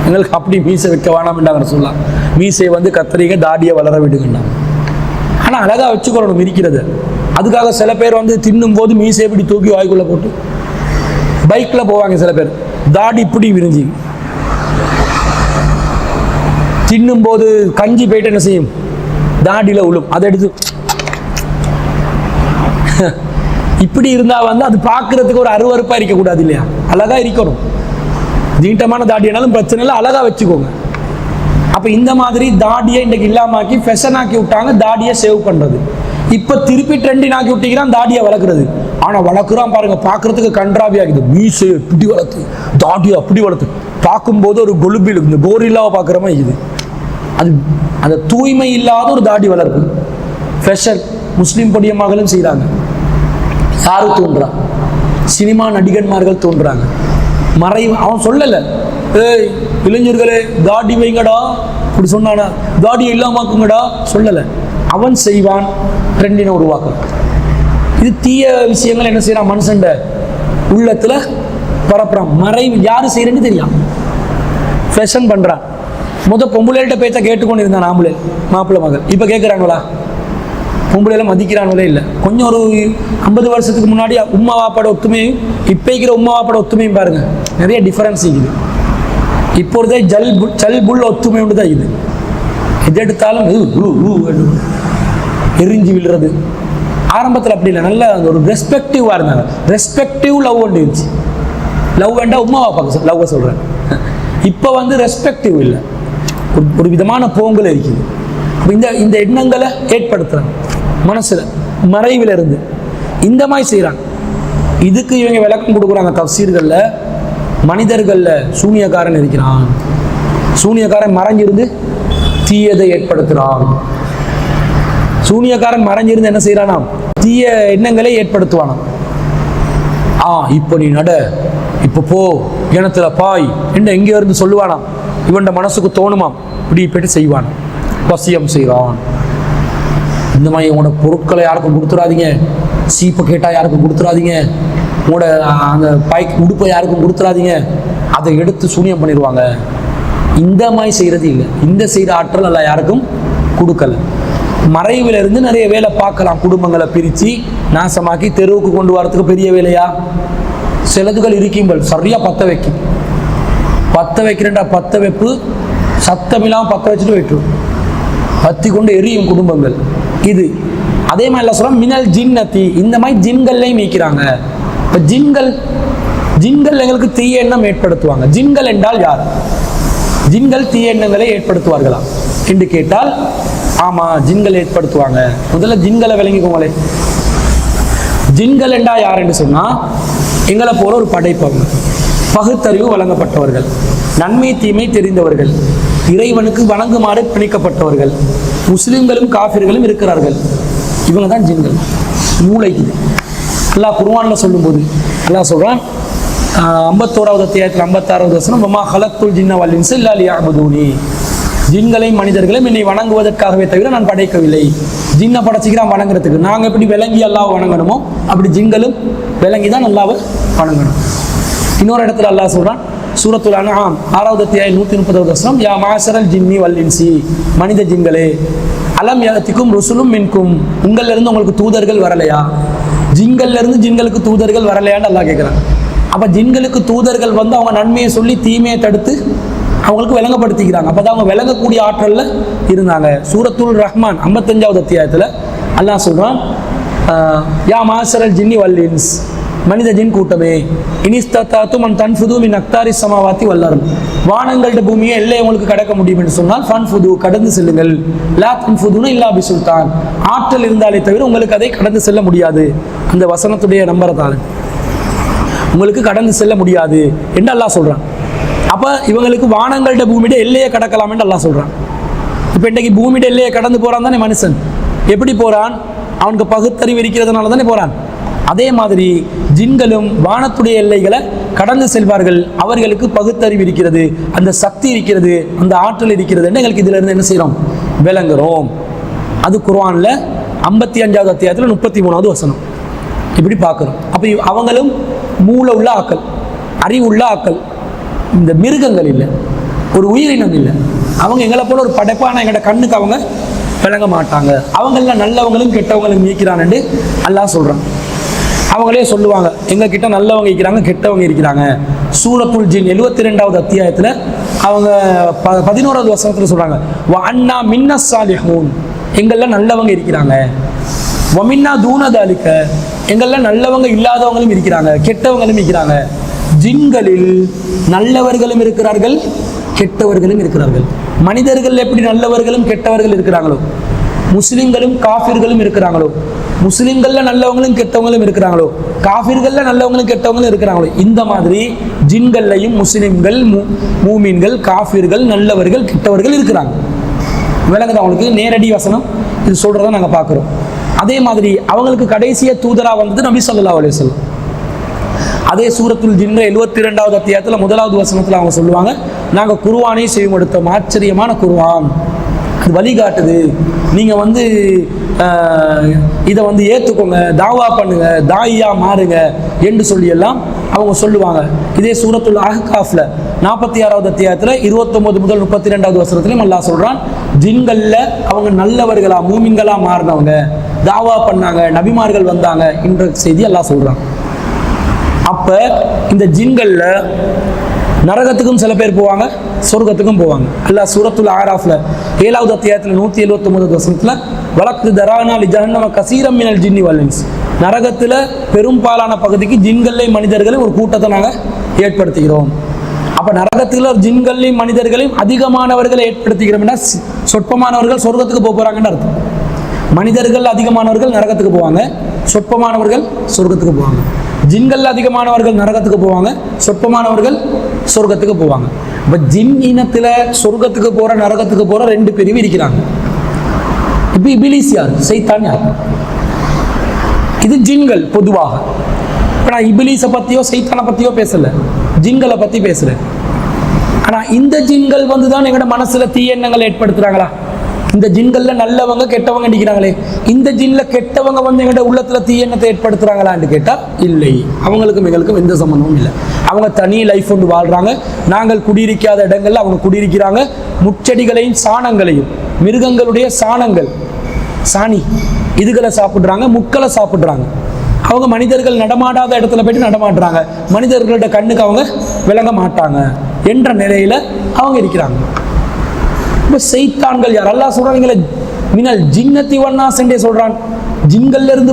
எங்களுக்கு அப்படி மீசை வைக்க வேணாம்ட்டாங்க சொல்லலாம். மீசை வந்து கத்திரிக்க, தாடியை வளர விடுங்கண்ணா. ஆனால் அழகா வச்சுக்கொள்ளணும் இருக்கிறது. அதுக்காக சில பேர் வந்து தின்னும் போது மீசை இப்படி தூக்கி வாய்க்குள்ள போட்டு பைக்ல போவாங்க. சில பேர் தாடி இப்படி விரிஞ்சி தின்னும் போது கஞ்சி போயிட்டு என்ன செய்யும்? தாடியில உளும், அதை எடுத்து இப்படி இருந்தா வந்து அது பார்க்கறதுக்கு ஒரு அருவருப்பா இருக்கக்கூடாது இல்லையா? அழகா இருக்கணும். நீட்டமான தாடினாலும் பிரச்சனை இல்லை, அழகா வச்சுக்கோங்க. அப்போ இந்த மாதிரி தாடியை இன்றைக்கு இல்லாமாக்கி ஃபெஷன் ஆக்கி விட்டாங்க, தாடியை சேவ் பண்ணுறது. இப்போ திருப்பி ட்ரெண்டிங் ஆக்கி விட்டிக்கிறான் தாடியை வளர்க்குறது. ஆனால் வளர்க்குறான் பாருங்க, பார்க்குறதுக்கு கன்றாவி ஆகுது. மீசை இப்படி வளர்த்து, தாடியை அப்படி வளர்த்து, பார்க்கும்போது ஒரு கொலுபில் இந்த கோரில்லாவை பார்க்குற மாதிரி இது. அது அந்த தூய்மை இல்லாத ஒரு தாடி வளர்ப்பு ஃபெஷன் முஸ்லீம் பொடிய மகளும் செய்கிறாங்க. யாரும் தோன்றா? சினிமா நடிகன்மார்கள் தோன்றாங்க. அவன் சொல்லலை, ஏய் இளைஞர்களே தாடி வைங்கடா இப்படி சொன்னானா, தாடியை இல்லாமாக்குங்கடா சொல்லலை. அவன் செய்வான், ட்ரெண்டினை உருவாக்குறான். இது தீய விஷயங்கள் என்ன செய்யறான், மனுஷன் உள்ளத்துல பரப்புறான். யாரு செய்யறேன்னு தெரியும், ஃபேஷன் பண்றான். பொம்பளைகிட்ட பேச்ச கேட்டுக்கொண்டு இருந்தான் ஆம்பளை மாப்பிள்ளை மகள். இப்ப கேட்கிறாங்களா? பொம்பளையில மதிக்கிறாங்களே இல்லை. கொஞ்சம் ஒரு 50 வருஷத்துக்கு முன்னாடி உம்மா வாப்பாட ஒத்துமையும் இப்போ இருக்கிற உம்மா வாப்பாட ஒத்துமையும் பாருங்க, நிறைய டிஃபரன்ஸ் இருக்குது. இப்பொழுதே ஜல் புல் ஒத்துமை ஒன்று தான் இது. எது எடுத்தாலும் எரிஞ்சு விழுறது. ஆரம்பத்தில் அப்படி இல்லை, நல்ல ஒரு ரெஸ்பெக்டிவாக இருந்தாங்க. ரெஸ்பெக்டிவ் லவ் ஒன்று இருந்துச்சு. லவ் வேண்டாம் உம்மா வாப்பாக்கு லவ்வை சொல்கிறேன். இப்போ ரெஸ்பெக்டிவ் இல்லை, ஒரு விதமான போங்கல் இருக்குது. இந்த எண்ணங்களை ஏற்படுத்துறாங்க மனசுல, மறைவில் இருந்து இந்த மாதிரி செய்யறாங்க. இதுக்கு இவங்க விளக்கம் கொடுக்குறாங்க தஃசீர்கள்ல. மனிதர்கள்ல சூனியக்காரன் இருக்கிறான், சூனியக்காரன் மறைஞ்சிருந்து தீயதை ஏற்படுத்துறான். சூனியக்காரன் மறைஞ்சிருந்து என்ன செய்யறானா, தீய எண்ணங்களை ஏற்படுத்துவானாம். இப்போ நீ நட, இப்போ போ, கிணத்துல பாய் என்ன எங்கேயோ இருந்து சொல்லுவானாம். இவன் மனசுக்கு தோணுமாம், இப்படி போயிட்டு செய்வான், வசியம் செய்வான். இந்த மாதிரி உங்களோட பொருட்களை யாருக்கும் கொடுத்துடாதீங்க, சீப்பை கேட்டால் யாருக்கும் கொடுத்துடாதீங்க, உங்களோட அந்த உடுப்பை யாருக்கும் கொடுத்துடாதீங்க, அதை எடுத்து சூனியம் பண்ணிடுவாங்க. இந்த மாதிரி செய்கிறது இல்லை. இந்த செய்கிற ஆற்றல் எல்லாம் யாருக்கும் கொடுக்கல. மறைவில் இருந்து நிறைய வேலை பார்க்கலாம். குடும்பங்களை பிரித்து நாசமாக்கி தெருவுக்கு கொண்டு வரதுக்கு பெரிய வேலையா? சிலதுகள் இருக்குங்கள் சரியாக பற்ற வைக்கிறேன்டா, பற்ற வைப்பு சத்தமில்லாமல் பற்ற வச்சுட்டு போயிட்டு பற்றி கொண்டு எரியும் குடும்பங்கள். இது அதே மாதிரி எல்லாம் சொல்ல மினல் ஜின்னத்தி, இந்த மாதிரி ஜின்கள்லையும் மீக்கிறாங்க. இப்போ ஜின்கள் எங்களுக்கு தீய எண்ணம் ஏற்படுத்துவாங்க. ஜின்கள் என்றால் யார்? ஜின்கள் தீய எண்ணங்களை ஏற்படுத்துவார்களா என்று கேட்டால் ஆமா, ஜின்கள் ஏற்படுத்துவாங்க. முதல்ல ஜின்களை விளங்கிக்கோங்களே. ஜின்கள் என்றா யார் என்று சொன்னா, எங்களை போல ஒரு படைப்பவங்க, பகுத்தறிவு வழங்கப்பட்டவர்கள், நன்மை தீமை தெரிந்தவர்கள், இறைவனுக்கு வணங்குமாறு பிணிக்கப்பட்டவர்கள், முஸ்லிம்களும் காஃபிர்களும் இருக்கிறார்கள். இவங்க தான் ஜின்கள். மூளைக்கு அல்லாஹ் குர்ஆன்ல சொல்லும்போது அல்லாஹ் சொல்றான், 51வது அத்தியாயத்தில் 56வது வசனம், வமா ஹலக்துல் ஜின்ன வல் இன்ஸ இல்லா லியஅபுதூனி, ஜின்களையும் மனிதர்களையும் என்னை வணங்குவதற்காகவே தவிர நான் படைக்கவில்லை. ஜின்னை படைச்சிக்கிறான் வணங்குறதுக்கு. நாங்கள் எப்படி விளங்கி அல்லாஹ் வணங்கணுமோ அப்படி ஜின்களும் விளங்கி தான் அல்லாஹ்வை வணங்கணும். இன்னொரு இடத்துல அல்லாஹ் சொல்றான், சூரத்துல் அன்ஆம் 6வது அத்தியாயம் 130வது வசனம், யா மாஷரல் ஜின்னி வல் இன்சி, மனித ஜின்களே, அலம் யஅதிக்கும் ருசுலும் மின்கும், உங்கள்ல இருந்து உங்களுக்கு தூதர்கள் வரலையா? ஜின்கள்ல இருந்து ஜின்களுக்கு தூதர்கள் வரலையான்னு அல்லாஹ் கேட்கிறான். அப்ப ஜின்களுக்கு தூதர்கள் அவங்க நன்மையை சொல்லி தீமையை தடுத்து அவங்களுக்கு விளங்கப்படுத்திக்கிறாங்க. அப்பதான் அவங்க விளங்கக்கூடிய ஆற்றல்ல இருந்தாங்க. சூரத்துல் ரஹ்மான் 55வது அத்தியாயத்துல அல்லாஹ் சொல்றான், யா மாஷரல் ஜின்னி வல் இன்ஸ், மனித ஜின் கூட்டமே, இனிஸ்தத்தாத்தும் அன் தன்ஃபுது மின் அக்தாரி சமாவாத்தி வல்லரும், வானங்கள்ட பூமியை எல்லை உங்களுக்கு கடக்க முடியும் என்று சொன்னால் ஃபன்ஃபுது கடந்து செல்லுங்கள், லா தன்ஃபுதுன இல்லா பி சுல்தான், ஆற்றல் இருந்தாலே தவிர உங்களுக்கு அதை கடந்து செல்ல முடியாது. அந்த வசனத்துடைய நம்பரத்தால் உங்களுக்கு கடந்து செல்ல முடியாது என்று அல்லாஹ் சொல்றான். அப்ப இவங்களுக்கு வானங்கள்ட பூமியிட எல்லையை கடக்கலாம் என்று அல்லாஹ் சொல்றான். இப்ப இன்றைக்கு பூமியிட எல்லையை கடந்து போறான் தானே மனுஷன். எப்படி போறான்? அவனுக்கு பகுத்தறிவு இருக்கிறதுனால தானே போறான். அதே மாதிரி ஜின்களும் வானத்துடைய எல்லைகளை கடந்து செல்வார்கள். அவர்களுக்கு பகுத்தறிவு இருக்கிறது, அந்த சக்தி இருக்கிறது, அந்த ஆற்றல் இருக்கிறது. எங்களுக்கு இதுல இருந்து என்ன செய்யறோம்? விளங்குறோம். அது குர்ஆன்ல 55வது அத்தியாயத்தில் 33வது வசனம். இப்படி பார்க்கிறோம். அப்ப அவங்களும் மூளை உள்ள ஆக்கள், அறிவுள்ள ஆக்கள். இந்த மிருகங்கள் இல்லை, ஒரு உயிரினம் இல்லை. அவங்க எங்களை போல ஒரு படைப்பான எங்களோட கண்ணுக்கு அவங்க விளங்க மாட்டாங்க. அவங்கள நல்லவங்களும் கெட்டவங்களும் நீக்கிறான் என்று அல்லாஹ் சொல்றான். அவங்களே சொல்லுவாங்க, எங்க கிட்ட நல்லவங்க இருக்கிறாங்க, கெட்டவங்க இருக்கிறாங்க. சூரத்துல் ஜின் 72வது அத்தியாயத்துல அவங்க 11வது வசனத்துல சொல்றாங்க, வ அன்னா மின்னஸ் சாலிஹூன், எங்கள்ல நல்லவங்க இருக்கிறாங்க, வ மின்னா தூன தாலிக, எங்கள்ல நல்லவங்க இல்லாதவங்களும் இருக்கிறாங்க, கெட்டவங்களும் இருக்கிறாங்க. ஜின்களில் நல்லவர்களும் இருக்கிறார்கள், கெட்டவர்களும் இருக்கிறார்கள். மனிதர்கள் எப்படி நல்லவர்களும் கெட்டவர்கள் இருக்கிறாங்களோ, முஸ்லிம்களும் காஃபிர்களும் இருக்கிறாங்களோ, முஸ்லிம்கள்ல நல்லவங்களும் கெட்டவங்களும் இருக்கிறாங்களோ, காஃபிர்கள்ல நல்லவங்களும் கெட்டவங்களும் இருக்கிறாங்களோ, இந்த மாதிரி ஜின்கள்லையும் முஸ்லிம்கள், மூமின்கள், காஃபிர்கள், நல்லவர்கள், கெட்டவர்கள் இருக்கிறாங்க. விளங்குது அவங்களுக்கு? நேரடி வசனம் இது சொல்றதை நாங்கள் பார்க்குறோம். அதே மாதிரி அவங்களுக்கு கடைசிய தூதரா வந்தது நபி ஸல்லல்லாஹு அலைஹி வஸல்லம். அதே சூரத்துல் ஜின்ன 72வது அத்தியாயத்தில் 1வது வசனத்தில் அவங்க சொல்லுவாங்க, நாங்கள் குர்ஆனை செய்யப்படுத்தோம், ஆச்சரியமான குர்ஆன், அது வழிகாட்டுது, நீங்கள் இதை ஏற்றுக்கோங்க, தாவா பண்ணுங்க, தாயியா மாறுங்க என்று சொல்லி எல்லாம் அவங்க சொல்லுவாங்க. இதே சூரத்துல் அஹ்காஃப்ல 46வது அத்தியாயத்தில் 29 முதல் 32வது வசனத்திலையும் அல்லாஹ் சொல்றான், ஜின்கள்ல அவங்க நல்லவர்களா மூமின்களா மாறினவங்க, தாவா பண்ணாங்க, நபிமார்கள் வந்தாங்க என்ற செய்தி அல்லாஹ் சொல்றான். அப்ப இந்த ஜின்கள்ல நரகத்துக்கும் சில பேர் போவாங்க, சொர்க்கத்துக்கும் போவாங்க. அல்லாஹ் சூரத்துல் ஆராஃப்ல 7வது அத்தியாயத்தில் 179வது வசனத்துல வலக்கு தரானா லி ஜஹன்னம கஸீரம் மினல் ஜின்னி வல் இன்ஸ், நரகத்துல பெரும்பாலான பகுதிக்கு ஜின்களையும் மனிதர்களையும் ஒரு கூட்டத்தை நாங்கள் ஏற்படுத்துகிறோம். அப்ப நரகத்துல ஜின்களையும் மனிதர்களையும் அதிகமானவர்களை ஏற்படுத்துகிறோம்னா சொற்பமானவர்கள் சொர்க்கத்துக்கு போறாங்கன்னு அர்த்தம். மனிதர்கள் அதிகமானவர்கள் நரகத்துக்கு போவாங்க, சொற்பமானவர்கள் சொர்க்கத்துக்கு போவாங்க. ஜின்கள் அதிகமானவர்கள் நரகத்துக்கு போவாங்க, சொற்பமானவர்கள் சொர்க்கத்துக்கு போவாங்க. இப்ப ஜின் இனத்துல சொர்க்கத்துக்கு போற நரகத்துக்கு போற 2 பிரிவு இருக்கிறாங்க. இப்ப இபிலிஸ் யார், சைத்தான் யார்? இது ஜின்கள் பொதுவாக. இப்ப நான் இபிலிஸை பத்தியோ சைத்தானை பத்தியோ பேசல, ஜின்களை பத்தி பேசுறேன். ஆனா இந்த ஜின்கள் தான் எங்களோட மனசுல தீய எண்ணங்களை ஏற்படுத்துறாங்களா? இந்த ஜின்கள்ல நல்லவங்க கெட்டவங்க நிற்கிறாங்களே, இந்த ஜின்ல கெட்டவங்க எங்கள்கிட்ட உள்ளத்துல தீயெண்ணத்தை ஏற்படுத்துறாங்களான்னு கேட்டா இல்லை. அவங்களுக்கும் எங்களுக்கும் எந்த சம்பந்தமும் இல்லை. அவங்க தனி லைஃப் ஒன்று வாழ்றாங்க. நாங்கள் குடியிருக்காத இடங்கள்ல அவங்க குடியிருக்கிறாங்க. முச்செடிகளையும் சாணங்களையும், மிருகங்களுடைய சாணங்கள், சாணி இதுகளை சாப்பிட்றாங்க, முட்களை சாப்பிட்றாங்க. அவங்க மனிதர்கள் நடமாடாத இடத்துல போயிட்டு நடமாடுறாங்க. மனிதர்களோட கண்ணுக்கு அவங்க விளங்க மாட்டாங்க என்ற நிலையில அவங்க இருக்கிறாங்க. இப்போ சைத்தான்கள் யார்? அல்லாஹ் சொல்றாங்களே மினல் ஜின்னத்தி வன்னாஸ் என்றே சொல்றான். ஜின்கள்ல இருந்து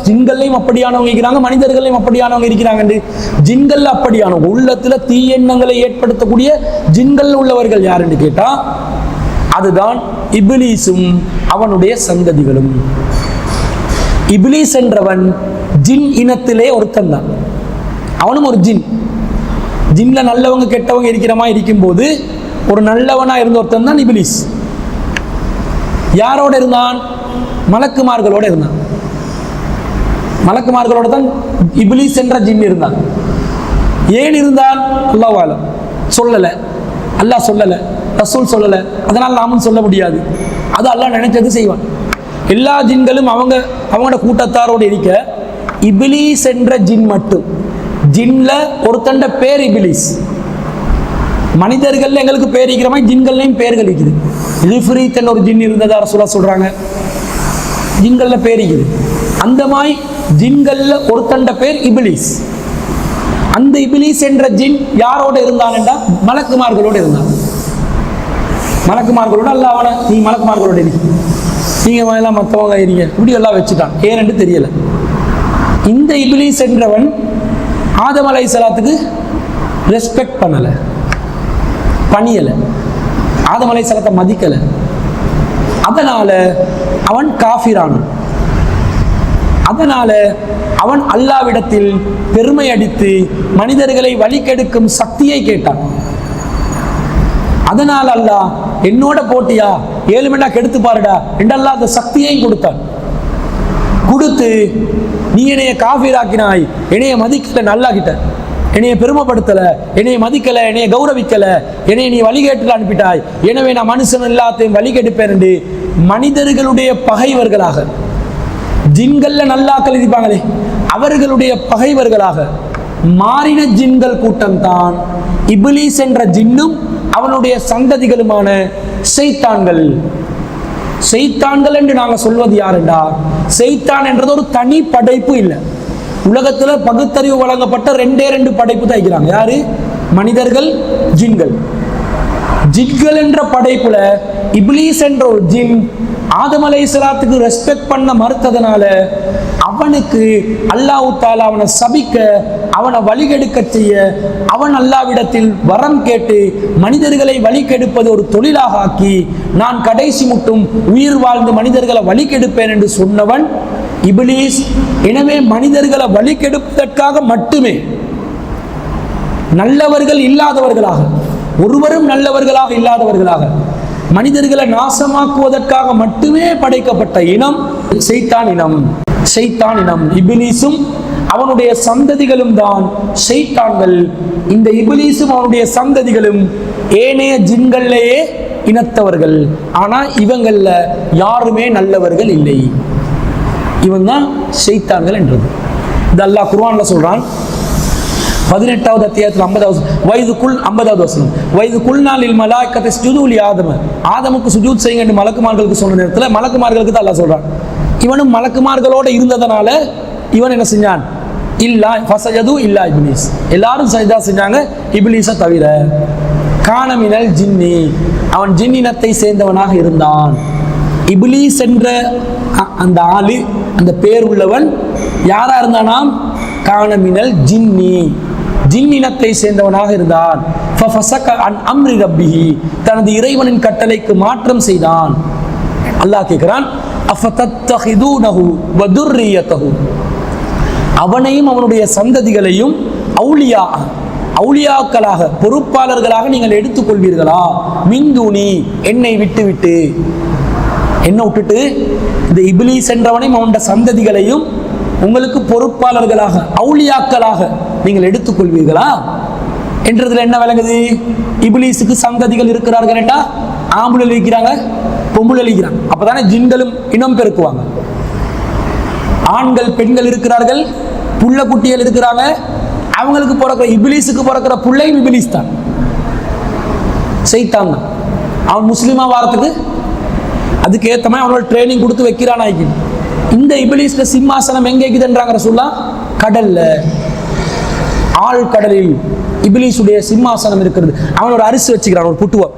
ஜின்கள்லையும் அப்படியானவங்க இருக்கிறாங்க, மனிதர்களையும் அப்படியானவங்க இருக்கிறாங்க. ஜின்கள்ல அப்படியானவங்க, உள்ளத்துல தீயெண்ணங்களை ஏற்படுத்தக்கூடிய ஜின்கள்ல உள்ளவர்கள் யாருன்னு கேட்டா அதுதான் இபிலீஸும் அவனுடைய சந்ததிகளும். இபிலீஸ் என்றவன் ஜின் இனத்திலே ஒருத்தன் தான். அவனும் ஒரு ஜின். ஜின்ல நல்லவங்க கெட்டவங்க இருக்கிற மாதிரி இருக்கும்போது ஒரு நல்லவனா இருந்த ஒருத்தன் தான் இபிலிஸ். யாரோட இருந்தான்? மலக்குமார்களோட இருந்தான். மலக்குமார்களோட தான் இபிலிஸ் என்ற ஜின் இருந்தான். ஏன் இருந்தான்? அல்லாஹ் ஆலம். சொல்லல, அல்லாஹ் சொல்லல, ரசூல் சொல்லல, அதனால் நாமும் சொல்ல முடியாது. அது அல்லாஹ் நினைச்சது செய்வான். எல்லா ஜின்களும் அவங்களோட கூட்டத்தாரோடு இருக்க, இபிலிஸ் என்ற ஜின் மட்டும், ஜின்ல ஒருத்தண்ட பேர் இபிலிஸ். மனிதர்கள் எங்களுக்கு பேர் இருக்கிற மாதிரி ஜின்கள்லையும் பேர்கள் இருக்குது. இஃப்ரீத் என்ற ஒரு ஜின் இருந்ததா ரசூலா சொல்றாங்க. ஜின்கள்ல பேர் இருக்குது. அந்த மாதிரி ஜின்கள்ல ஒருத்தண்ட பேர் இபிலிஸ். அந்த இபிலிஸ் என்ற ஜின் யாரோட இருந்தான் என்றா மலக்குமார்களோடு இருந்தான். மலக்குமார்களோட அல்லாஹ் அவனை, நீ மலக்குமார்களோட நீங்க எல்லாம் மற்றவங்க இருங்க இப்படி எல்லாம் வச்சுட்டான். ஏன்னு தெரியல. இந்த இபிலிஸ் என்றவன் ஆதம் அலைஹிஸ்ஸலாத்துக்கு ரெஸ்பெக்ட் பண்ணல, பணியல, ஆதம் அலைஹிஸ்ஸலாத்தை மதிக்கல. அதனால அவன் காஃபிரான். அதனால அவன் அல்லாஹ்விடத்தில் பெருமை அடித்து மனிதர்களை வழிகெடுக்கும் சக்தியை கேட்டான். அதனால் அல்லாஹ் என்னோட போட்டியா 7 மணி நேரம் கெடுத்து பாருடா என்றெல்லாம் அந்த சக்தியையும் கொடுத்தான். கொடுத்து நீ என்னைய காஃபிராக்கினாய், என்னைய மதிக்கல, நல்லாகிட்ட, என்னைய பெருமைப்படுத்தல, என்னைய மதிக்கல, என்னைய கௌரவிக்கல, என்னைய நீ வழிகேட்டில் அனுப்பிட்டாய், எனவே நான் மனுஷன் எல்லாத்தையும் வழிகெடுப்பேன் என்று மனிதர்களுடைய பகைவர்களாக, ஜின்கள்ல நல்லாக்கள் இருப்பாங்களே அவர்களுடைய பகைவர்களாக மாறின ஜின்கள் கூட்டம் தான் இபிலிஸ் என்ற ஜின்னும் அவனுடைய சந்ததிகளுமான ஷைத்தான்கள். ஷைத்தான்கள் என்று நாங்கள் சொல்வது யாருண்டா, ஷைத்தான் என்றது ஒரு தனி படைப்பு இல்லை. உலகத்துல பகுத்தறிவு வழங்கப்பட்ட 2 படைப்பு தான் இருக்கிறாங்க. யாரு? மனிதர்கள், ஜின்கள். ஜின்கள் என்ற படைப்புல இப்லீஸ் என்ற ஒரு ஜின் ஆதம் அலைஹிஸ்ஸலாத்துக்கு ரெஸ்பெக்ட் பண்ண மறுத்ததனால அவனுக்கு அல்லாஹ் தஆலா அவனை சபிக்க அவனை வழிகெடுக்க செய்ய அவன் அல்லாவிடத்தில் வரம் கேட்டு மனிதர்களை வழிகெடுப்பது ஒரு தொழிலாக ஆக்கி நான் கடைசி மட்டும் உயிர் வாழ்ந்து மனிதர்களை வழிகெடுப்பேன் என்று சொன்னவன் இப்லீஸ். எனவே மனிதர்களை வழிகெடுப்பதற்காக மட்டுமே, நல்லவர்கள் இல்லாதவர்களாக, ஒருவரும் நல்லவர்களாக இல்லாதவர்களாக, மனிதர்களை நாசமாக்குவதற்காக மட்டுமே படைக்கப்பட்ட இனம் ஷைத்தான் இனம். ஷைத்தான் இனம் இப்லீஸும் அவனுடைய சந்ததிகளும் தான் ஷைத்தான்கள். இந்த இப்லீஸும் அவனுடைய சந்ததிகளும் ஏனைய ஜின்கள்லேயே இனத்தவர்கள். ஆனா இவங்கள்ல யாருமே நல்லவர்கள் இல்லை. இவன் தான் ஷைத்தான்கள் என்றது. இது அல்லாஹ் குர்ஆன்ல சொல்றான். 18வது அத்தியாயத்தில் 50வது வசனம், வயது குல்நாளில் மலாய்க்கத்தை சுஜூது ஆதமுக்கு சுஜூத் செய்யுங்க என்று மலக்குமார்களுக்கு சொன்ன நேரத்தில் மலக்குமார்களுக்கு தான் அல்லாஹ் சொல்றான். இவனும் மலக்குமார்களோட இருந்ததனால இவன் என்ன செஞ்சான்? இல்லா ஃபஸஜது இல்லா இப்லீஸ், எல்லாரும் சஜ்தா செஞ்சாங்க இப்லீஸை தவிர. கானமினல் ஜின்னி, அவன் ஜின்னினத்தை சேர்ந்தவனாக இருந்தான். இப்லீஸ் என்ற அந்த ஆளு, அந்த பேர் உள்ளவன் யாரா இருந்தானாம்? கானமினல் ஜின்னி, ஜின்னினத்தை சேர்ந்தவனாக இருந்தான். ஃபஃபஸக அன் அம்ரி ரப்பிஹி, தனது இறைவனின் கட்டளைக்கு மாற்றம் செய்தான். அல்லாஹ் கேட்கிறான், அஃபதத்தஹிதூனஹு வ துர்ரியதஹு, அவனையும் அவனுடைய சந்ததிகளையும் அவுலியாக்களாக, பொறுப்பாளர்களாக நீங்கள் எடுத்துக்கொள்வீர்களா? மின்தூனி, என்னை விட்டுவிட்டு, என்ன விட்டுட்டு இந்த இப்லீஸ் என்றவனையும் அவனுடைய சந்ததிகளையும் உங்களுக்கு பொறுப்பாளர்களாக, அவுலியாக்களாக நீங்கள் எடுத்துக்கொள்வீர்களா என்றதுல என்ன விளங்குது? இப்லீஸுக்கு சந்ததிகள் இருக்கிறார்கள் என்றா ஆம்புல இருக்கிறாங்க, பொம்புல இருக்கிறாங்க. அப்பதானே ஜின்களும் இனம் பெருக்குவாங்க. ஆண்கள் பெண்கள் இருக்கிறார்கள், புள்ள குட்டிகள் இருக்கிறாங்க. அவங்களுக்கு பிறக்கிற இப்லீஸுக்கு பிறக்கிற புள்ளையும் இப்லீஸ் தான், ஷைத்தான் தான். அவன் முஸ்லிமா வாரத்துக்கு அதுக்கு ஏற்ற மாதிரி அவனோட ட்ரைனிங் கொடுத்து வைக்கிறான். ஆயிக்கு இந்த இப்லீஸ்ல சிம்மாசனம் எங்க இருக்குதுன்றாங்க ரசூலுல்லாஹ்? கடல்ல, ஆழ்கடலில் இப்லீஸுடைய சிம்மாசனம் இருக்கிறது. அவன் ஒரு அரிசி வச்சுக்கிறான், ஒரு புட்டுவம்,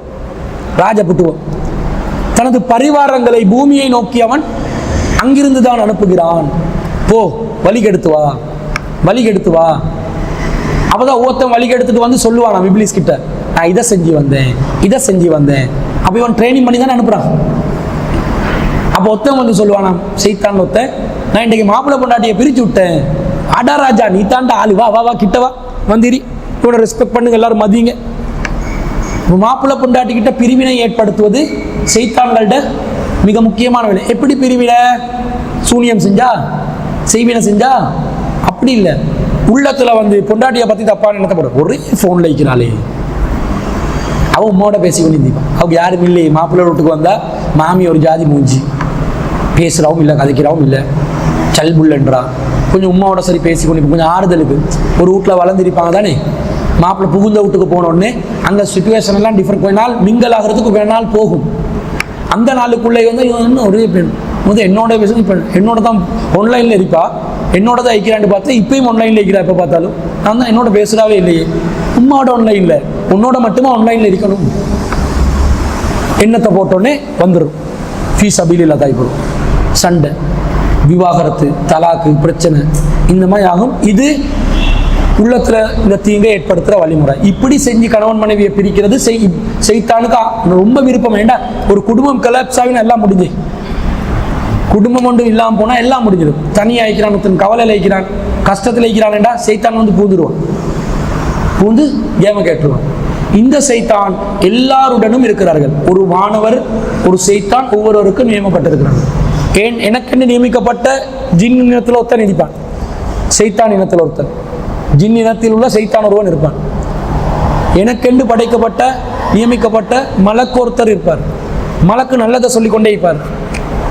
ராஜ புட்டுவம். தனது பரிவாரங்களை பூமியை நோக்கி அவன் அங்கிருந்து தான் அனுப்புகிறான். போ, வழிகெடுத்து வா, வழிகெடுத்து வா. அப்பதான் ஒவ்வொருத்தன் வழிகெடுத்துட்டு வந்து சொல்லுவான் இப்லீஸ் கிட்ட, நான் இதை செஞ்சு வந்தேன், இதை செஞ்சு வந்தேன். அப்ப இவன் ட்ரைனிங் பண்ணி தானே அனுப்புறான். அப்போ ஒருத்தன் வந்து சொல்லுவானா, ஷைத்தான் ஒருத்தன், நான் இன்றைக்கு மாப்பிள்ளை பொண்டாட்டியை பிரிச்சு விட்டேன். அடா ராஜா, நீ தாண்டா ஆளு, வா வா வா, கிட்ட வா, வந்திரி, இவனை ரெஸ்பெக்ட் பண்ணுங்க, எல்லாரும் மதிங்க. மாப்பிள்ளை பொண்டாட்டி கிட்ட பிரிவினை ஏற்படுத்துவது ஷைத்தான்கள்ட்ட மிக முக்கியமான வேலை. எப்படி பிரிவினை? சூனியம் செஞ்சா, செய்வினை செஞ்சா? அப்படி இல்லை. உள்ளத்துல வந்து பொண்டாட்டியை பத்தி தப்பான எண்ணத்தை போட, ஒரே போன்ல இருக்கிறாளே, அவன் உம்மோட பேசி கொண்டிருந்தான். அவங்க யாரும் இல்லையே, மாப்பிள்ளை வீட்டுக்கு வந்தா மாமி ஒரு ஜாதி மூஞ்சி, பேசுறவும் இல்லை, கதைக்கிறவும் இல்லை, சல்புல்லன்றா. கொஞ்சம் உமாவோட சரி பேசி கொண்டு கொஞ்சம் ஆறுதலுக்கு. ஒரு வீட்டில் வளர்ந்துருப்பாங்க தானே, மாப்பிள்ளை புகுந்த வீட்டுக்கு போன உடனே அங்கே சுச்சுவேஷன் எல்லாம் டிஃப்ரெண்ட். கொஞ்ச நாள் மிங்கல் ஆகிறதுக்கு கொஞ்ச நாள் போகும். அந்த நாளுக்குள்ளே வந்து இன்னும் ஒரே பெண் வந்து என்னோட பேச, இப்போ என்னோட தான் ஆன்லைனில் இருப்பா, என்னோட தான் வைக்கிறான்னு பார்த்தா இப்பயும் ஆன்லைனில் இருக்கிறா. எப்போ பார்த்தாலும் நான் தான் என்னோட பேசுகிறாவே இல்லையே, உம்மாவோட ஆன்லைனில், உன்னோட மட்டுமா ஆன்லைனில் இருக்கணும். எண்ணத்தை போட்டோடனே வந்துடும், ஃபீஸ் அபிலில் தாய்ப்படும், சண்டை, விவாகரத்து, தலாக்கு, பிரச்சனை, இந்த மாதிரி ஆகும். இது உள்ளத்துல இந்த தீங்கை ஏற்படுத்துகிற வழிமுறை. இப்படி செஞ்சு கணவன் மனைவியை பிரிக்கிறது ஷைத்தானுக்கு ரொம்ப விருப்பம். வேண்டாம், ஒரு குடும்பம் கலாப்ஸ் ஆகினா எல்லாம் முடிஞ்சு, குடும்பம் ஒன்று இல்லாமல் போனால் எல்லாம் முடிஞ்சிடும். தனியாக வைக்கிறான், ஒருத்தன் கவலையில் வைக்கிறான், கஷ்டத்தில் வைக்கிறான்டா, ஷைத்தான் வந்து பூந்துருவான், பூந்து கேம கேட்டுருவான். இந்த ஷைத்தான் எல்லாருடனும் இருக்கிறார்கள். ஒரு வானவர், ஒரு ஷைத்தான் ஒவ்வொருவருக்கும் நியமிக்கப்பட்டிருக்கிறார்கள். ஏன் எனக்கென்று நியமிக்கப்பட்ட ஜின் இனத்தில் ஒருத்தன் இருப்பான், ஷைத்தான் இனத்தில் ஒருத்தன், ஜின் இனத்தில் உள்ள ஷைத்தான் ஒருவன் இருப்பான். எனக்கென்று படைக்கப்பட்ட நியமிக்கப்பட்ட மலக்கு ஒருத்தர் இருப்பார். மலக்கு நல்லதை சொல்லிக்கொண்டே இருப்பார்.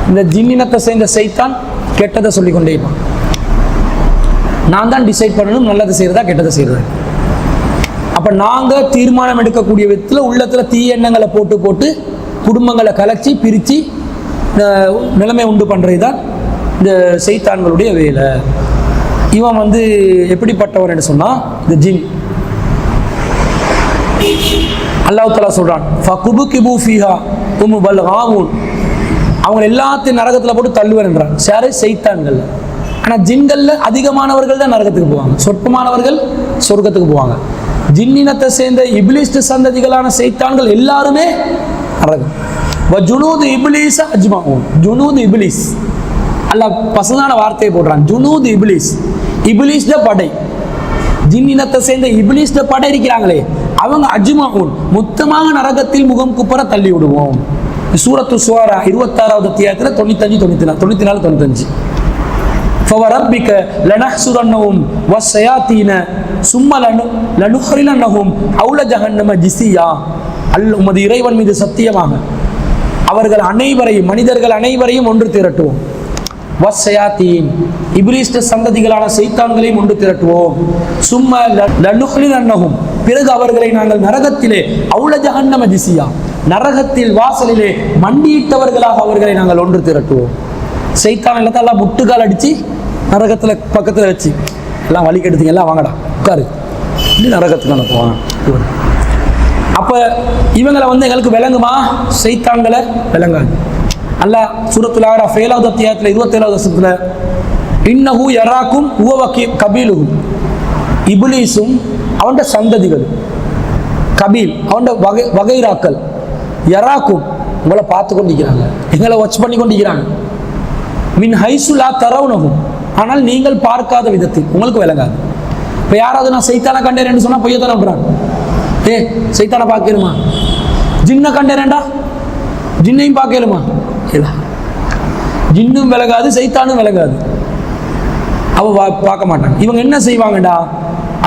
இந்த ஜின் இனத்தை சேர்ந்த ஷைத்தான் கெட்டதை சொல்லிக்கொண்டே இருப்பான். நான் தான் டிசைட் பண்ணணும் நல்லதை செய்யறதா கெட்டதை செய்யறதா. அப்ப நாங்க தீர்மானம் எடுக்கக்கூடிய விதத்தில் உள்ளத்துல தீய எண்ணங்களை போட்டு போட்டு குடும்பங்களை கலைச்சி பிரிச்சு நிலைமை உண்டு பண்றது தான் இந்த ஷைத்தான்களுடைய வேலை. இவன் வந்து எப்படிப்பட்டவன் என்று சொன்னா, இந்த ஜின் அல்லாஹ் தஆலா சொல்றான், ஃபகுபுகிபு ஃபீஹா ஹும் வல்காவூன், அவங்க எல்லாத்தையும் நரகத்துல போட்டு தள்ளுவேன் என்றான். யாரு? ஷைத்தான்கள். ஆனால் ஜின்கள்ல அதிகமானவர்கள் தான் நரகத்துக்கு போவாங்க, சொற்பமானவர்கள் சொர்க்கத்துக்கு போவாங்க. ஜின்னினத்தை சேர்ந்த இப்லீஸ் சந்ததிகளான சைத்தான்கள் எல்லாருமே நரகம். ஜுனூது இப்லீஸ் அஜ்மாஊன். ஜுனூது இப்லீஸ் அல்லாஹ் பசந்தான வார்த்தையை போடுறான். ஜுனூது இப்லீஸ், இப்லீஸ் படை, ஜின்னினத்தை சேர்ந்த இப்லீஸ் படை இருக்கிறாங்களே அவங்க அஜ்மாஊன் மொத்தமாக நரகத்தில் முகம் குப்புற தள்ளி விடுவோம். சூரத்து ஷுஆரா 26வது அத்தியாயத்தில் 95, 94, 95. فَوَرَبِّكَ لَنَحْشُرَنَّهُمْ وَالشَّيَاطِينَ ثُمَّ لَنُحْضِرَنَّهُمْ حَوْلَ جَهَنَّمَ جِثِيًّا. உமது இறைவன் மீது சத்தியமாக அவர்கள் அனைவரையும், மனிதர்கள் அனைவரையும் ஒன்று திரட்டுவோம். வஸ்ஸயாத்தீன், இப்லீஸ் சந்ததிகளான சைத்தான்களையும் ஒன்று திரட்டுவோம். சும்ம லனுஹ்ரினன்னஹும், பிறகு அவர்களை நாங்கள் நரகத்திலே அவுல ஜஹன்னம ஜிஸியா, நரகத்தில் வாசலிலே மண்டியிட்டவர்களாக அவர்களை நாங்கள் ஒன்று திரட்டுவோம். சைத்தான் எல்லாத்தையும் எல்லாம் முட்டுக்கால் அடிச்சு நரகத்துல பக்கத்துல வச்சு எல்லாம் வழி கெடுத்தீங்க, எல்லாம் வாங்கடா உட்காரு, நரகத்துக்கு அனுப்புவாங்க. அப்ப இவங்களை எங்களுக்கு விளங்குமா? சைத்தான்களை விளங்காது. அல்லாஹ் சூரத்துல் ஆராஃப் 7வது அத்தியாயத்தில் 27வது வசனத்துல இன்னஹு யராக்கும் ஹுவ கபீலுஹு, இப்லீஸும் அவன் சந்ததிகள், கபீல் அவன் வகைராக்கள், யராக்கும் உங்களை பார்த்து கொண்டிருக்கிறாங்க, எங்களை வாட்ச் பண்ணி கொண்டிருக்கிறாங்க. மின் ஹைசு லா தரவுனஹும், ஆனால் நீங்கள் பார்க்காத விதத்தில் உங்களுக்கு விளங்காது. இப்போ யாராவது நான் சைத்தானை கண்டேன்னு சொன்னா பொய்யத்தானே விடுறாங்க. சைத்தானை பார்க்கலுமா? ஜின்னை கண்டேன்டா, ஜின்னையும் பார்க்கலுமா? இல்லை, ஜின்னும் விலகாது சைத்தானும் விலகாது, அவ பார்க்க மாட்டாங்க. இவங்க என்ன செய்வாங்கடா?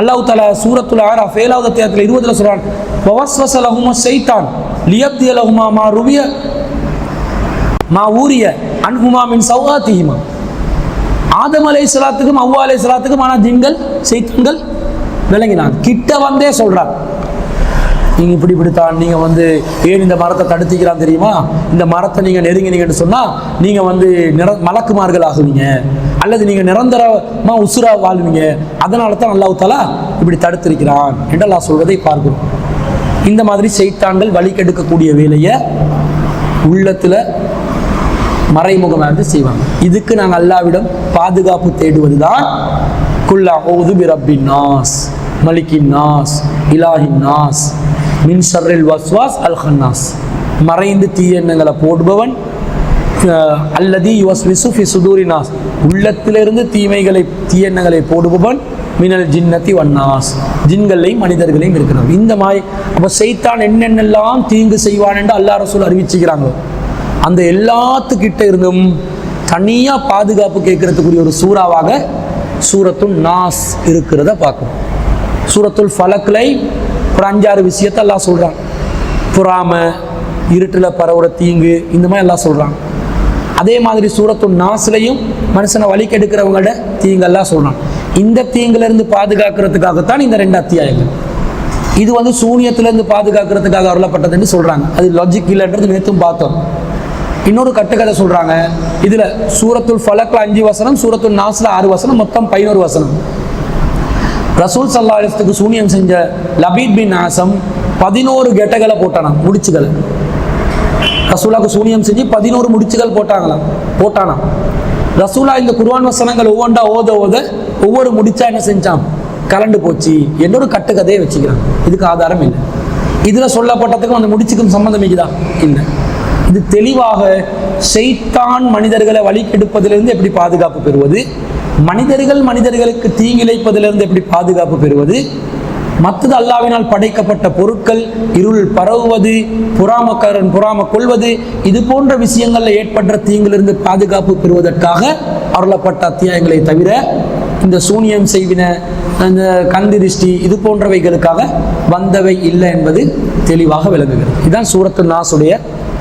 அல்லாஹ் தஆலா சூரத்துல் ஆராஃப் 7வது அத்தியாயத்தில் 20ல சொல்றான், வவஸ்வஸ லஹுமு ஷைத்தான் லியப்திய லஹுமா மா ருவிய மா ஊரிய அன்ஹுமா மின் சௌஆத்திஹிமா. ஆதம் அலைஹிஸ்ஸலாத்துக்கும் ஹவ்வா அலைஹிஸ்ஸலாத்துக்கும் ஆனா ஜின்கள் சைத்தான்கள் விளங்கினாங்க. கிட்ட வந்தே சொல்றான், நீங்க இப்படித்தான், நீங்க ஏன் இந்த மரத்தை தடுத்திக்கிறான் தெரியுமா? இந்த மரத்தை நீங்க நெருங்கினீங்கன்னு சொன்னா நீங்க மலக்குமார்கள் ஆகுவீங்க, அல்லது நீங்க நிரந்தரமா உசுரா வாழ்வீங்க, அதனால தான் அல்லாஹ் தஆலா இப்படி தடுத்திருக்கிறான் என்று அல்லாஹ் சொல்வதை பார்க்கிறோம். இந்த மாதிரி சைத்தான்கள் வழி கெடுக்கக்கூடிய வேலையை உள்ளத்துல மறைமுகமாக செய்வாங்க. இதுக்கு நாங்கள் அல்லாஹ்விடம் பாதுகாப்பு தேடுவதுதான் குல் அஊது பிரப்பின் நாஸ் மலிக்கின் நாஸ் இலாஹின் நாஸ் மின் ஷர்ரில் வஸ்வாஸ் அல் ஹன்னாஸ். மறைந்து தீயெண்ணங்களை போடுபவன், அல்லதி யுவஸ்விசு ஃபி சுதூரி நாஸ், உள்ளத்திலிருந்து தீயெண்ணங்களை போடுபவன், மினல் ஜின்னத்தி வன்னாஸ், ஜின்களையும் மனிதர்களையும் இருக்கிறார். இந்த மாதிரி அப்போ சைத்தான் என்னென்னெல்லாம் தீங்கு செய்வான் என்று அல்லாஹ் ரசூல் அறிவிச்சுக்கிறாங்களோ அந்த எல்லாத்துக்கிட்ட இருந்தும் தனியா பாதுகாப்பு கேட்கறதுக்குரிய ஒரு சூறாவாக சூரத்துல் நாஸ் இருக்கிறத பார்க்கணும். சூரத்துல் ஃபலக்லை ஒரு 5-6 விஷயத்தை எல்லாம் சொல்றான். பொறாமை, இருட்டில் பரவுற தீங்கு, இந்த மாதிரி எல்லாம் சொல்றான். அதே மாதிரி சூரத்துல் நாஸ்லையும் மனுஷனை வழி கெடுக்கிறவங்களோட தீங்கெல்லாம் சொல்றான். இந்த தீங்குல இருந்து பாதுகாக்கிறதுக்காகத்தான் இந்த 2 அத்தியாயங்கள். இது சூனியத்திலிருந்து பாதுகாக்கிறதுக்காக அருளப்பட்டதுன்னு சொல்றாங்க. அது லாஜிக் இல்லைன்றது நேற்றும் பார்த்தோம். இன்னொரு கட்டுக்கதை சொல்றாங்க. இதுல சூரத்துல் ஃபலக்ல 5 வசனம், சூரத்துல் நாஸ்ல 6 வசனம், மொத்தம் 11 வசனம். ரசூல் ஸல்லல்லாஹு அலைஹி வஸல்லம் சூனியம் செஞ்ச லபீத் பின் ஆசம் 11 கெட்டகளை போட்டானாம், முடிச்சுகளை. ரசூலாக்கு சூனியம் செஞ்சு 11 முடிச்சுகள் போட்டானாம். ரசூலா இந்த குர்ஆன் வசனங்கள் ஒவ்வொன்றா ஓத ஒவ்வொரு முடிச்சா என்ன செஞ்சான்? கலண்டு போச்சு என்னொரு கட்டுக்கதையை வச்சுக்கிறாங்க. இதுக்கு ஆதாரம் இல்லை. இதுல சொல்லப்பட்டதுக்கும் அந்த முடிச்சுக்கும் சம்பந்தம் இருக்குதா? இல்லை. இது தெளிவாக ஷைத்தான் மனிதர்களை வழி கெடுப்பதிலிருந்து எப்படி பாதுகாப்பு பெறுவது, மனிதர்களுக்கு தீங்கிழைப்பதிலிருந்து எப்படி பாதுகாப்பு பெறுவது, மற்றது அல்லாஹ்வினால் படைக்கப்பட்ட பொருட்கள் இருள் பரவுவது, பொறாம கொள்வது, இது போன்ற விஷயங்கள்ல ஏற்பட்ட தீங்கிலிருந்து பாதுகாப்பு பெறுவதற்காக அருளப்பட்ட அத்தியாயங்களை தவிர இந்த சூனியம் செய்வின, இந்த கந்திருஷ்டி, இது போன்றவைகளுக்காக வந்தவை இல்லை என்பது தெளிவாக விளங்குகிறது. இதுதான் சூரத்துல் நாஸுடைய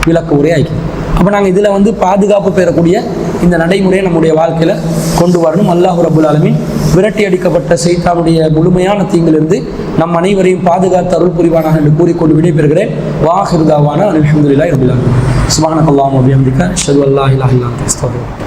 விளக்க உரை ஆகிக்கும். அப்போ நாங்கள் இதில் பாதுகாப்பு பெறக்கூடிய இந்த நடைமுறையை நம்முடைய வாழ்க்கையில் கொண்டு வரணும். அல்லாஹ் ரப்புல் ஆலமீன் விரட்டி அடிக்கப்பட்ட சைத்தானுடைய முழுமையான தீங்கிலிருந்து நம் அனைவரையும் பாதுகாத்து அருள் புரிவானாக என்று கூறிக்கொண்டு விடைபெறுகிறேன். வாஹிரு தாவானா அல்ஹம்துலில்லாஹி ரப்பில் ஆலமீன். சுப்ஹானக்கல்லாஹும்ம வ பிஹம்திக அஷ்ஹது அல்லா இலாஹா இல்லா அன்த அஸ்தக்ஃபிருக்க.